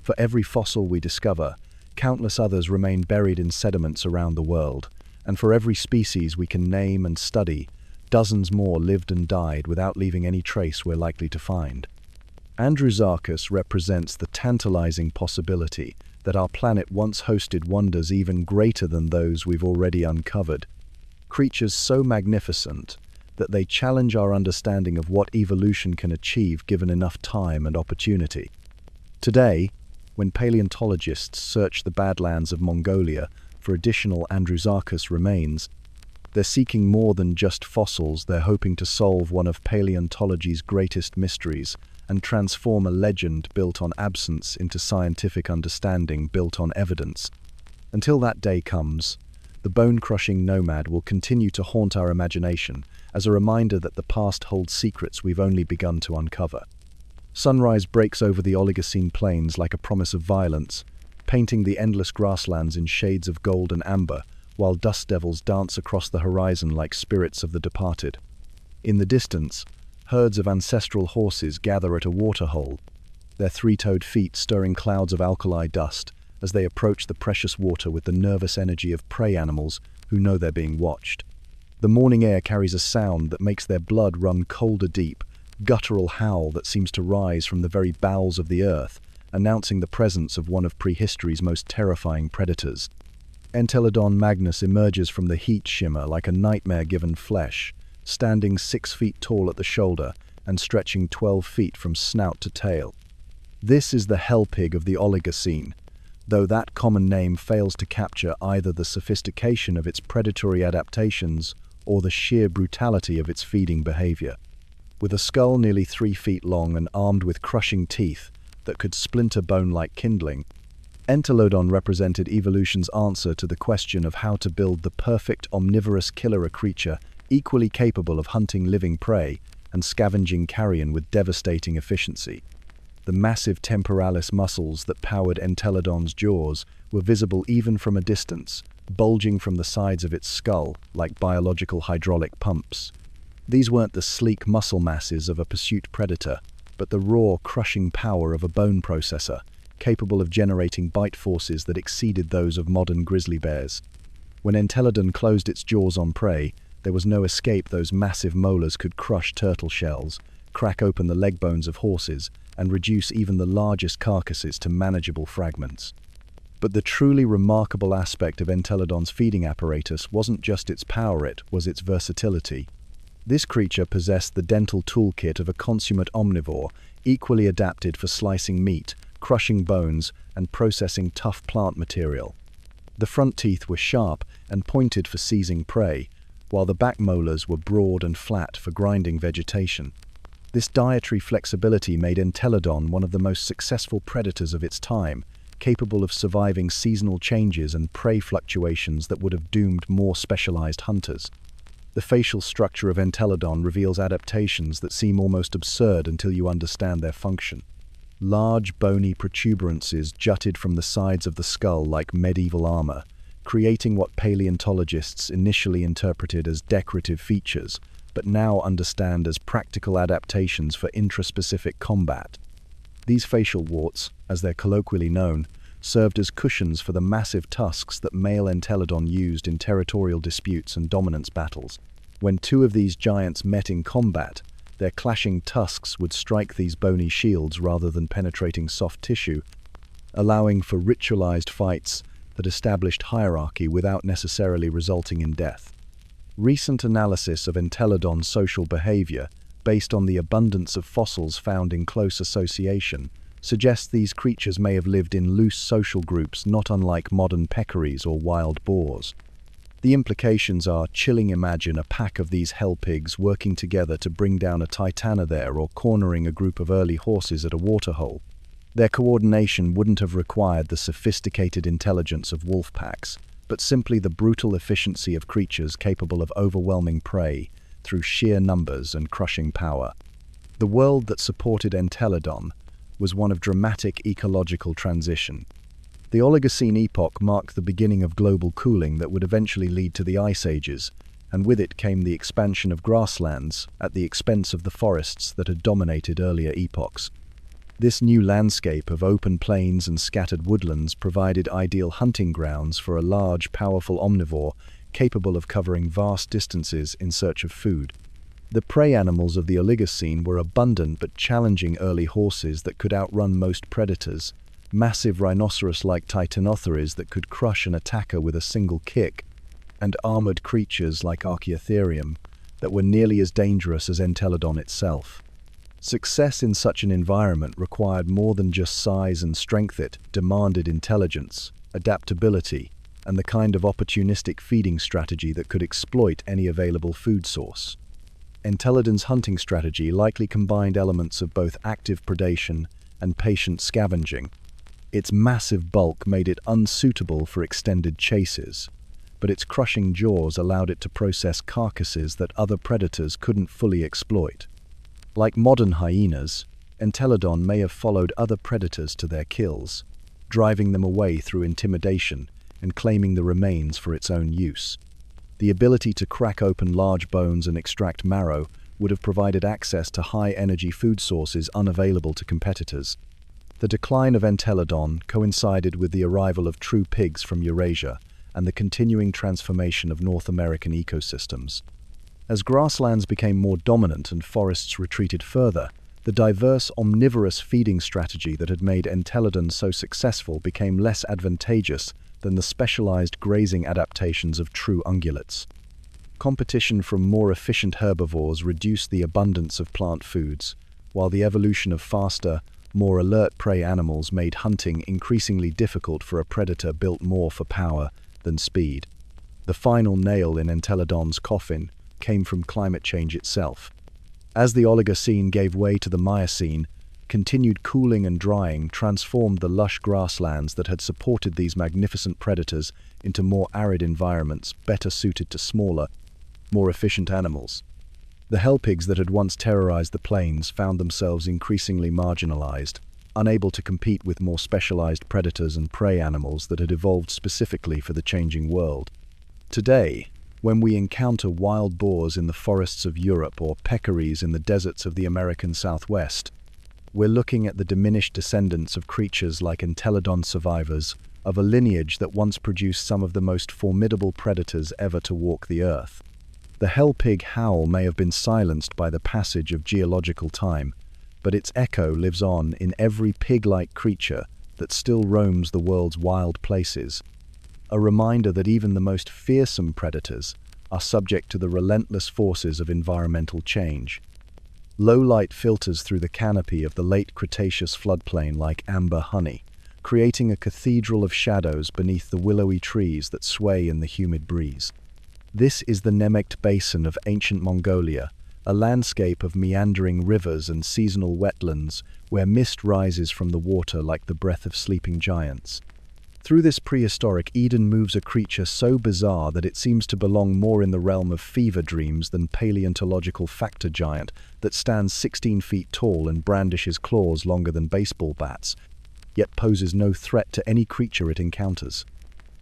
For every fossil we discover, countless others remain buried in sediments around the world, and for every species we can name and study, dozens more lived and died without leaving any trace we're likely to find. Andrewsarchus represents the tantalizing possibility that our planet once hosted wonders even greater than those we've already uncovered, creatures so magnificent that they challenge our understanding of what evolution can achieve given enough time and opportunity. Today, when paleontologists search the Badlands of Mongolia for additional Andrewsarchus remains, they're seeking more than just fossils. They're hoping to solve one of paleontology's greatest mysteries and transform a legend built on absence into scientific understanding built on evidence. Until that day comes, the bone-crushing nomad will continue to haunt our imagination as a reminder that the past holds secrets we've only begun to uncover. Sunrise breaks over the Oligocene plains like a promise of violence, painting the endless grasslands in shades of gold and amber, while dust devils dance across the horizon like spirits of the departed. In the distance, herds of ancestral horses gather at a waterhole, their three-toed feet stirring clouds of alkali dust as they approach the precious water with the nervous energy of prey animals who know they're being watched. The morning air carries a sound that makes their blood run cold, a deep, guttural howl that seems to rise from the very bowels of the earth, announcing the presence of one of prehistory's most terrifying predators. Entelodon magnus emerges from the heat shimmer like a nightmare-given flesh, standing 6 feet tall at the shoulder and stretching 12 feet from snout to tail. This is the hell pig of the Oligocene, though that common name fails to capture either the sophistication of its predatory adaptations or the sheer brutality of its feeding behavior. With a skull nearly 3 feet long and armed with crushing teeth that could splinter bone like kindling, Entelodon represented evolution's answer to the question of how to build the perfect omnivorous killer, a creature equally capable of hunting living prey and scavenging carrion with devastating efficiency. The massive temporalis muscles that powered Entelodon's jaws were visible even from a distance, bulging from the sides of its skull like biological hydraulic pumps. These weren't the sleek muscle masses of a pursuit predator, but the raw, crushing power of a bone processor, capable of generating bite forces that exceeded those of modern grizzly bears. When Entelodon closed its jaws on prey, there was no escape. Those massive molars could crush turtle shells, crack open the leg bones of horses, and reduce even the largest carcasses to manageable fragments. But the truly remarkable aspect of Entelodon's feeding apparatus wasn't just its power, it was its versatility. This creature possessed the dental toolkit of a consummate omnivore, equally adapted for slicing meat, crushing bones, and processing tough plant material. The front teeth were sharp and pointed for seizing prey, while the back molars were broad and flat for grinding vegetation. This dietary flexibility made Entelodon one of the most successful predators of its time, capable of surviving seasonal changes and prey fluctuations that would have doomed more specialized hunters. The facial structure of Entelodon reveals adaptations that seem almost absurd until you understand their function. Large, bony protuberances jutted from the sides of the skull like medieval armor, creating what paleontologists initially interpreted as decorative features, but now understand as practical adaptations for intraspecific combat. These facial warts, as they're colloquially known, served as cushions for the massive tusks that male Entelodon used in territorial disputes and dominance battles. When two of these giants met in combat, their clashing tusks would strike these bony shields rather than penetrating soft tissue, allowing for ritualized fights that established hierarchy without necessarily resulting in death. Recent analysis of Entelodon's social behavior, based on the abundance of fossils found in close association, suggests these creatures may have lived in loose social groups not unlike modern peccaries or wild boars. The implications are chilling. Imagine a pack of these hell pigs working together to bring down a titanosaur or cornering a group of early horses at a waterhole. Their coordination wouldn't have required the sophisticated intelligence of wolf packs, but simply the brutal efficiency of creatures capable of overwhelming prey through sheer numbers and crushing power. The world that supported Entelodon was one of dramatic ecological transition. The Oligocene epoch marked the beginning of global cooling that would eventually lead to the Ice Ages, and with it came the expansion of grasslands at the expense of the forests that had dominated earlier epochs. This new landscape of open plains and scattered woodlands provided ideal hunting grounds for a large, powerful omnivore capable of covering vast distances in search of food. The prey animals of the Oligocene were abundant but challenging: early horses that could outrun most predators, massive rhinoceros-like titanosaurs that could crush an attacker with a single kick, and armored creatures like Archaeotherium that were nearly as dangerous as Entelodon itself. Success in such an environment required more than just size and strength. It demanded intelligence, adaptability, and the kind of opportunistic feeding strategy that could exploit any available food source. Entelodon's hunting strategy likely combined elements of both active predation and patient scavenging. Its massive bulk made it unsuitable for extended chases, but its crushing jaws allowed it to process carcasses that other predators couldn't fully exploit. Like modern hyenas, Entelodon may have followed other predators to their kills, driving them away through intimidation, and claiming the remains for its own use. The ability to crack open large bones and extract marrow would have provided access to high-energy food sources unavailable to competitors. The decline of Entelodon coincided with the arrival of true pigs from Eurasia and the continuing transformation of North American ecosystems. As grasslands became more dominant and forests retreated further, the diverse omnivorous feeding strategy that had made Entelodon so successful became less advantageous than the specialized grazing adaptations of true ungulates. Competition from more efficient herbivores reduced the abundance of plant foods, while the evolution of faster, more alert prey animals made hunting increasingly difficult for a predator built more for power than speed. The final nail in Entelodon's coffin came from climate change itself. As the Oligocene gave way to the Miocene, continued cooling and drying transformed the lush grasslands that had supported these magnificent predators into more arid environments better suited to smaller, more efficient animals. The hell pigs that had once terrorized the plains found themselves increasingly marginalized, unable to compete with more specialized predators and prey animals that had evolved specifically for the changing world. Today, when we encounter wild boars in the forests of Europe or peccaries in the deserts of the American Southwest, we're looking at the diminished descendants of creatures like Entelodon survivors of a lineage that once produced some of the most formidable predators ever to walk the earth. The hell pig howl may have been silenced by the passage of geological time, but its echo lives on in every pig-like creature that still roams the world's wild places. A reminder that even the most fearsome predators are subject to the relentless forces of environmental change. Low light filters through the canopy of the late Cretaceous floodplain like amber honey, creating a cathedral of shadows beneath the willowy trees that sway in the humid breeze. This is the Nemegt Basin of ancient Mongolia, a landscape of meandering rivers and seasonal wetlands where mist rises from the water like the breath of sleeping giants. Through this prehistoric Eden moves a creature so bizarre that it seems to belong more in the realm of fever dreams than paleontological factor giant that stands 16 feet tall and brandishes claws longer than baseball bats, yet poses no threat to any creature it encounters.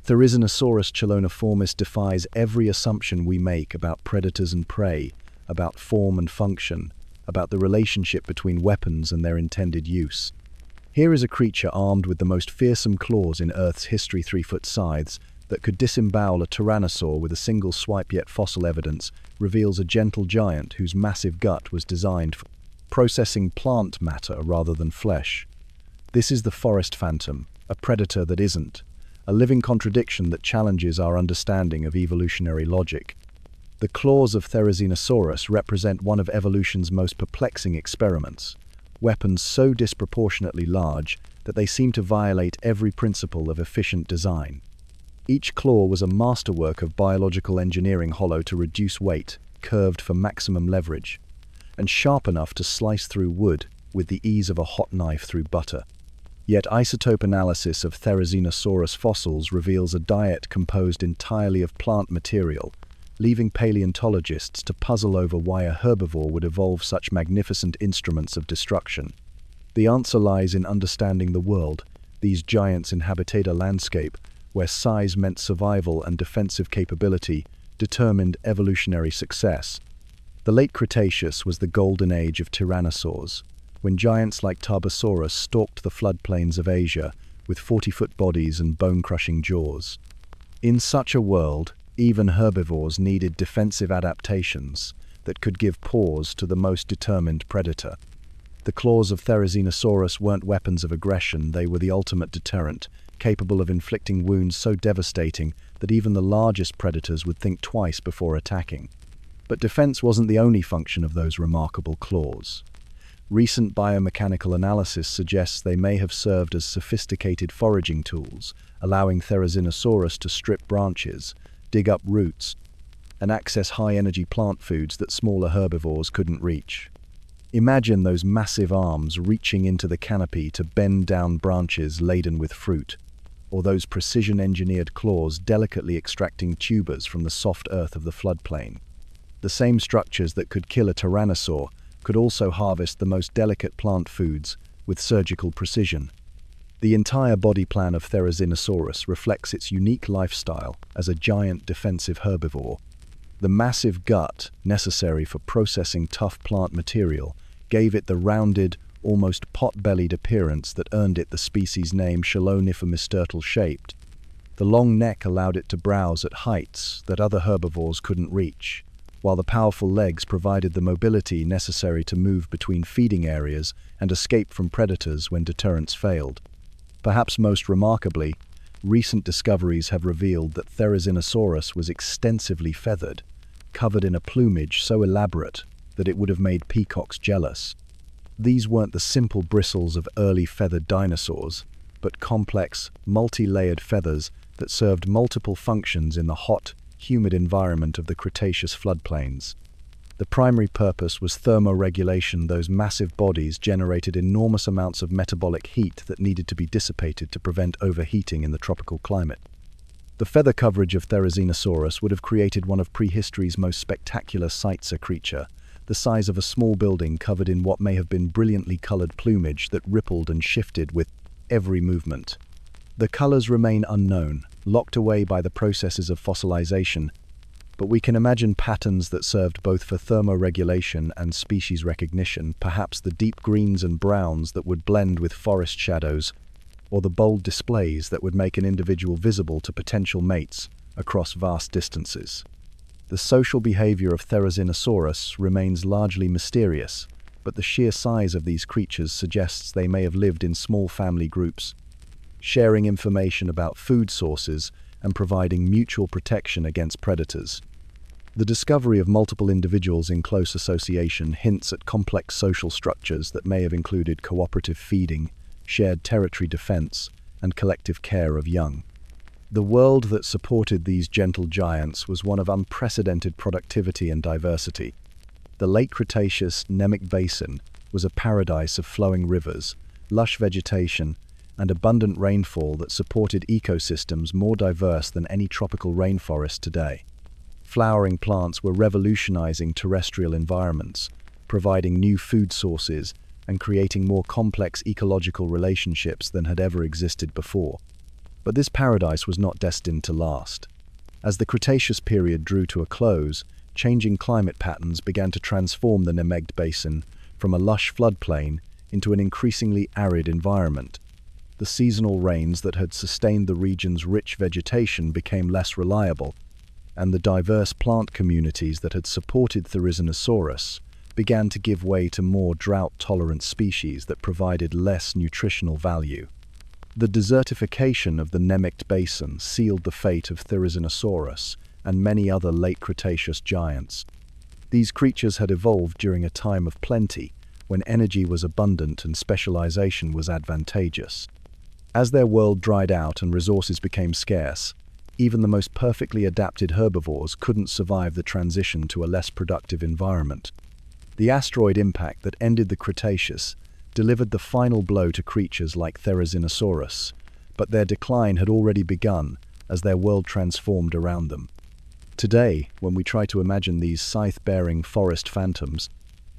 Therizinosaurus cheloniformis defies every assumption we make about predators and prey, about form and function, about the relationship between weapons and their intended use. Here is a creature armed with the most fearsome claws in Earth's history, 3-foot scythes, that could disembowel a tyrannosaur with a single swipe, yet fossil evidence reveals a gentle giant whose massive gut was designed for processing plant matter rather than flesh. This is the forest phantom, a predator that isn't, a living contradiction that challenges our understanding of evolutionary logic. The claws of Therizinosaurus represent one of evolution's most perplexing experiments, weapons so disproportionately large that they seem to violate every principle of efficient design. Each claw was a masterwork of biological engineering, hollow to reduce weight, curved for maximum leverage, and sharp enough to slice through wood with the ease of a hot knife through butter. Yet isotope analysis of Therizinosaurus fossils reveals a diet composed entirely of plant material, leaving paleontologists to puzzle over why a herbivore would evolve such magnificent instruments of destruction. The answer lies in understanding the world. These giants inhabited a landscape where size meant survival and defensive capability determined evolutionary success. The late Cretaceous was the golden age of tyrannosaurs, when giants like Tarbosaurus stalked the floodplains of Asia with 40-foot bodies and bone-crushing jaws. In such a world, even herbivores needed defensive adaptations that could give pause to the most determined predator. The claws of Therizinosaurus weren't weapons of aggression, they were the ultimate deterrent, capable of inflicting wounds so devastating that even the largest predators would think twice before attacking. But defense wasn't the only function of those remarkable claws. Recent biomechanical analysis suggests they may have served as sophisticated foraging tools, allowing Therizinosaurus to strip branches, dig up roots, and access high-energy plant foods that smaller herbivores couldn't reach. Imagine those massive arms reaching into the canopy to bend down branches laden with fruit, or those precision-engineered claws delicately extracting tubers from the soft earth of the floodplain. The same structures that could kill a tyrannosaur could also harvest the most delicate plant foods with surgical precision. The entire body plan of Therizinosaurus reflects its unique lifestyle as a giant defensive herbivore. The massive gut, necessary for processing tough plant material, gave it the rounded, almost pot-bellied appearance that earned it the species name Cheloniformis turtle-shaped. The long neck allowed it to browse at heights that other herbivores couldn't reach, while the powerful legs provided the mobility necessary to move between feeding areas and escape from predators when deterrence failed. Perhaps most remarkably, recent discoveries have revealed that Therizinosaurus was extensively feathered, covered in a plumage so elaborate that it would have made peacocks jealous. These weren't the simple bristles of early feathered dinosaurs, but complex, multi-layered feathers that served multiple functions in the hot, humid environment of the Cretaceous floodplains. The primary purpose was thermoregulation. Those massive bodies generated enormous amounts of metabolic heat that needed to be dissipated to prevent overheating in the tropical climate. The feather coverage of Therizinosaurus would have created one of prehistory's most spectacular sights, a creature the size of a small building covered in what may have been brilliantly colored plumage that rippled and shifted with every movement. The colors remain unknown, locked away by the processes of fossilization, but we can imagine patterns that served both for thermoregulation and species recognition, perhaps the deep greens and browns that would blend with forest shadows, or the bold displays that would make an individual visible to potential mates across vast distances. The social behavior of Therizinosaurus remains largely mysterious, but the sheer size of these creatures suggests they may have lived in small family groups, sharing information about food sources and providing mutual protection against predators. The discovery of multiple individuals in close association hints at complex social structures that may have included cooperative feeding, shared territory defense, and collective care of young. The world that supported these gentle giants was one of unprecedented productivity and diversity. The late Cretaceous Nemic Basin was a paradise of flowing rivers, lush vegetation, and abundant rainfall that supported ecosystems more diverse than any tropical rainforest today. Flowering plants were revolutionizing terrestrial environments, providing new food sources and creating more complex ecological relationships than had ever existed before. But this paradise was not destined to last. As the Cretaceous period drew to a close, changing climate patterns began to transform the Nemegt Basin from a lush floodplain into an increasingly arid environment. The seasonal rains that had sustained the region's rich vegetation became less reliable, and the diverse plant communities that had supported Therizinosaurus began to give way to more drought-tolerant species that provided less nutritional value. The desertification of the Nemegt Basin sealed the fate of Therizinosaurus and many other late Cretaceous giants. These creatures had evolved during a time of plenty, when energy was abundant and specialization was advantageous. As their world dried out and resources became scarce, even the most perfectly adapted herbivores couldn't survive the transition to a less productive environment. The asteroid impact that ended the Cretaceous delivered the final blow to creatures like Therizinosaurus, but their decline had already begun as their world transformed around them. Today, when we try to imagine these scythe-bearing forest phantoms,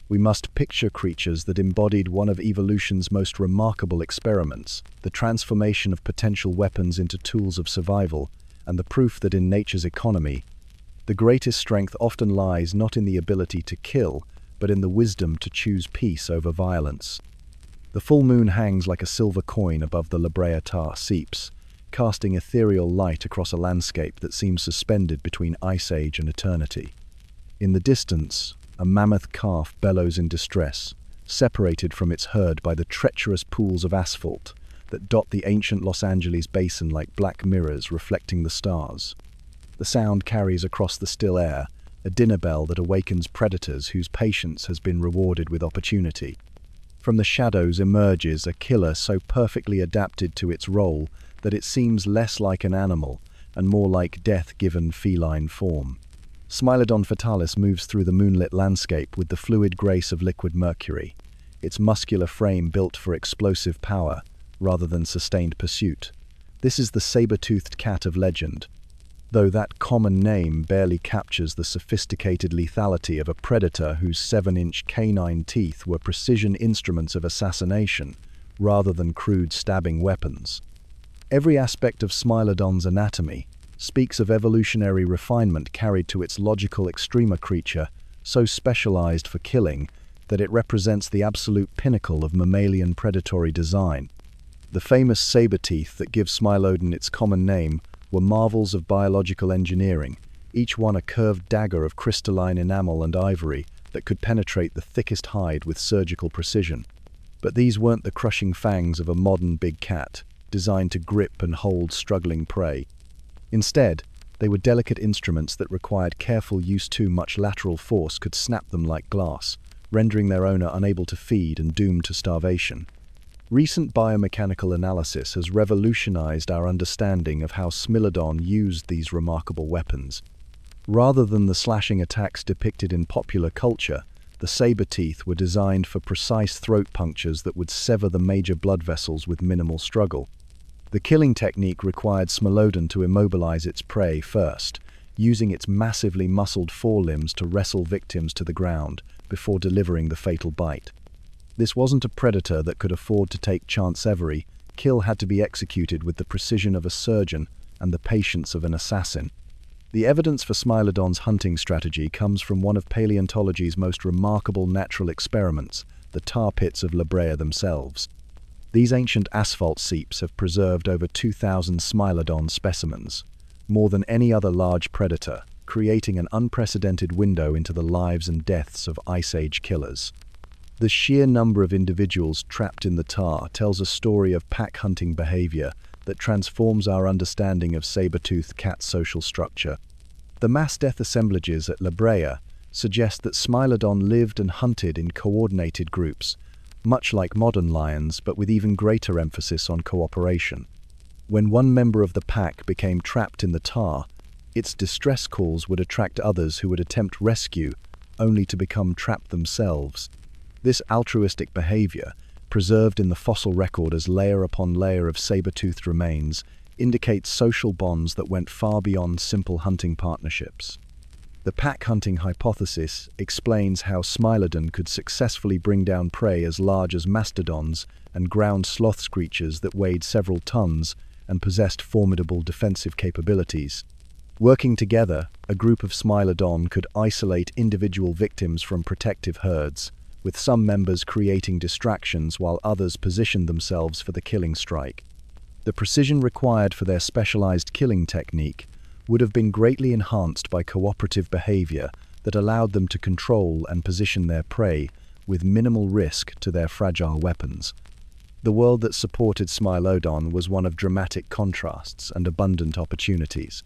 we must picture creatures that embodied one of evolution's most remarkable experiments, the transformation of potential weapons into tools of survival, and the proof that in nature's economy, the greatest strength often lies not in the ability to kill, but in the wisdom to choose peace over violence. The full moon hangs like a silver coin above the La Brea tar seeps, casting ethereal light across a landscape that seems suspended between ice age and eternity. In the distance, a mammoth calf bellows in distress, separated from its herd by the treacherous pools of asphalt that dot the ancient Los Angeles basin like black mirrors reflecting the stars. The sound carries across the still air, a dinner bell that awakens predators whose patience has been rewarded with opportunity. From the shadows emerges a killer so perfectly adapted to its role that it seems less like an animal and more like death given feline form. Smilodon fatalis moves through the moonlit landscape with the fluid grace of liquid mercury, its muscular frame built for explosive power rather than sustained pursuit. This is the saber-toothed cat of legend, though that common name barely captures the sophisticated lethality of a predator whose 7-inch canine teeth were precision instruments of assassination, rather than crude stabbing weapons. Every aspect of Smilodon's anatomy speaks of evolutionary refinement carried to its logical extrema creature, so specialized for killing that it represents the absolute pinnacle of mammalian predatory design. The famous saber teeth that give Smilodon its common name were marvels of biological engineering, each one a curved dagger of crystalline enamel and ivory that could penetrate the thickest hide with surgical precision. But these weren't the crushing fangs of a modern big cat, designed to grip and hold struggling prey. Instead, they were delicate instruments that required careful use. Too much lateral force could snap them like glass, rendering their owner unable to feed and doomed to starvation. Recent biomechanical analysis has revolutionized our understanding of how Smilodon used these remarkable weapons. Rather than the slashing attacks depicted in popular culture, the saber teeth were designed for precise throat punctures that would sever the major blood vessels with minimal struggle. The killing technique required Smilodon to immobilize its prey first, using its massively muscled forelimbs to wrestle victims to the ground before delivering the fatal bite. This wasn't a predator that could afford to take chance. Every kill had to be executed with the precision of a surgeon and the patience of an assassin. The evidence for Smilodon's hunting strategy comes from one of paleontology's most remarkable natural experiments, the tar pits of La Brea themselves. These ancient asphalt seeps have preserved over 2,000 Smilodon specimens, more than any other large predator, creating an unprecedented window into the lives and deaths of Ice Age killers. The sheer number of individuals trapped in the tar tells a story of pack-hunting behavior that transforms our understanding of saber-toothed cat social structure. The mass death assemblages at La Brea suggest that Smilodon lived and hunted in coordinated groups, much like modern lions, but with even greater emphasis on cooperation. When one member of the pack became trapped in the tar, its distress calls would attract others who would attempt rescue, only to become trapped themselves. This altruistic behavior, preserved in the fossil record as layer upon layer of saber-toothed remains, indicates social bonds that went far beyond simple hunting partnerships. The pack-hunting hypothesis explains how Smilodon could successfully bring down prey as large as mastodons and ground sloth creatures that weighed several tons and possessed formidable defensive capabilities. Working together, a group of Smilodon could isolate individual victims from protective herds, with some members creating distractions while others positioned themselves for the killing strike. The precision required for their specialized killing technique would have been greatly enhanced by cooperative behavior that allowed them to control and position their prey with minimal risk to their fragile weapons. The world that supported Smilodon was one of dramatic contrasts and abundant opportunities.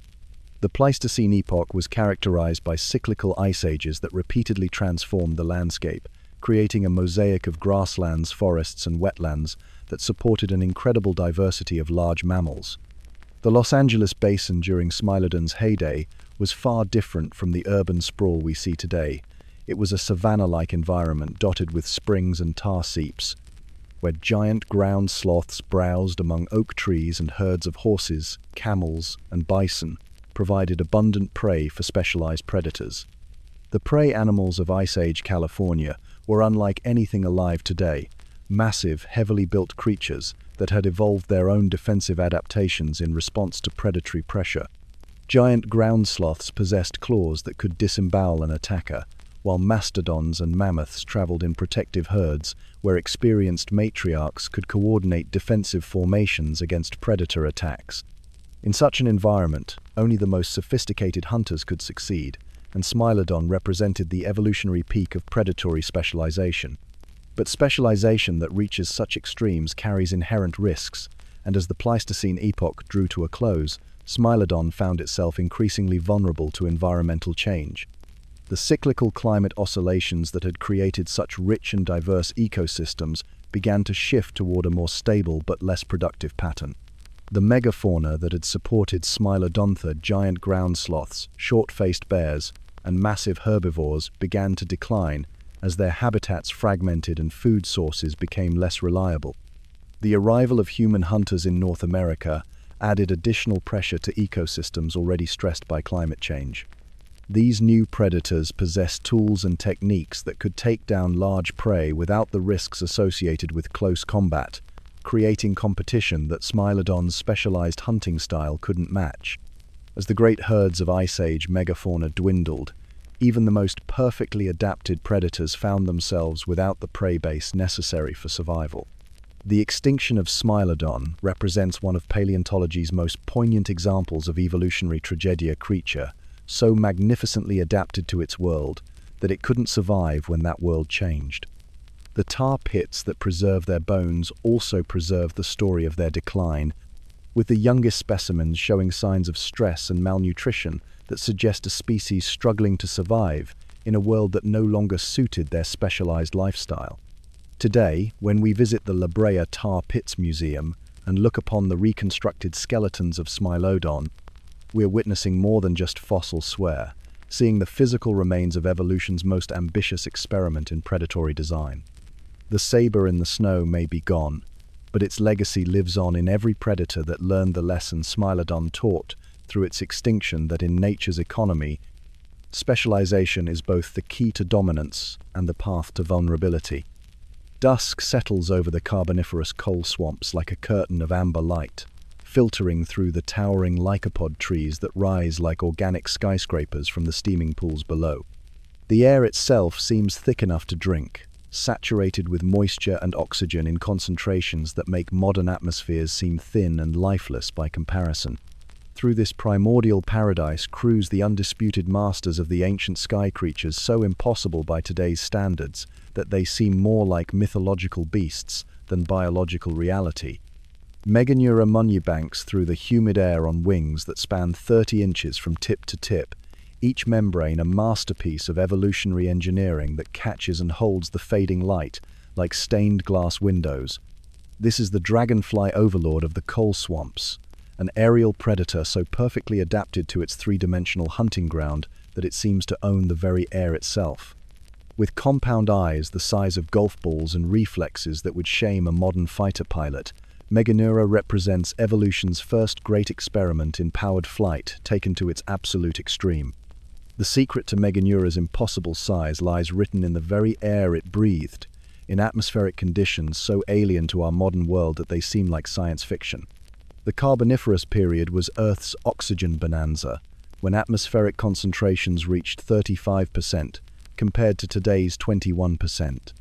The Pleistocene epoch was characterized by cyclical ice ages that repeatedly transformed the landscape, creating a mosaic of grasslands, forests, and wetlands that supported an incredible diversity of large mammals. The Los Angeles basin during Smilodon's heyday was far different from the urban sprawl we see today. It was a savanna-like environment dotted with springs and tar seeps, where giant ground sloths browsed among oak trees and herds of horses, camels, and bison provided abundant prey for specialized predators. The prey animals of Ice Age California were unlike anything alive today, massive, heavily built creatures that had evolved their own defensive adaptations in response to predatory pressure. Giant ground sloths possessed claws that could disembowel an attacker, while mastodons and mammoths traveled in protective herds where experienced matriarchs could coordinate defensive formations against predator attacks. In such an environment, only the most sophisticated hunters could succeed, and Smilodon represented the evolutionary peak of predatory specialization. But specialization that reaches such extremes carries inherent risks, and as the Pleistocene epoch drew to a close, Smilodon found itself increasingly vulnerable to environmental change. The cyclical climate oscillations that had created such rich and diverse ecosystems began to shift toward a more stable but less productive pattern. The megafauna that had supported Smilodontha, giant ground sloths, short-faced bears, and massive herbivores began to decline as their habitats fragmented and food sources became less reliable. The arrival of human hunters in North America added additional pressure to ecosystems already stressed by climate change. These new predators possessed tools and techniques that could take down large prey without the risks associated with close combat, creating competition that Smilodon's specialized hunting style couldn't match. As the great herds of Ice Age megafauna dwindled, even the most perfectly adapted predators found themselves without the prey base necessary for survival. The extinction of Smilodon represents one of paleontology's most poignant examples of evolutionary tragedia creature, so magnificently adapted to its world that it couldn't survive when that world changed. The tar pits that preserve their bones also preserve the story of their decline, with the youngest specimens showing signs of stress and malnutrition that suggest a species struggling to survive in a world that no longer suited their specialized lifestyle. Today, when we visit the La Brea Tar Pits Museum and look upon the reconstructed skeletons of Smilodon, we are witnessing more than just fossil swear, seeing the physical remains of evolution's most ambitious experiment in predatory design. The saber in the snow may be gone, but its legacy lives on in every predator that learned the lesson Smilodon taught through its extinction, that in nature's economy, specialization is both the key to dominance and the path to vulnerability. Dusk settles over the Carboniferous coal swamps like a curtain of amber light, filtering through the towering lycopod trees that rise like organic skyscrapers from the steaming pools below. The air itself seems thick enough to drink, saturated with moisture and oxygen in concentrations that make modern atmospheres seem thin and lifeless by comparison. Through this primordial paradise cruise the undisputed masters of the ancient sky creatures, so impossible by today's standards that they seem more like mythological beasts than biological reality. Meganeura munyibanks through the humid air on wings that span 30 inches from tip to tip, each membrane a masterpiece of evolutionary engineering that catches and holds the fading light like stained glass windows. This is the dragonfly overlord of the coal swamps, an aerial predator so perfectly adapted to its three-dimensional hunting ground that it seems to own the very air itself. With compound eyes the size of golf balls and reflexes that would shame a modern fighter pilot, Meganeura represents evolution's first great experiment in powered flight taken to its absolute extreme. The secret to Meganeura's impossible size lies written in the very air it breathed, in atmospheric conditions so alien to our modern world that they seem like science fiction. The Carboniferous period was Earth's oxygen bonanza, when atmospheric concentrations reached 35%, compared to today's 21%.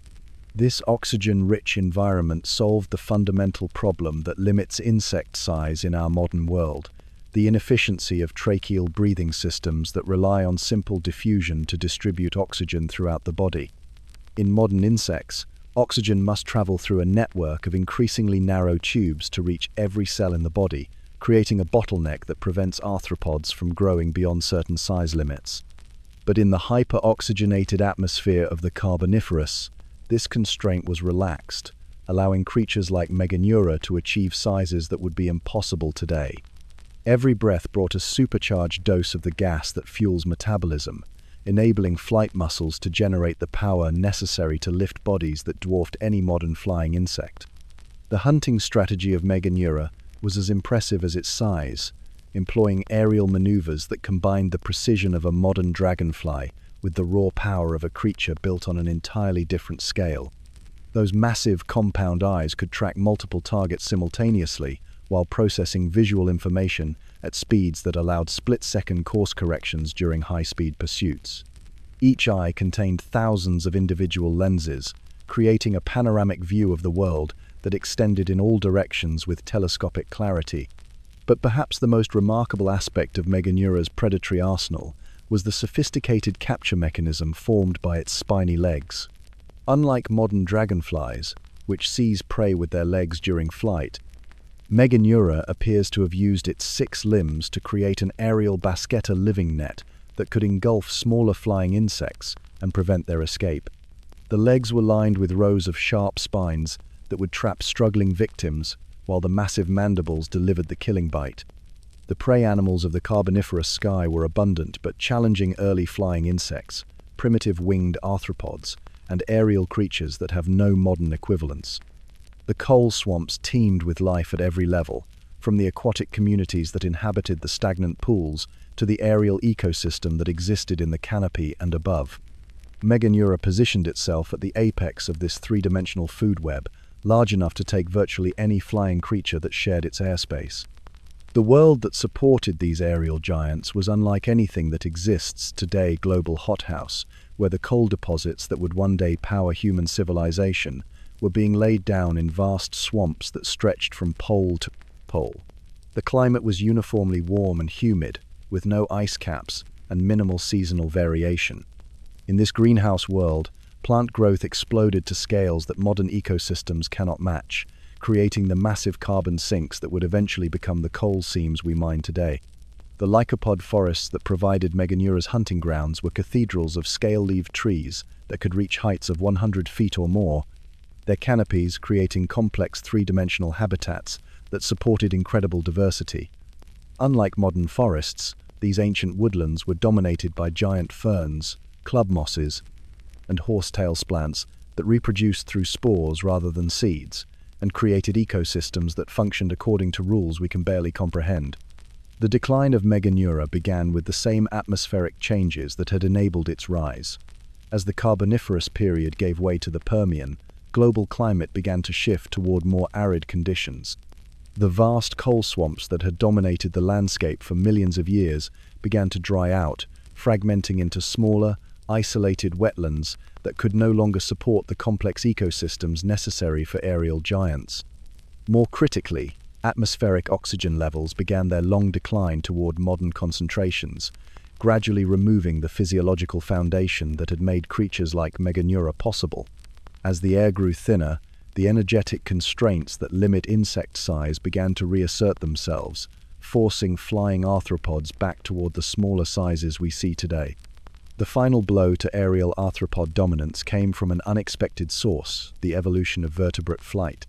This oxygen-rich environment solved the fundamental problem that limits insect size in our modern world, the inefficiency of tracheal breathing systems that rely on simple diffusion to distribute oxygen throughout the body. In modern insects, oxygen must travel through a network of increasingly narrow tubes to reach every cell in the body, creating a bottleneck that prevents arthropods from growing beyond certain size limits. But in the hyper-oxygenated atmosphere of the Carboniferous, this constraint was relaxed, allowing creatures like Meganeura to achieve sizes that would be impossible today. Every breath brought a supercharged dose of the gas that fuels metabolism, enabling flight muscles to generate the power necessary to lift bodies that dwarfed any modern flying insect. The hunting strategy of Meganeura was as impressive as its size, employing aerial maneuvers that combined the precision of a modern dragonfly with the raw power of a creature built on an entirely different scale. Those massive compound eyes could track multiple targets simultaneously while processing visual information at speeds that allowed split-second course corrections during high-speed pursuits. Each eye contained thousands of individual lenses, creating a panoramic view of the world that extended in all directions with telescopic clarity. But perhaps the most remarkable aspect of Meganeura's predatory arsenal was the sophisticated capture mechanism formed by its spiny legs. Unlike modern dragonflies, which seize prey with their legs during flight, Meganeura appears to have used its 6 limbs to create an aerial Basquetta living net that could engulf smaller flying insects and prevent their escape. The legs were lined with rows of sharp spines that would trap struggling victims, while the massive mandibles delivered the killing bite. The prey animals of the Carboniferous sky were abundant but challenging early flying insects, primitive winged arthropods, and aerial creatures that have no modern equivalents. The coal swamps teemed with life at every level, from the aquatic communities that inhabited the stagnant pools to the aerial ecosystem that existed in the canopy and above. Meganeura positioned itself at the apex of this three-dimensional food web, large enough to take virtually any flying creature that shared its airspace. The world that supported these aerial giants was unlike anything that exists today. Global hothouse, where the coal deposits that would one day power human civilization were being laid down in vast swamps that stretched from pole to pole. The climate was uniformly warm and humid, with no ice caps and minimal seasonal variation. In this greenhouse world, plant growth exploded to scales that modern ecosystems cannot match, creating the massive carbon sinks that would eventually become the coal seams we mine today. The lycopod forests that provided Meganeura's hunting grounds were cathedrals of scale-leaved trees that could reach heights of 100 feet or more, their canopies creating complex three-dimensional habitats that supported incredible diversity. Unlike modern forests, these ancient woodlands were dominated by giant ferns, club mosses, and horsetail plants that reproduced through spores rather than seeds, and created ecosystems that functioned according to rules we can barely comprehend. The decline of Meganeura began with the same atmospheric changes that had enabled its rise. As the Carboniferous period gave way to the Permian, global climate began to shift toward more arid conditions. The vast coal swamps that had dominated the landscape for millions of years began to dry out, fragmenting into smaller, isolated wetlands that could no longer support the complex ecosystems necessary for aerial giants. More critically, atmospheric oxygen levels began their long decline toward modern concentrations, gradually removing the physiological foundation that had made creatures like Meganeura possible. As the air grew thinner, the energetic constraints that limit insect size began to reassert themselves, forcing flying arthropods back toward the smaller sizes we see today. The final blow to aerial arthropod dominance came from an unexpected source, the evolution of vertebrate flight.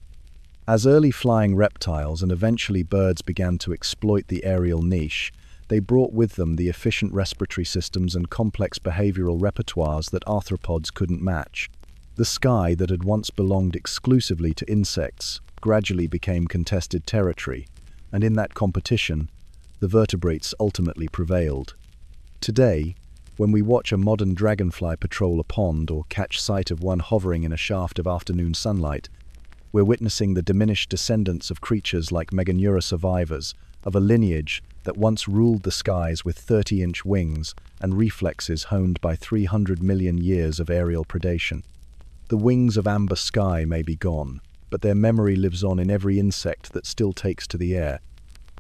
As early flying reptiles and eventually birds began to exploit the aerial niche, they brought with them the efficient respiratory systems and complex behavioral repertoires that arthropods couldn't match. The sky that had once belonged exclusively to insects gradually became contested territory, and in that competition, the vertebrates ultimately prevailed. Today, when we watch a modern dragonfly patrol a pond or catch sight of one hovering in a shaft of afternoon sunlight, we're witnessing the diminished descendants of creatures like Meganeura survivors of a lineage that once ruled the skies with 30-inch wings and reflexes honed by 300 million years of aerial predation. The wings of amber sky may be gone, but their memory lives on in every insect that still takes to the air,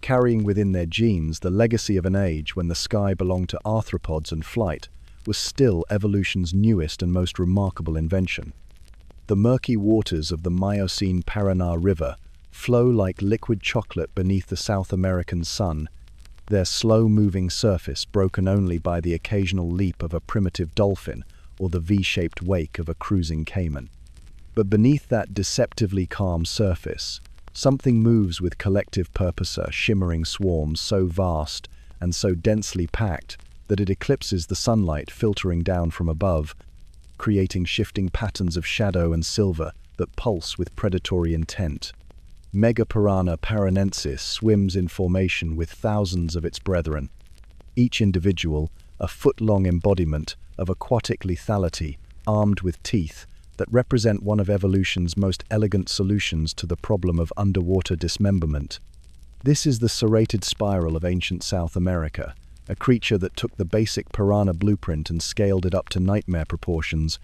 carrying within their genes the legacy of an age when the sky belonged to arthropods and flight was still evolution's newest and most remarkable invention. The murky waters of the Miocene Paraná River flow like liquid chocolate beneath the South American sun, their slow-moving surface broken only by the occasional leap of a primitive dolphin or the V-shaped wake of a cruising caiman. But beneath that deceptively calm surface, something moves with collective purpose, shimmering swarms so vast and so densely packed that it eclipses the sunlight filtering down from above, creating shifting patterns of shadow and silver that pulse with predatory intent. Megapiranha paranensis swims in formation with thousands of its brethren, each individual a foot-long embodiment of aquatic lethality, armed with teeth that represent one of evolution's most elegant solutions to the problem of underwater dismemberment. This is the serrated spiral of ancient South America, a creature that took the basic piranha blueprint and scaled it up to nightmare proportions,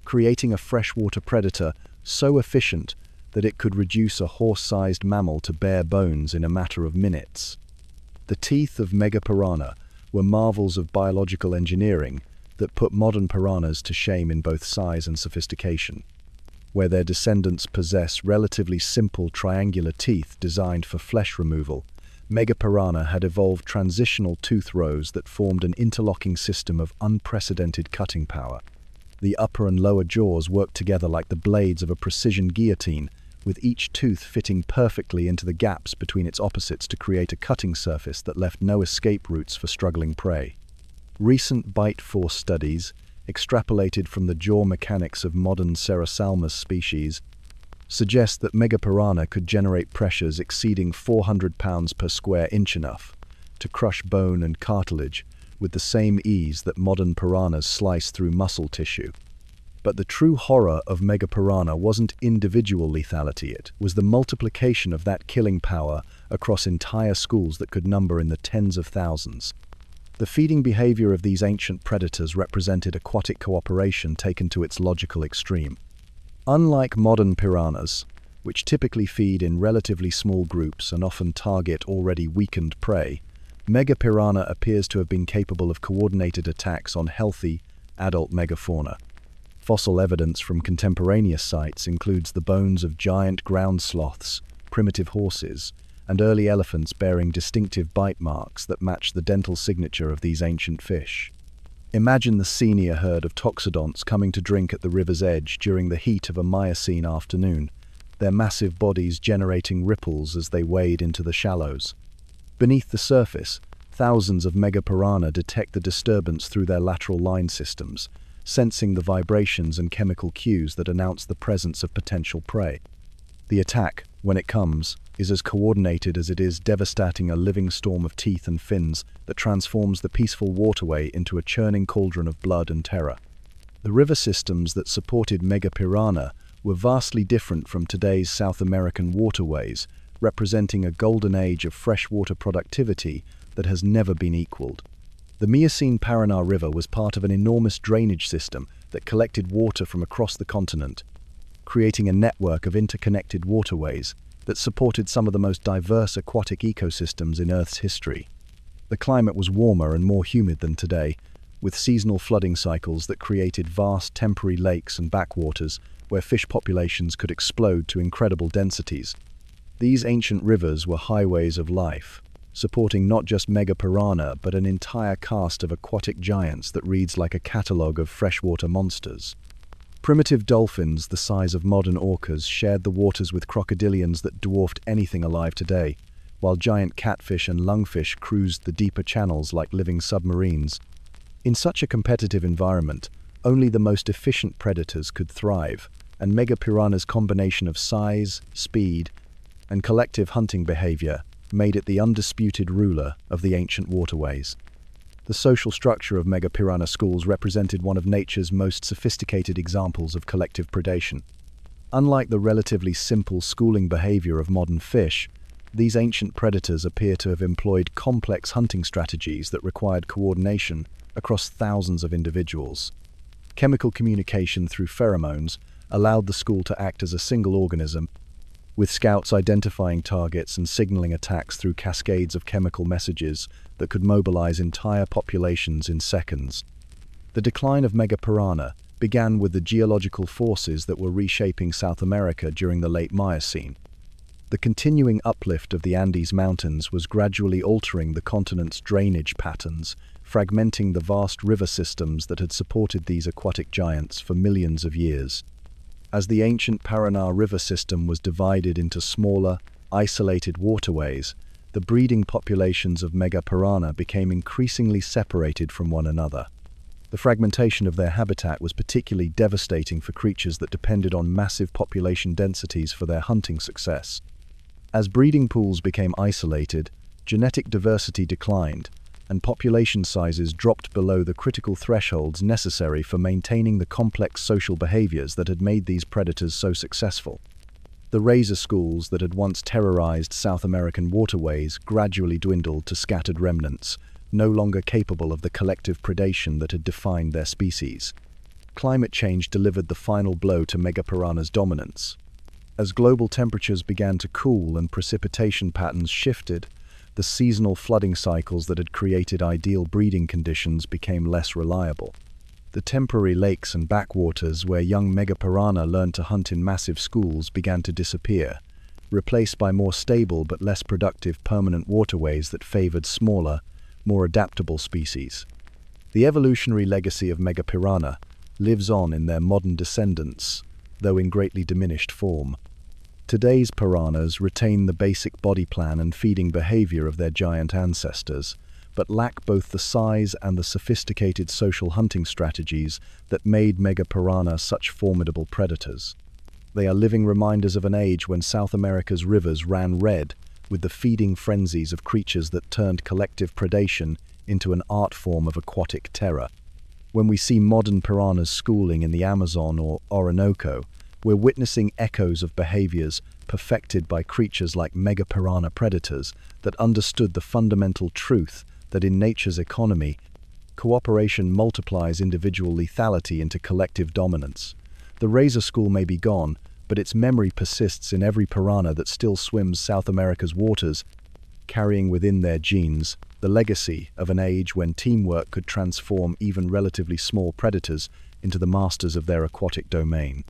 creating a freshwater predator so efficient that it could reduce a horse-sized mammal to bare bones in a matter of minutes. The teeth of Megapiranha were marvels of biological engineering that put modern piranhas to shame in both size and sophistication. Where their descendants possess relatively simple triangular teeth designed for flesh removal, Megapiranha had evolved transitional tooth rows that formed an interlocking system of unprecedented cutting power. The upper and lower jaws worked together like the blades of a precision guillotine, with each tooth fitting perfectly into the gaps between its opposites to create a cutting surface that left no escape routes for struggling prey. Recent bite force studies, extrapolated from the jaw mechanics of modern Cerosalmus species, suggest that Megapiranha could generate pressures exceeding 400 pounds per square inch, enough to crush bone and cartilage with the same ease that modern piranhas slice through muscle tissue. But the true horror of megapiranha wasn't individual lethality, it was the multiplication of that killing power across entire schools that could number in the tens of thousands. The feeding behavior of these ancient predators represented aquatic cooperation taken to its logical extreme. Unlike modern piranhas, which typically feed in relatively small groups and often target already weakened prey, megapiranha appears to have been capable of coordinated attacks on healthy, adult megafauna. Fossil evidence from contemporaneous sites includes the bones of giant ground sloths, primitive horses, and early elephants bearing distinctive bite marks that match the dental signature of these ancient fish. Imagine the senior herd of toxodonts coming to drink at the river's edge during the heat of a Miocene afternoon, their massive bodies generating ripples as they wade into the shallows. Beneath the surface, thousands of megapiranha detect the disturbance through their lateral line systems, sensing the vibrations and chemical cues that announce the presence of potential prey. The attack, when it comes, is as coordinated as it is devastating, a living storm of teeth and fins that transforms the peaceful waterway into a churning cauldron of blood and terror. The river systems that supported megapiranha were vastly different from today's South American waterways, representing a golden age of freshwater productivity that has never been equaled. The Miocene Paraná River was part of an enormous drainage system that collected water from across the continent, creating a network of interconnected waterways that supported some of the most diverse aquatic ecosystems in Earth's history. The climate was warmer and more humid than today, with seasonal flooding cycles that created vast temporary lakes and backwaters where fish populations could explode to incredible densities. These ancient rivers were highways of life, supporting not just megapiranha but an entire cast of aquatic giants that reads like a catalogue of freshwater monsters. Primitive dolphins the size of modern orcas shared the waters with crocodilians that dwarfed anything alive today, while giant catfish and lungfish cruised the deeper channels like living submarines. In such a competitive environment, only the most efficient predators could thrive, and megapiranha's combination of size, speed, and collective hunting behavior made it the undisputed ruler of the ancient waterways. The social structure of megapiranha schools represented one of nature's most sophisticated examples of collective predation. Unlike the relatively simple schooling behavior of modern fish, these ancient predators appear to have employed complex hunting strategies that required coordination across thousands of individuals. Chemical communication through pheromones allowed the school to act as a single organism, with scouts identifying targets and signaling attacks through cascades of chemical messages that could mobilize entire populations in seconds. The decline of megapiranha began with the geological forces that were reshaping South America during the late Miocene. The continuing uplift of the Andes Mountains was gradually altering the continent's drainage patterns, fragmenting the vast river systems that had supported these aquatic giants for millions of years. As the ancient Paraná River system was divided into smaller, isolated waterways, the breeding populations of megapiranha became increasingly separated from one another. The fragmentation of their habitat was particularly devastating for creatures that depended on massive population densities for their hunting success. As breeding pools became isolated, genetic diversity declined, and population sizes dropped below the critical thresholds necessary for maintaining the complex social behaviors that had made these predators so successful. The razor schools that had once terrorized South American waterways gradually dwindled to scattered remnants, no longer capable of the collective predation that had defined their species. Climate change delivered the final blow to megapiranha's dominance. As global temperatures began to cool and precipitation patterns shifted, the seasonal flooding cycles that had created ideal breeding conditions became less reliable. The temporary lakes and backwaters where young megapiranha learned to hunt in massive schools began to disappear, replaced by more stable but less productive permanent waterways that favored smaller, more adaptable species. The evolutionary legacy of megapiranha lives on in their modern descendants, though in greatly diminished form. Today's piranhas retain the basic body plan and feeding behavior of their giant ancestors, but lack both the size and the sophisticated social hunting strategies that made megapiranha such formidable predators. They are living reminders of an age when South America's rivers ran red with the feeding frenzies of creatures that turned collective predation into an art form of aquatic terror. When we see modern piranhas schooling in the Amazon or Orinoco, we're witnessing echoes of behaviors perfected by creatures like mega-piranha predators that understood the fundamental truth that in nature's economy, cooperation multiplies individual lethality into collective dominance. The razor school may be gone, but its memory persists in every piranha that still swims South America's waters, carrying within their genes the legacy of an age when teamwork could transform even relatively small predators into the masters of their aquatic domain.